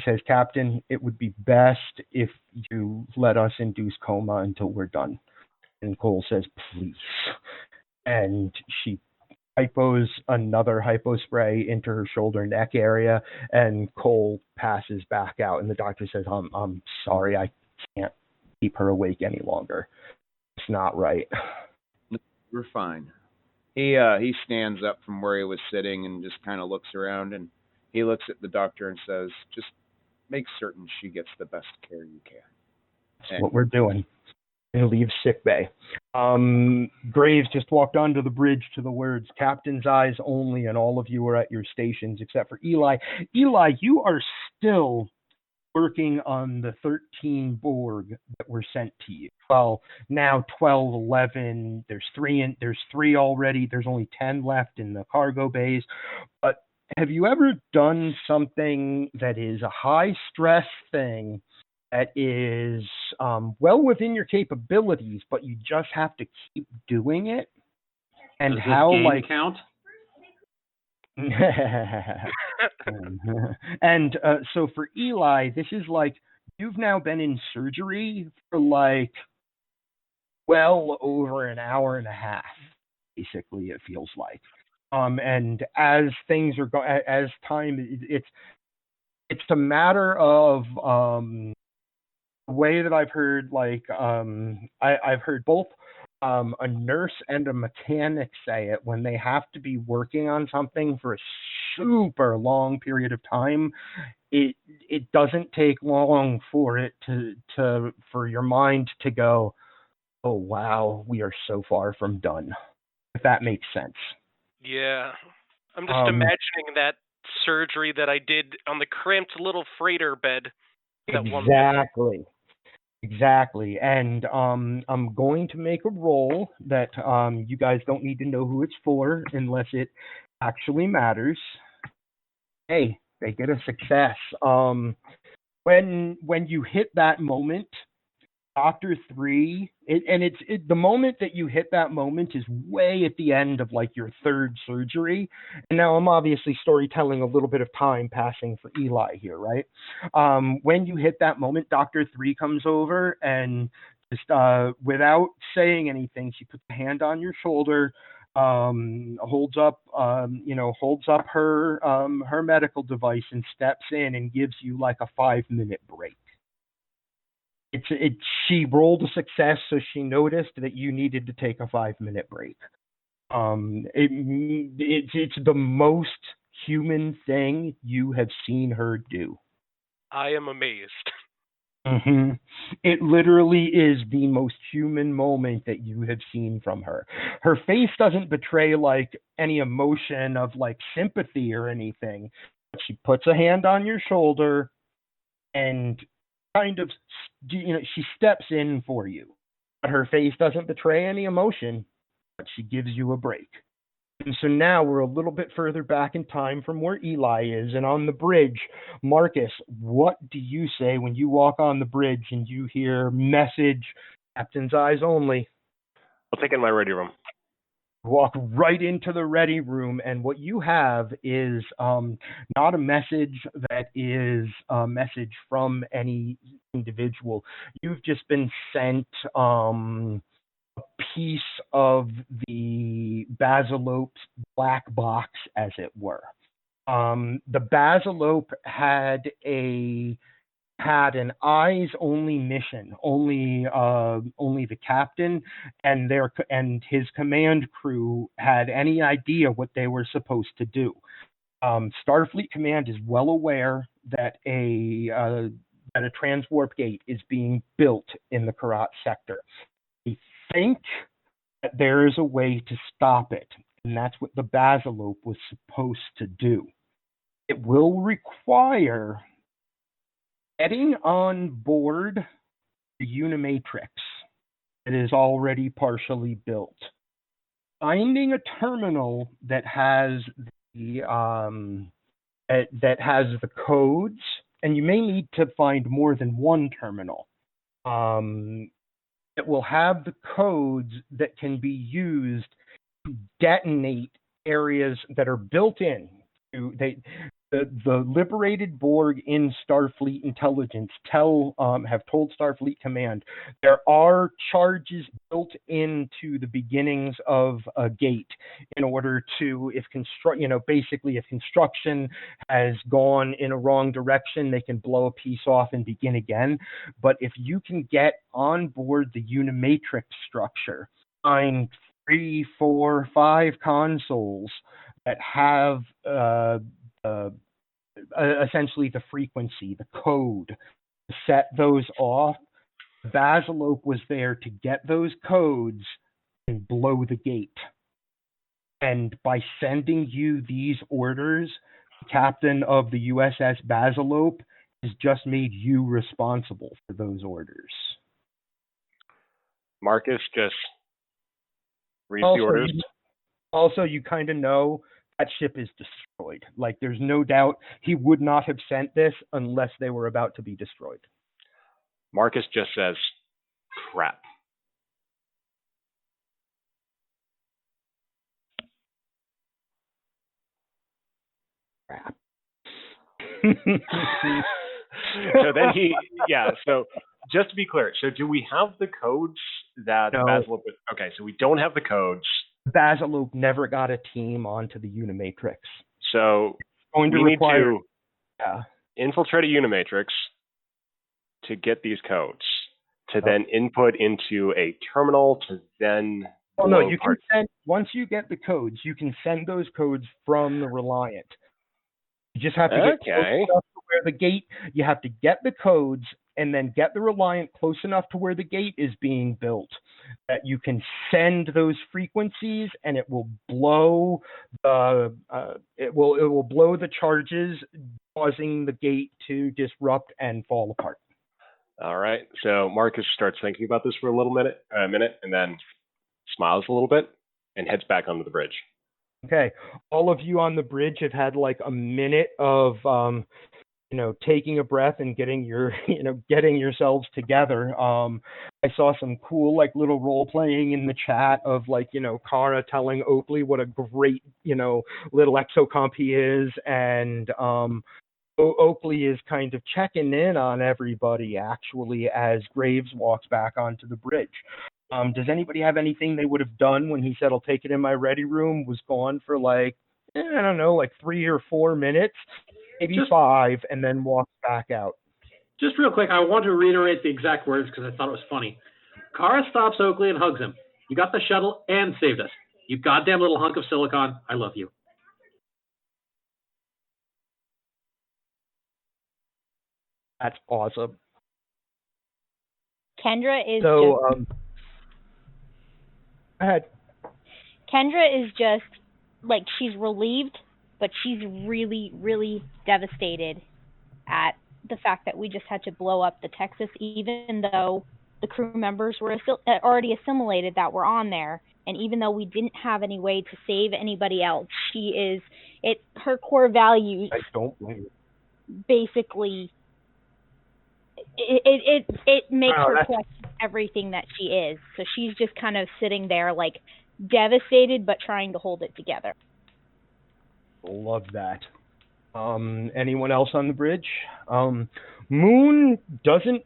says, Captain, it would be best if you let us induce coma until we're done. And Cole says, please. And she hypos another hypo spray into her shoulder neck area, and Cole passes back out, and the doctor says, I'm sorry, I can't keep her awake any longer. It's not right. We're fine. He stands up from where he was sitting and just kind of looks around, and he looks at the doctor and says, just make certain she gets the best care you can. That's what we're doing. And leave sickbay. Graves just walked onto the bridge to the words, Captain's eyes only, and all of you are at your stations except for Eli. Eli, you are still working on the 13 Borg that were sent to you. Well, now 12, 11, there's three already, there's only 10 left in the cargo bays. But have you ever done something that is a high-stress thing that is well within your capabilities, but you just have to keep doing it? And Does how, this game like, count? And so for Eli, this is like you've now been in surgery for like well over an hour and a half, basically, it feels like. And as things are as time, it's a matter of the way that I've heard, like I've heard both a nurse and a mechanic say it when they have to be working on something for a super long period of time. It doesn't take long for it to for your mind to go, oh wow, we are so far from done. If that makes sense. Yeah. I'm just Um, imagining that surgery that I did on the cramped little freighter bed that one exactly. Exactly. And I'm going to make a roll that you guys don't need to know who it's for unless it actually matters. Hey, they get a success. When you hit that moment, Doctor Three, the moment that you hit that moment is way at the end of like your third surgery. And now I'm obviously storytelling a little bit of time passing for Eli here, right? When you hit that moment, Doctor Three comes over and just without saying anything, she puts a hand on your shoulder, holds up her medical device and steps in and gives you like a 5-minute break. She rolled a success, so she noticed that you needed to take a 5-minute break. It's the most human thing you have seen her do. I am amazed. Mm-hmm. It literally is the most human moment that you have seen from her. Her face doesn't betray like any emotion of like sympathy or anything. She puts a hand on your shoulder and kind of, she steps in for you. But her face doesn't betray any emotion, but she gives you a break. And so now we're a little bit further back in time from where Eli is. And on the bridge, Marcus, what do you say when you walk on the bridge and you hear message, captain's eyes only? I'll take it in my ready room. Walk right into the ready room, and what you have is not a message that is a message from any individual. You've just been sent a piece of the Basilope's black box, as it were. The Basilope had an eyes-only mission. Only the captain and his command crew had any idea what they were supposed to do. Starfleet Command is well aware that a transwarp gate is being built in the Karat sector. They think that there is a way to stop it, and that's what the Basilope was supposed to do. It will require getting on board the Unimatrix that is already partially built, finding a terminal that has the codes, and you may need to find more than one terminal. It will have the codes that can be used to detonate areas that are built in. The liberated Borg in Starfleet intelligence have told Starfleet Command there are charges built into the beginnings of a gate in order to, if construction has gone in a wrong direction, they can blow a piece off and begin again. But if you can get on board the Unimatrix structure, find 3, 4, 5 consoles that have essentially the frequency, the code, set those off. Basilope was there to get those codes and blow the gate. And by sending you these orders, the captain of the USS Basilope has just made you responsible for those orders. Marcus just reads the orders. Also, you kind of know that ship is destroyed. Like, there's no doubt he would not have sent this unless they were about to be destroyed. Marcus just says, crap. Crap. So then so just to be clear, so do we have the codes that No. Basilope... Okay, so we don't have the codes. Basilope never got a team onto the Unimatrix. So Going to we need require, to infiltrate a Unimatrix to get these codes, to then input into a terminal, to then... Oh, no, you can send... Once you get the codes, you can send those codes from the Reliant. You just have to get close enough to where the gate... You have to get the codes and then get the Reliant close enough to where the gate is being built that you can send those frequencies, and it will blow the it will blow the charges, causing the gate to disrupt and fall apart. All right. So Marcus starts thinking about this for a minute, and then smiles a little bit and heads back onto the bridge. Okay. All of you on the bridge have had like a minute of taking a breath and getting yourselves together. I saw some cool like little role playing in the chat of like, Kara telling Oakley what a great, little exocomp he is, and Oakley is kind of checking in on everybody actually as Graves walks back onto the bridge. Does anybody have anything they would have done when he said, "I'll take it in my ready room"? Was gone for like, I don't know, like 3 or 4 minutes, maybe 5, and then walks back out. Just real quick, I want to reiterate the exact words because I thought it was funny. Kara stops Oakley and hugs him. You got the shuttle and saved us. You goddamn little hunk of silicon. I love you. That's awesome. Kendra is go ahead. Kendra is just like, she's relieved, but she's really, really devastated at the fact that we just had to blow up the Texas, even though the crew members were already assimilated that were on there, and even though we didn't have any way to save anybody else, her core values. I don't blame you. Basically, it makes her question everything that she is. So she's just kind of sitting there like devastated, but trying to hold it together. Love that. Anyone else on the bridge? Moon doesn't.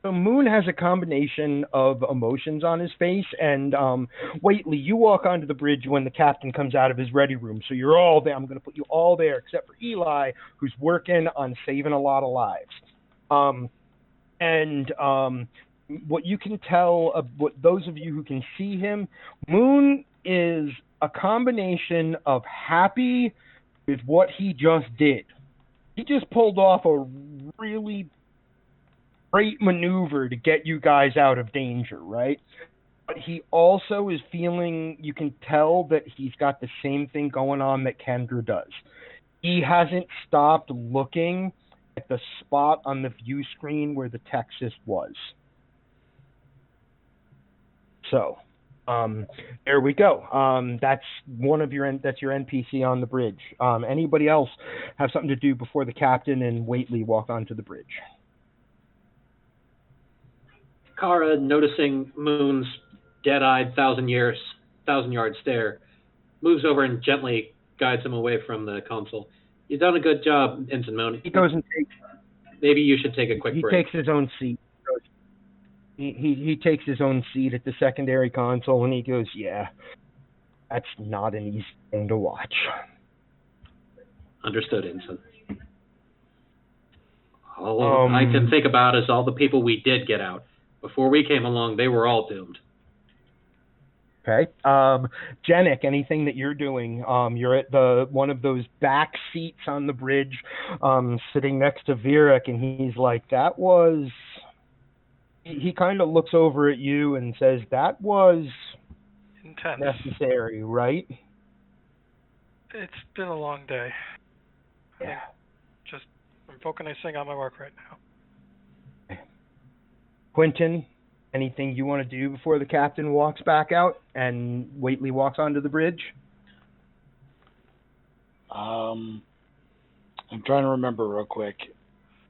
Moon has a combination of emotions on his face, and Waitley, you walk onto the bridge when the captain comes out of his ready room, so you're all there. I'm going to put you all there, except for Eli, who's working on saving a lot of lives. What you can tell of what those of you who can see him, Moon is a combination of happy with what he just did. He just pulled off a really great maneuver to get you guys out of danger, right? But he also is feeling, you can tell that he's got the same thing going on that Kendra does. He hasn't stopped looking at the spot on the view screen where the Texas was. So, there we go. That's your NPC on the bridge. Anybody else have something to do before the captain and Waitley walk onto the bridge? Kara, noticing Moon's dead-eyed thousand-yard stare, moves over and gently guides him away from the console. You've done a good job, Ensign Moon. He goes and takes. Maybe you should take a quick break. He takes his own seat. He takes his own seat at the secondary console, and he goes, "Yeah, that's not an easy thing to watch." Understood, Ensign. All I can think about is all the people we did get out. Before we came along, they were all doomed. Okay. Jenik, anything that you're doing? You're at one of those back seats on the bridge, sitting next to Virak, and he's like, "That was..." He kind of looks over at you and says, "That was intense. Necessary, right?" It's been a long day. Yeah. I'm focusing on my work right now. Quentin, anything you want to do before the captain walks back out and Waitley walks onto the bridge? I'm trying to remember real quick.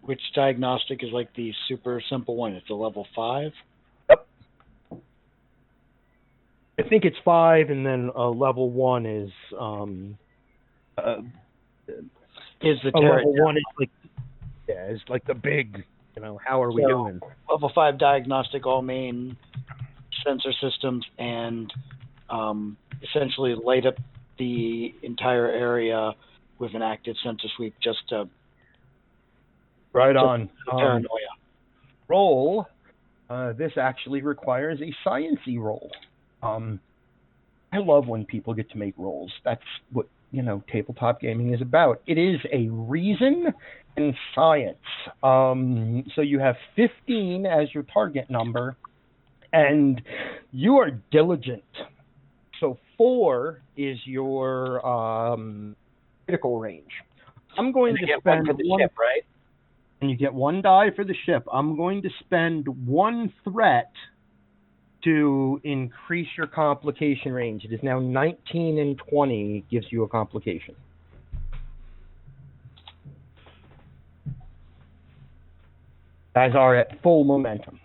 Which diagnostic is like the super simple one? It's a level 5? Yep. I think it's 5, and then level 1 is is the Oh, tear level it down. 1 is is like the big, how are we So, doing? Level 5 diagnostic all main sensor systems and essentially light up the entire area with an active sensor sweep just to Right on. paranoia. Roll. This actually requires a science-y roll. I love when people get to make rolls. That's what, tabletop gaming is about. It is a reason and science. So you have 15 as your target number, and you are diligent. So 4 is your critical range. I'm going to spend one for the ship, right? And you get 1 die for the ship. I'm going to spend 1 threat to increase your complication range. It is now 19 and 20 gives you a complication. Guys are at full momentum.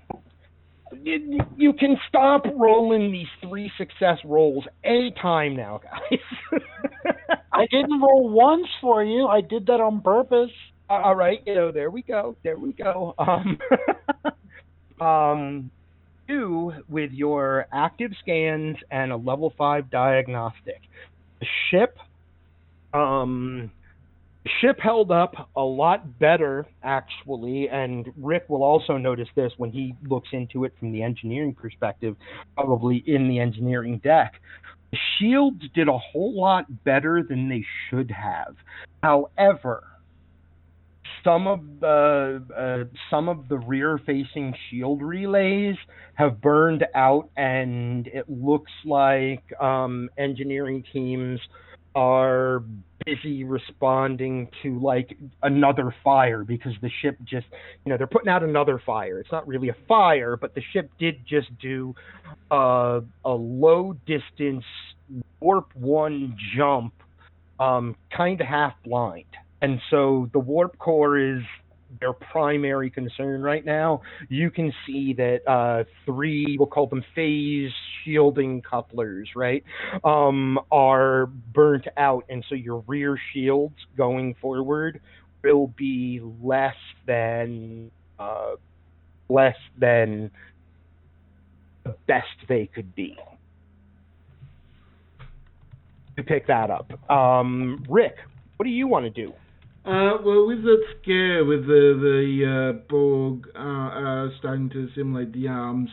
You can stop rolling these 3 success rolls any time now, guys. I didn't roll once for you. I did that on purpose. All right, there we go. There we go. You, with your active scans and a level 5 diagnostic, the ship held up a lot better, actually, and Rick will also notice this when he looks into it from the engineering perspective, probably in the engineering deck. The shields did a whole lot better than they should have. However, some of the rear-facing shield relays have burned out, and it looks like engineering teams are busy responding to like another fire because the ship just, they're putting out another fire. It's not really a fire, but the ship did just do a low-distance warp 1 jump, kind of half blind. And so the warp core is their primary concern right now. You can see that 3, we'll call them phase shielding couplers, right, are burnt out. And so your rear shields going forward will be less than the best they could be. To pick that up. Rick, what do you want to do? Well, with that scare with the Borg starting to assimilate the arms,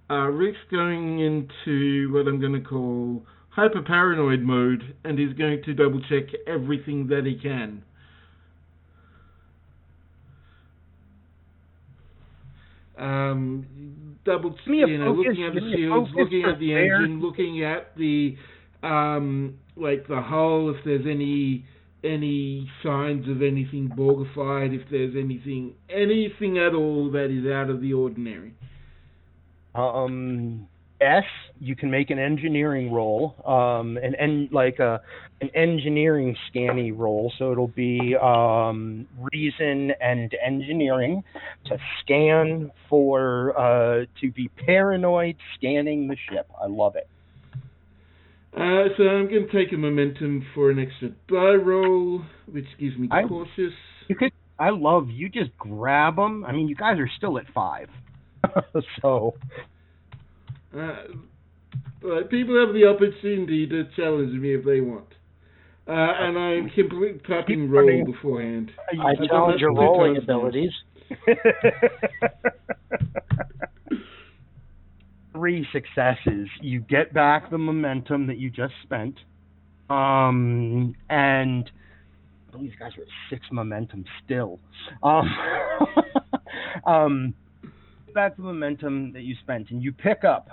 Rick's going into what I'm going to call hyper-paranoid mode, and he's going to double-check everything that he can. Looking at the shields, looking at the engine, looking at the the hull, if there's any signs of anything Borgified, if there's anything at all that is out of the ordinary. Yes, you can make an engineering roll, an engineering scanning roll. So it'll be reason and engineering to scan for to be paranoid, scanning the ship. I love it. So I'm going to take a momentum for an extra die roll, which gives me cautious. You just grab them. I mean, you guys are still at 5. So. People have the opportunity to challenge me if they want. And I'm completely tapping roll beforehand. I challenge your rolling abilities. 3 successes. You get back the momentum that you just spent. And I believe you guys are at 6 momentum still. Back the momentum that you spent, and you pick up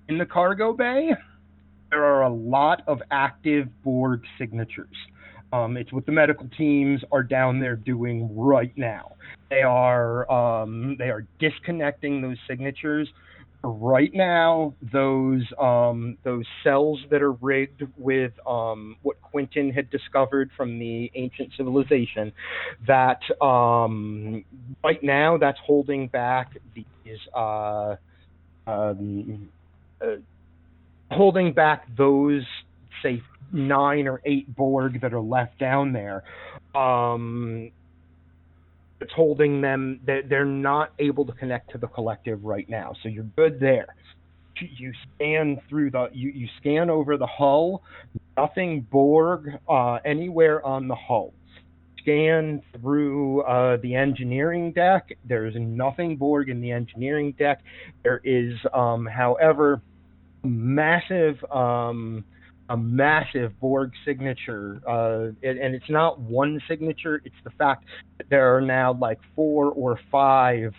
in the cargo bay. There are a lot of active Borg signatures. It's what the medical teams are down there doing right now. They are disconnecting those signatures. Right now, those cells that are rigged with what Quentin had discovered from the ancient civilization, that right now that's holding back these holding back those safeties. 9 or 8 Borg that are left down there. It's holding them. They're not able to connect to the collective right now, so you're good there. You scan through you scan over the hull. Nothing Borg anywhere on the hull. Scan through the engineering deck. There's nothing Borg in the engineering deck. There is, however, a massive Borg signature, and it's not one signature. It's the fact that there are now like 4 or 5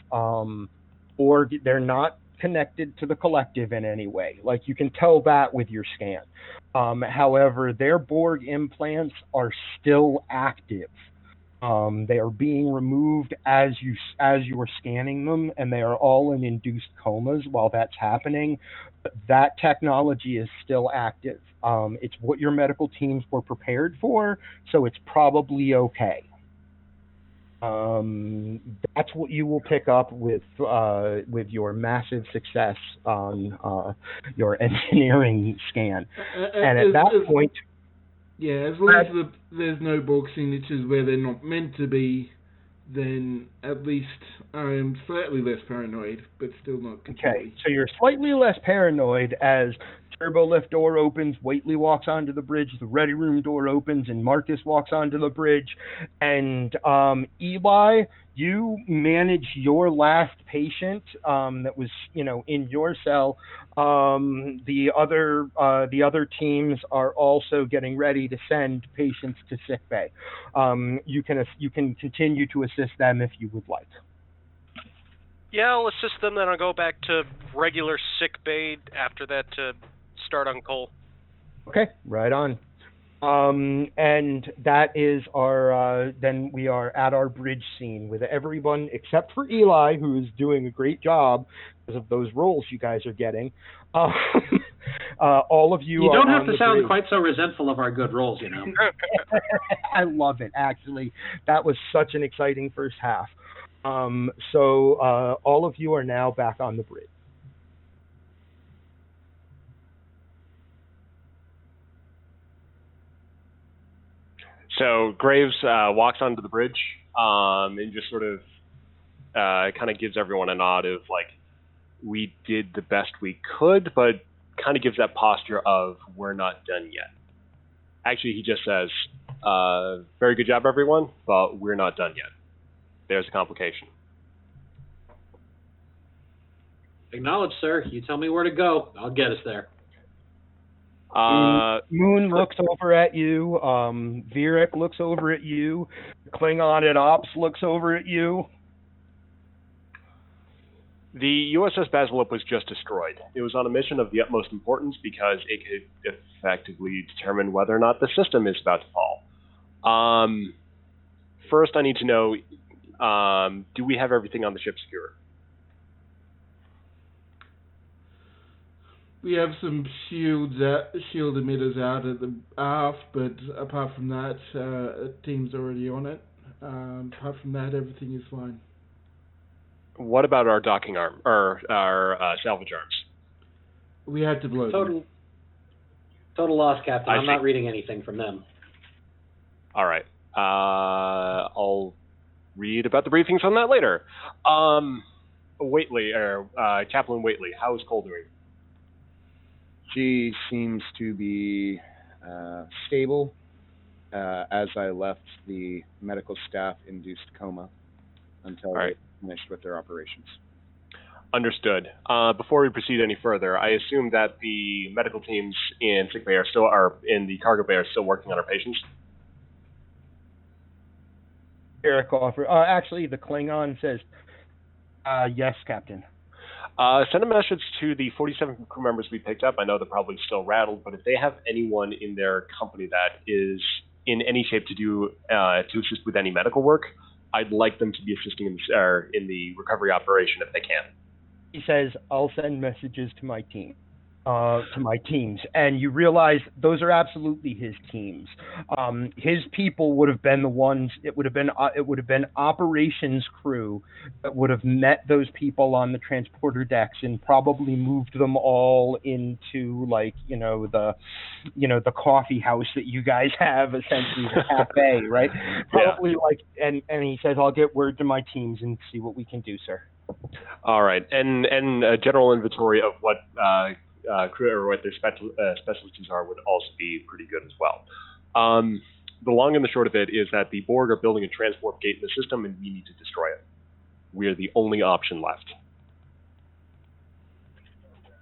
Borg. They're not connected to the collective in any way. Like, you can tell that with your scan. However, their Borg implants are still active. They are being removed as you are scanning them, and they are all in induced comas while that's happening. But that technology is still active. It's what your medical teams were prepared for, so it's probably okay. That's what you will pick up with your massive success on your engineering scan. And at that point, yeah, as long as there's no Borg signatures where they're not meant to be, then at least I am slightly less paranoid, but still not completely. Okay, so you're slightly less paranoid as turbo lift door opens, Whately walks onto the bridge, the ready room door opens, and Marcus walks onto the bridge. And Eli, you manage your last patient that was, in your cell. The other teams are also getting ready to send patients to sickbay. You can continue to assist them if you would like. Yeah, I'll assist them, then I'll go back to regular sick bay after that to start on Cole. Okay, right on. And that is our, then we are at our bridge scene with everyone except for Eli, who is doing a great job because of those roles you guys are getting. All of you. You don't have on to the sound bridge. quite so resentful of our good roles, I love it, actually. That was such an exciting first half. So all of you are now back on the bridge. So Graves walks onto the bridge and just sort of kind of gives everyone a nod of like, we did the best we could, but kind of gives that posture of we're not done yet. Actually, he just says, very good job, everyone, but we're not done yet. There's a complication. Acknowledged, sir. You tell me where to go. I'll get us there. Moon looks over at you. Virik looks over at you. Klingon at Ops looks over at you. The USS Basileip was just destroyed. It was on a mission of the utmost importance because it could effectively determine whether or not the system is about to fall. First, I need to know, do we have everything on the ship secure? We have some shield emitters out at the aft, but apart from that, team's already on it. Apart from that, everything is fine. What about our docking arm, or our salvage arms? We had to blow them. Total loss, Captain. I'm not reading anything from them. All right. I'll read about the briefings on that later. Whately, or Chaplain Whately, how is Cole doing? She seems to be stable as I left the medical staff induced coma until they finished with their operations. Understood. Before we proceed any further, I assume that the medical teams in sick bay are in the cargo bay are still working on our patients. Eric offer. Actually, the Klingon says, "Yes, Captain." Send a message to the 47 crew members we picked up. I know they're probably still rattled, but if they have anyone in their company that is in any shape to do to assist with any medical work, I'd like them to be assisting in the recovery operation if they can. He says, "I'll send messages to my team." to my teams, and you realize those are absolutely his teams. His people would have been the ones. It would have been operations crew that would have met those people on the transporter decks and probably moved them all into the coffee house that you guys have, essentially the cafe, right? Probably and he says, I'll get word to my teams and see what we can do, sir. All right, and a general inventory of what crew or what their specialties are would also be pretty good as well. The long and the short of it is that the Borg are building a transport gate in the system, and we need to destroy it. We are the only option left.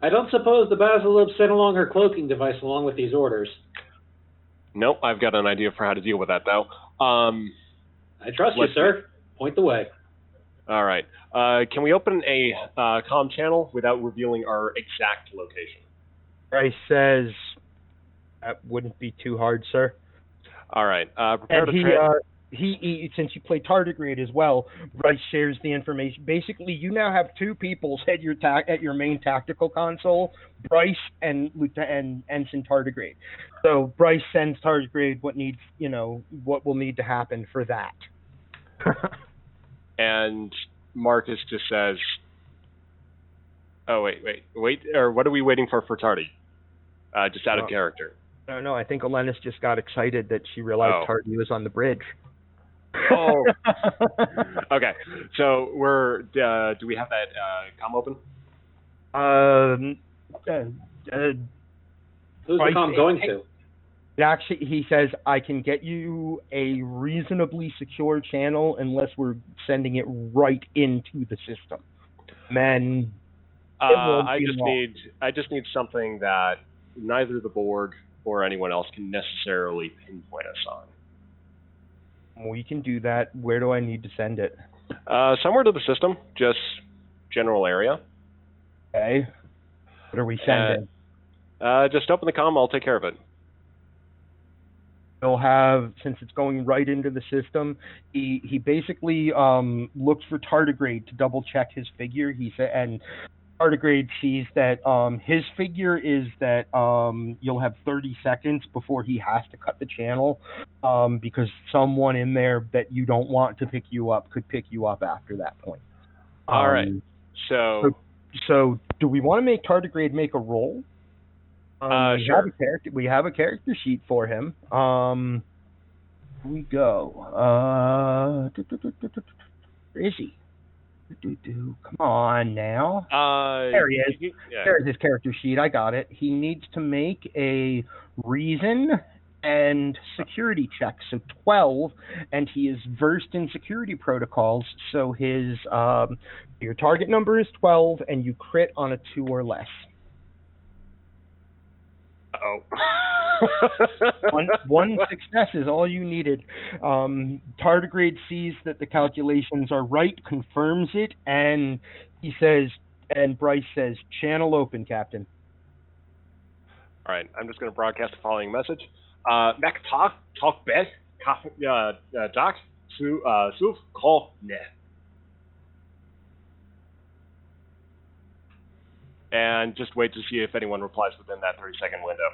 I don't suppose the Basilib sent along her cloaking device along with these orders. Nope, I've got an idea for how to deal with that, though. I trust you, sir. Point the way. All right. Can we open a comm channel without revealing our exact location? Bryce says, that wouldn't be too hard, sir. All right. Prepare and he since you play tardigrade as well, Bryce shares the information. Basically, you now have two people at your main tactical console, Bryce and Ensign Tardigrade. So Bryce sends Tardigrade what will need to happen for that. And Marcus just says, "Oh wait, or what are we waiting for Tardy?" Just out of character. No, I think Elenis just got excited that she realized Tardy was on the bridge. Oh. Okay. So do we have that comm open? Who's the comm going to? Actually, he says, I can get you a reasonably secure channel unless we're sending it right into the system. Then I just need something that neither the Borg or anyone else can necessarily pinpoint us on. We can do that. Where do I need to send it? Somewhere to the system, just general area. Okay. What are we sending? Just open the comm. I'll take care of it. He'll have, since it's going right into the system, he basically looks for Tardigrade to double check his figure. And Tardigrade sees that his figure is that you'll have 30 seconds before he has to cut the channel because someone in there that you don't want to pick you up could pick you up after that point. All right. So do we want to make Tardigrade make a roll? Sure. We have a character sheet for him. Here we go. Where is he? Come on now. There he is. Yeah. There's his character sheet. I got it. He needs to make a reason and security check. So 12, and he is versed in security protocols. So his your target number is 12, and you crit on a 2 or less. One success is all you needed. Tardigrade sees that the calculations are right, confirms it, and he says, and Bryce says, "Channel open, Captain." All right, I'm just going to broadcast the following message. Mac talk bet, doc, suf, call, ne. And just wait to see if anyone replies within that 30-second window.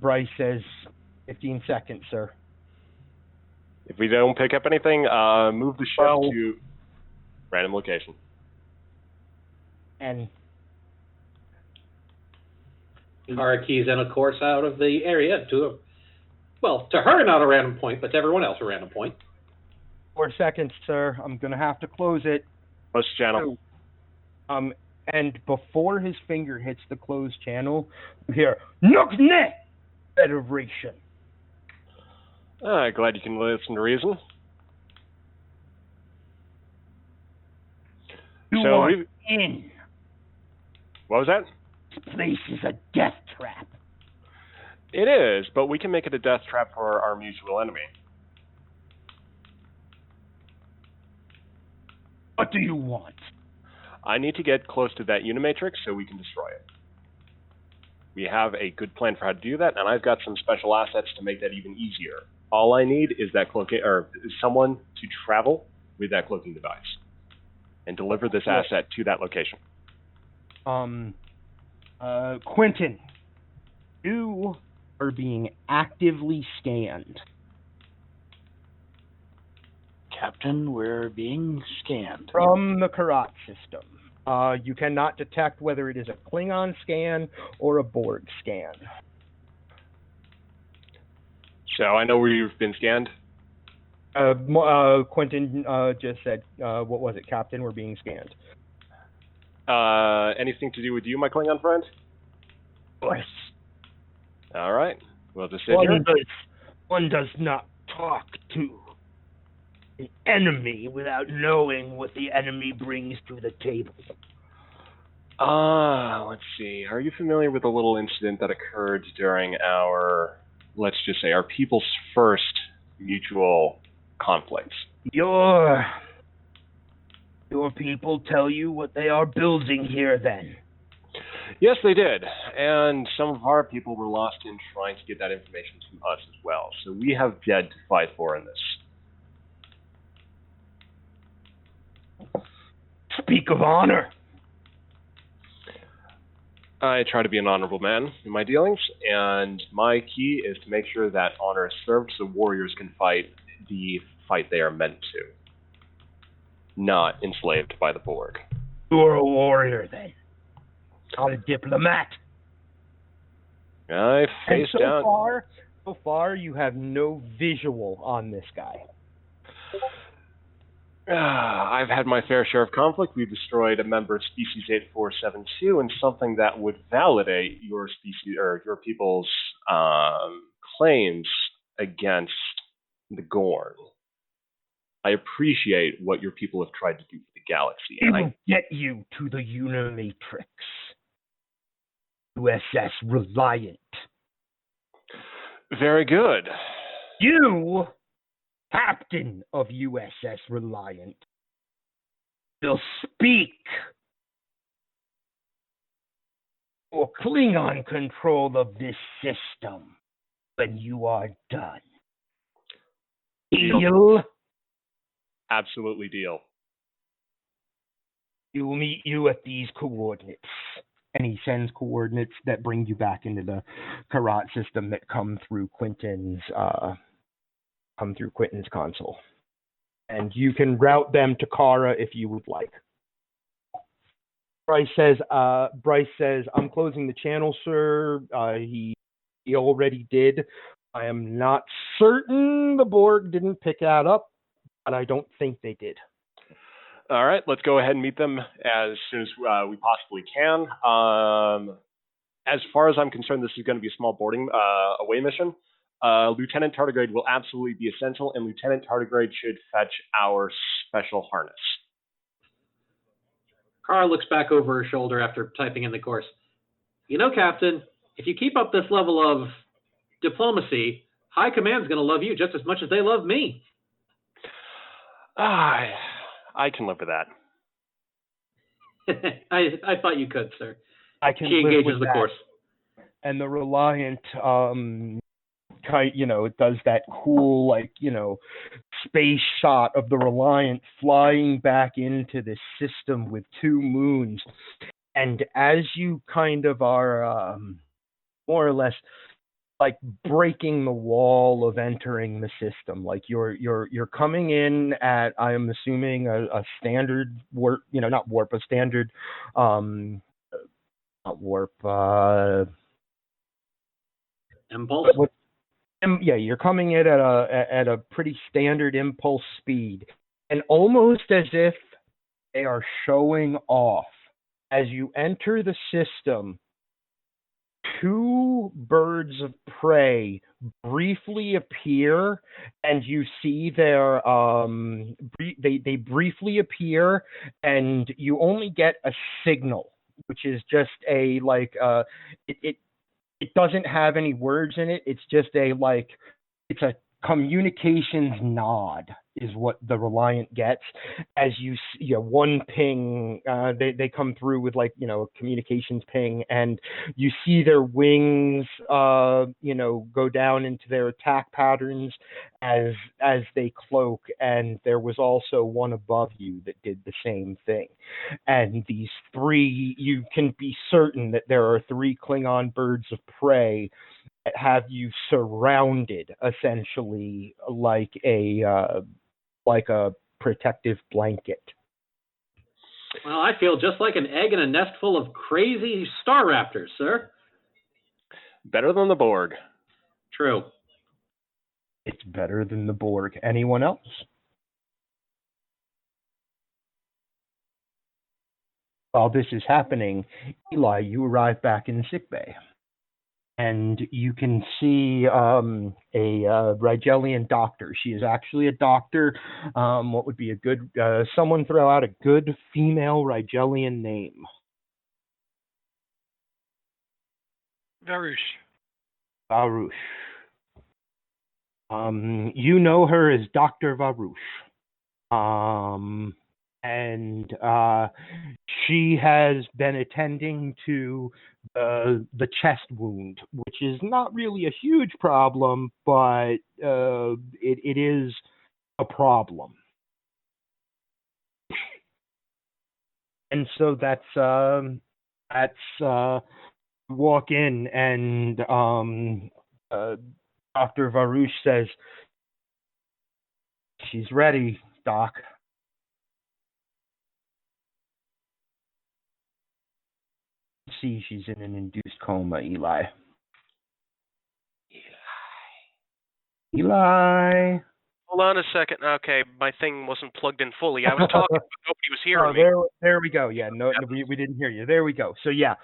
Bryce says, 15 seconds, sir. If we don't pick up anything, move the ship to random location. And Kara keys in a course out of the area to her not a random point, but to everyone else a random point. 4 seconds, sir. I'm going to have to close it. Close channel. And before his finger hits the closed channel, you hear, Nukne Federation. Glad you can listen to reason. You are in. What was that? This place is a death trap. It is, but we can make it a death trap for our mutual enemy. What do you want? I need to get close to that Unimatrix so we can destroy it. We have a good plan for how to do that, and I've got some special assets to make that even easier. All I need is that cloaking, or someone to travel with that cloaking device. and deliver this asset to that location. Quentin, you are being actively scanned. Captain, we're being scanned. From the Karat system. You cannot detect whether it is a Klingon scan or a Borg scan. So I know where you've been scanned. Quentin just said, what was it, Captain? We're being scanned. Anything to do with you, my Klingon friend? Of course. All right. We'll just sit here. One does not talk to the enemy without knowing what the enemy brings to the table. Let's see. Are you familiar with a little incident that occurred during our, let's just say, our people's first mutual conflicts? Your people tell you what they are building here, then? Yes, they did. And some of our people were lost in trying to get that information to us as well. So we have dead to fight for in this. Speak of honor. I try to be an honorable man in my dealings, and my key is to make sure that honor is served so warriors can fight the fight they are meant to, not enslaved by the Borg. You're a warrior, then. Not a diplomat. I face down. So far, you have no visual on this guy. I've had my fair share of conflict. We've destroyed a member of Species 8472, and something that would validate your species or your people's claims against the Gorn. I appreciate what your people have tried to do for the galaxy. It will get you to the Unimatrix. USS Reliant. Very good. You, Captain of USS Reliant, will speak for Klingon control of this system when you are done. Deal? Absolutely deal. We will meet you at these coordinates. And he sends coordinates that bring you back into the Karat system that come through Quentin's console. And you can route them to Kara if you would like. Bryce says, I'm closing the channel, sir. He already did. I am not certain the Borg didn't pick that up, but I don't think they did. All right, let's go ahead and meet them as soon as we possibly can. As far as I'm concerned, this is going to be a small boarding away mission. Lieutenant Tardigrade will absolutely be essential, and Lieutenant Tardigrade should fetch our special harness. Kara looks back over her shoulder after typing in the course. You know, Captain, if you keep up this level of diplomacy, High Command's going to love you just as much as they love me. I can live with that. I thought you could, sir. I can she live engages with the that. course. And the Reliant, it does that cool, space shot of the Reliant flying back into this system with 2 moons. And as you kind of are more or less breaking the wall of entering the system, you're coming in at, I am assuming, a standard warp, not warp, a standard, not warp, impulse. You're coming in at a pretty standard impulse speed, and almost as if they are showing off. As you enter the system, 2 birds of prey briefly appear, and you see their they briefly appear, and you only get a signal, which is just a it doesn't have any words in it. It's just it's a communications nod is what the Reliant gets as one ping. They come through with a communications ping, and you see their wings go down into their attack patterns as they cloak. And there was also one above you that did the same thing. And these three, you can be certain that there are three Klingon birds of prey that have you surrounded, essentially like a protective blanket. Well, I feel just like an egg in a nest full of crazy star raptors, sir. Better than the Borg. True. It's better than the Borg. Anyone else? While this is happening, Eli, you arrive back in sickbay. And you can see a Rigelian doctor. She is actually a doctor. What would be a good... someone throw out a good female Rigelian name. Varouche. Varouche. You know her as Dr. Varouche. And she has been attending to the chest wound, which is not really a huge problem, but it is a problem. And so that's walk in, and Dr. Varouche says, "She's ready, Doc." See, she's in an induced coma, Eli. Eli. Hold on a second. Okay, my thing wasn't plugged in fully. I was talking, but nobody was hearing me. There we go. Yeah, no, we didn't hear you. There we go. So yeah,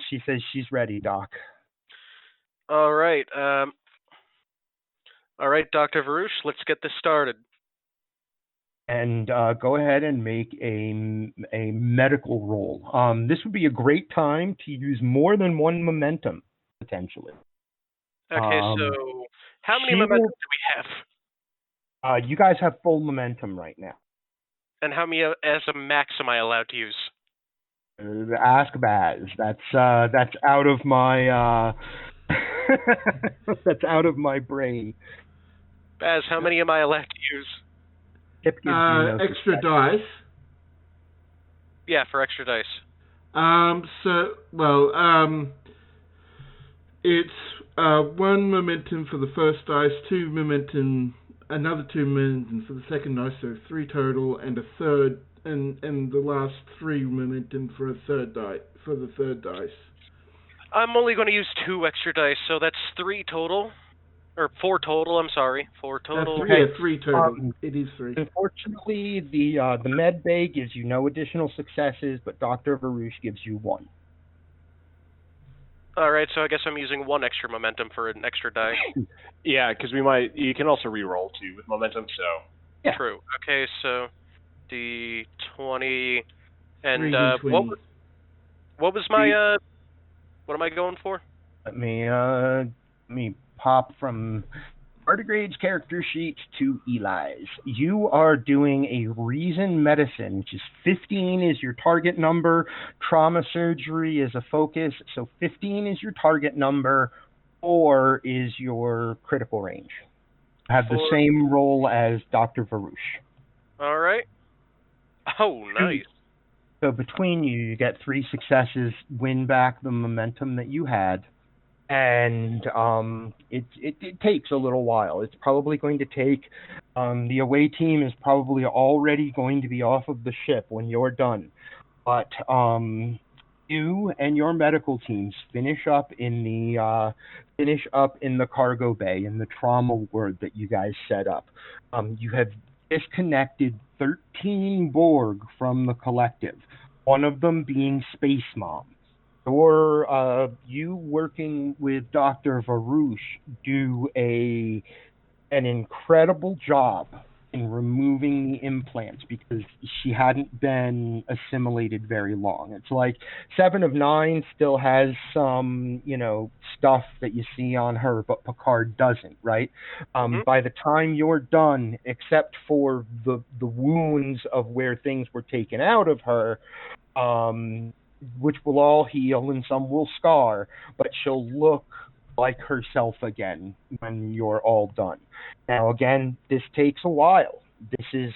she says she's ready, Doc. All right. All right, Dr. Varouche, let's get this started. And go ahead and make a medical roll. This would be a great time to use more than one momentum, potentially. Okay, so how many momentum do we have? You guys have full momentum right now. And how many as a max am I allowed to use? Ask Baz. That's out of my that's out of my brain. Baz, how many am I allowed to use? Extra dice. Yeah, for extra dice. It's one momentum for the first dice, another two momentum for the second dice, so 3 total, and a third, and the last 3 momentum for the third dice. I'm only going to use 2 extra dice, so that's 3 total. Or 4 total, I'm sorry. 4 total. 3 total. It is 3. Unfortunately, the med bay gives you no additional successes, but Dr. Varouche gives you 1. Alright, so I guess I'm using 1 extra momentum for an extra die. Yeah, because you can also re-roll too with momentum, so. Yeah. True. Okay, so D20, and what was my, what am I going for? Let me pop from Tardigrade's character sheet to Eli's. You are doing a reason medicine, which is 15 is your target number. Trauma surgery is a focus, so 15 is your target number. 4 is your critical range. Have the same roll as Dr. Varouche. All right. Oh, nice. So between you get 3 successes, win back the momentum that you had. And it takes a little while. It's probably going to take, the away team is probably already going to be off of the ship when you're done. But you and your medical teams finish up in the cargo bay, in the trauma ward that you guys set up. You have disconnected 13 Borg from the collective, one of them being Space Mom. Or you working with Dr. Varouche do an incredible job in removing the implants because she hadn't been assimilated very long. It's like 7 of 9 still has some, stuff that you see on her, but Picard doesn't, right? By the time you're done, except for the wounds of where things were taken out of her, which will all heal and some will scar, but she'll look like herself again when you're all done. Now, again, this takes a while. This is,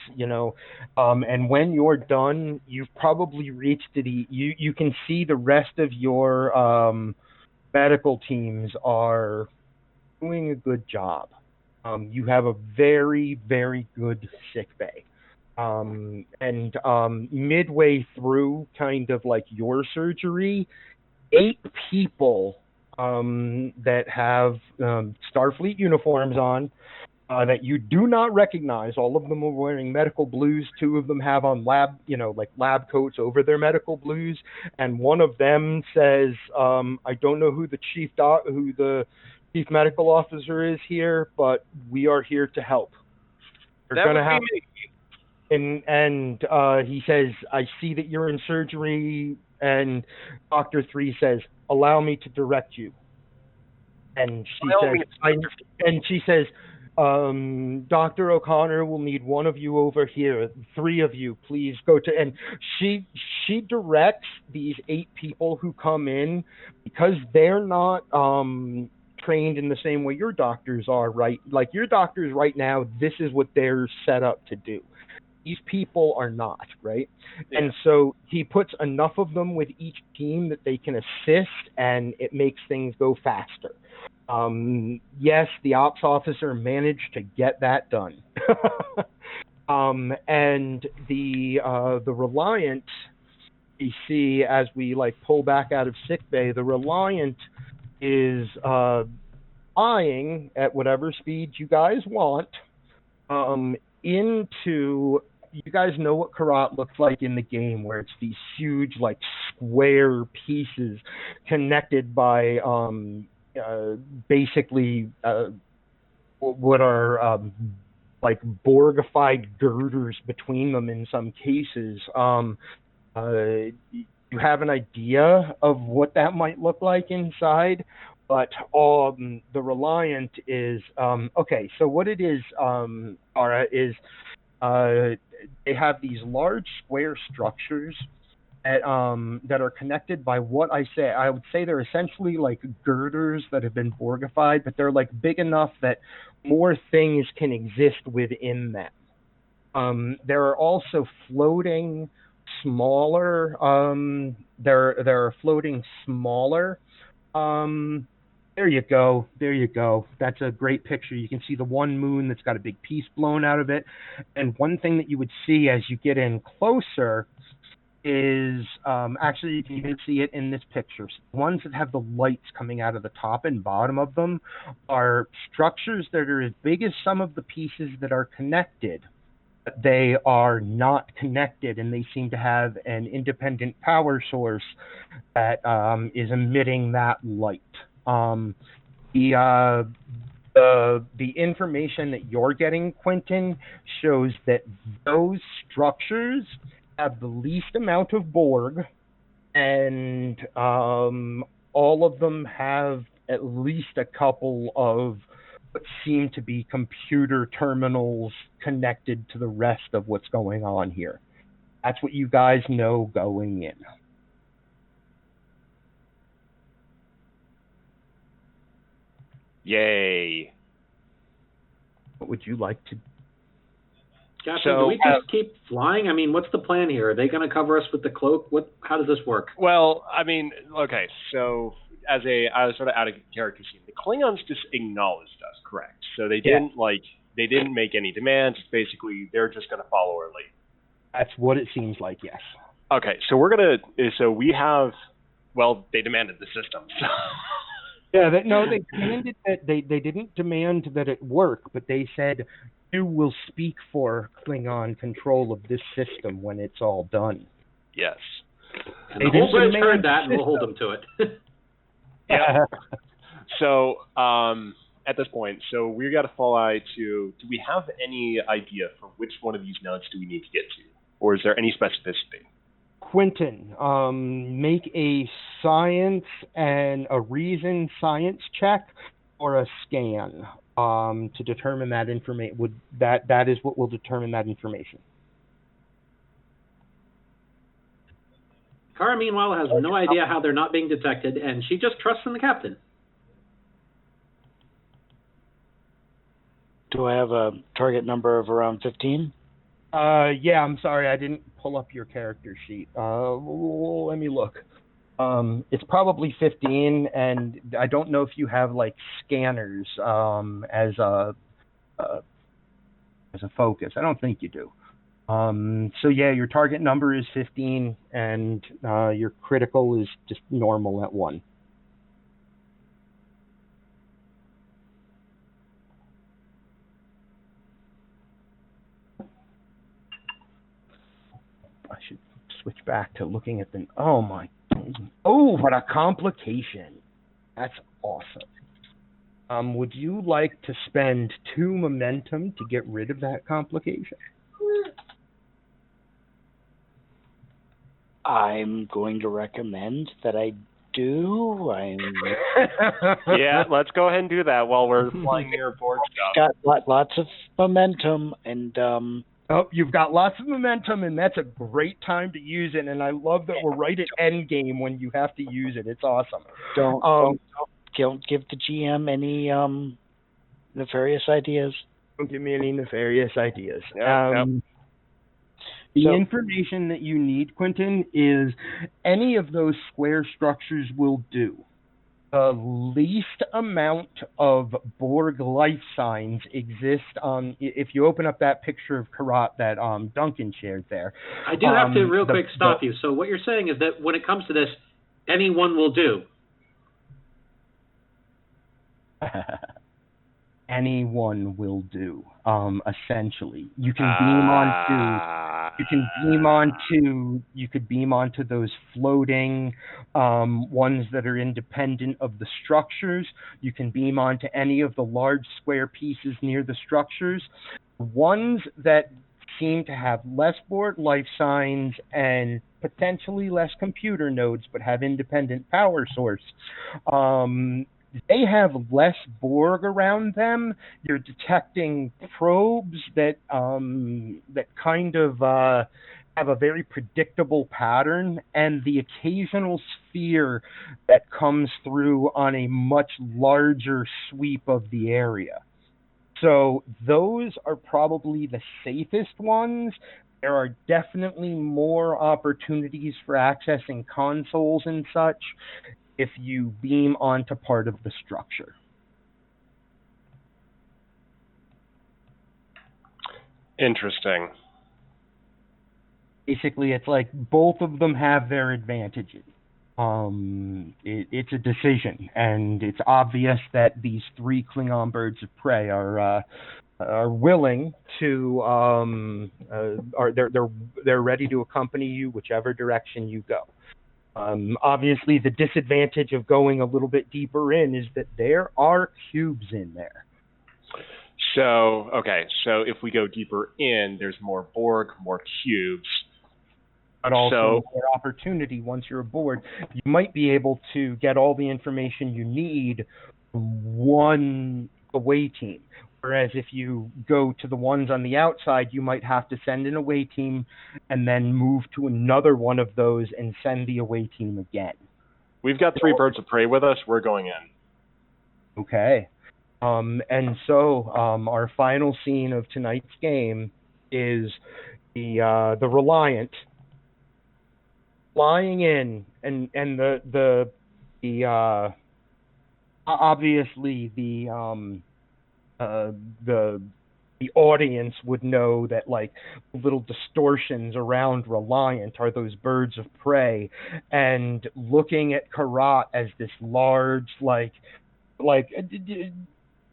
and when you're done, you've probably reached you can see the rest of your medical teams are doing a good job. You have a very, very good sick bay. And midway through kind of like your surgery, 8 people that have Starfleet uniforms on that you do not recognize. All of them are wearing medical blues. 2 of them have on lab coats over their medical blues, and one of them says, "I don't know who the chief medical officer is here, but we are here to help." They're going to have. And he says, "I see that you're in surgery." And Dr. 3 says, "Allow me to direct you." And she says, "Dr. O'Connor will need one of you over here. 3 of you, please go to." And she directs these 8 people who come in because they're not trained in the same way your doctors are, right? Like your doctors right now, this is what they're set up to do. These people are not, right? Yeah. And so he puts enough of them with each team that they can assist, and it makes things go faster. Yes, the ops officer managed to get that done. And the Reliant, you see, as we pull back out of sickbay, the Reliant is flying at whatever speed you guys want into. You guys know what Karat looks like in the game, where it's these huge, square pieces connected by basically what are Borgified girders between them in some cases. You have an idea of what that might look like inside, but the Reliant is okay. So what it is, Ara, is they have these large square structures that are connected by what I would say they're essentially like girders that have been Borgified, but they're big enough that more things can exist within them. There are also floating smaller. There are floating smaller. There you go. That's a great picture. You can see the one moon that's got a big piece blown out of it. And one thing that you would see as you get in closer is, actually you can even see it in this picture. The ones that have the lights coming out of the top and bottom of them are structures that are as big as some of the pieces that are connected. But they are not connected, and they seem to have an independent power source that is emitting that light. The information that you're getting, Quentin, shows that those structures have the least amount of Borg, and all of them have at least a couple of what seem to be computer terminals connected to the rest of what's going on here. That's what you guys know going in. Yay. What would you like to do? Captain, do we just keep flying? I mean, what's the plan here? Are they going to cover us with the cloak? How does this work? Well, I mean, okay, so as a sort of out of character scene, the Klingons just acknowledged us, correct? So they didn't they didn't make any demands. Basically, they're just going to follow our lead. That's what it seems like, yes. Okay, so they demanded the system. So. Yeah, they demanded that they didn't demand that it work, but they said you will speak for Klingon control of this system when it's all done. Yes. And the whole bridge heard that, and we'll hold them to it. Yeah. So, and at this point, so we got to fly to. Do we have any idea for which one of these nodes do we need to get to, or is there any specificity? Quentin, make a science and a reason science check or a scan to determine that information. That is what will determine that information. Kara, meanwhile, has no idea how they're not being detected, and she just trusts in the captain. Do I have a target number of around 15? Yeah, I'm sorry, I didn't pull up your character sheet. Let me look. It's probably 15, and I don't know if you have like scanners as a focus. I don't think you do. So yeah, your target number is 15, and your critical is just normal at 1. I should switch back to looking at the... Oh, my... Oh, what a complication. That's awesome. Would you like to spend 2 momentum to get rid of that complication? I'm going to recommend that I do. Yeah, let's go ahead and do that while we're flying near Borg stuff. Got lots of momentum, and Oh, you've got lots of momentum, and that's a great time to use it. And I love that we're right at endgame when you have to use it. It's awesome. Don't give the GM any nefarious ideas. Don't give me any nefarious ideas. Yep. The information that you need, Quentin, is any of those square structures will do. The least amount of Borg life signs exist on. If you open up that picture of Karat that Duncan shared there. I do have to real quick stop you. So what you're saying is that when it comes to this, anyone will do. Anyone will do. Essentially, you can beam onto. You could beam onto those floating ones that are independent of the structures. You can beam onto any of the large square pieces near the structures. Ones that seem to have less Borg life signs and potentially less computer nodes, but have independent power source. They have less Borg around them. You're detecting probes that kind of have a very predictable pattern, and the occasional sphere that comes through on a much larger sweep of the area. So those are probably the safest ones. There are definitely more opportunities for accessing consoles and such if you beam onto part of the structure. Interesting. Basically, it's like both of them have their advantages. It's a decision, and it's obvious that these 3 Klingon birds of prey are willing to they're ready to accompany you whichever direction you go. Obviously, the disadvantage of going a little bit deeper in is that there are cubes in there. So if we go deeper in, there's more Borg, more cubes. But also more opportunity once you're aboard. You might be able to get all the information you need from one away team. Whereas if you go to the ones on the outside, you might have to send an away team and then move to another one of those and send the away team again. We've got 3 birds of prey with us. We're going in. Okay. And so our final scene of tonight's game is the Reliant flying in, and the obviously the audience would know that like little distortions around Reliant are those birds of prey, and looking at Karat as this large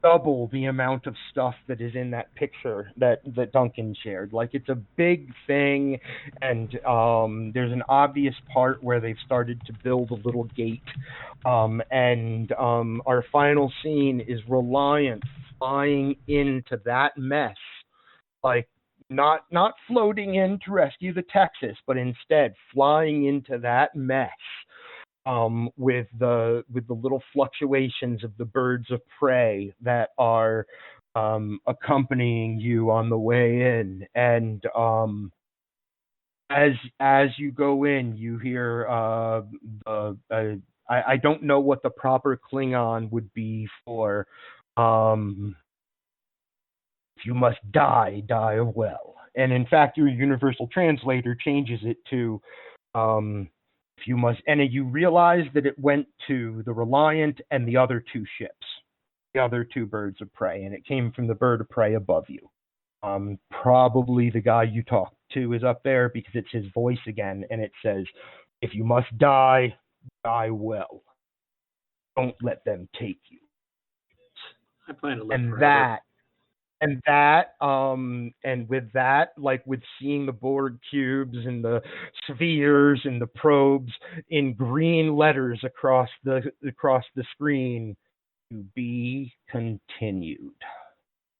double the amount of stuff that is in that picture that Duncan shared. Like, it's a big thing, and there's an obvious part where they've started to build a little gate. And our final scene is Reliant flying into that mess, like not floating in to rescue the Texas, but instead flying into that mess. With the little fluctuations of the birds of prey that are accompanying you on the way in, and as you go in, you hear I don't know what the proper Klingon would be for. If you must die, die well. And in fact, your universal translator changes it to if you must, and you realize that it went to the Reliant and the other two ships, the other two birds of prey, and it came from the bird of prey above you. Probably the guy you talked to is up there because it's his voice again, and it says, if you must die, die well. Don't let them take you. I plan to live forever. And with that, like with seeing the Borg cubes and the spheres and the probes in green letters across the screen, to be continued.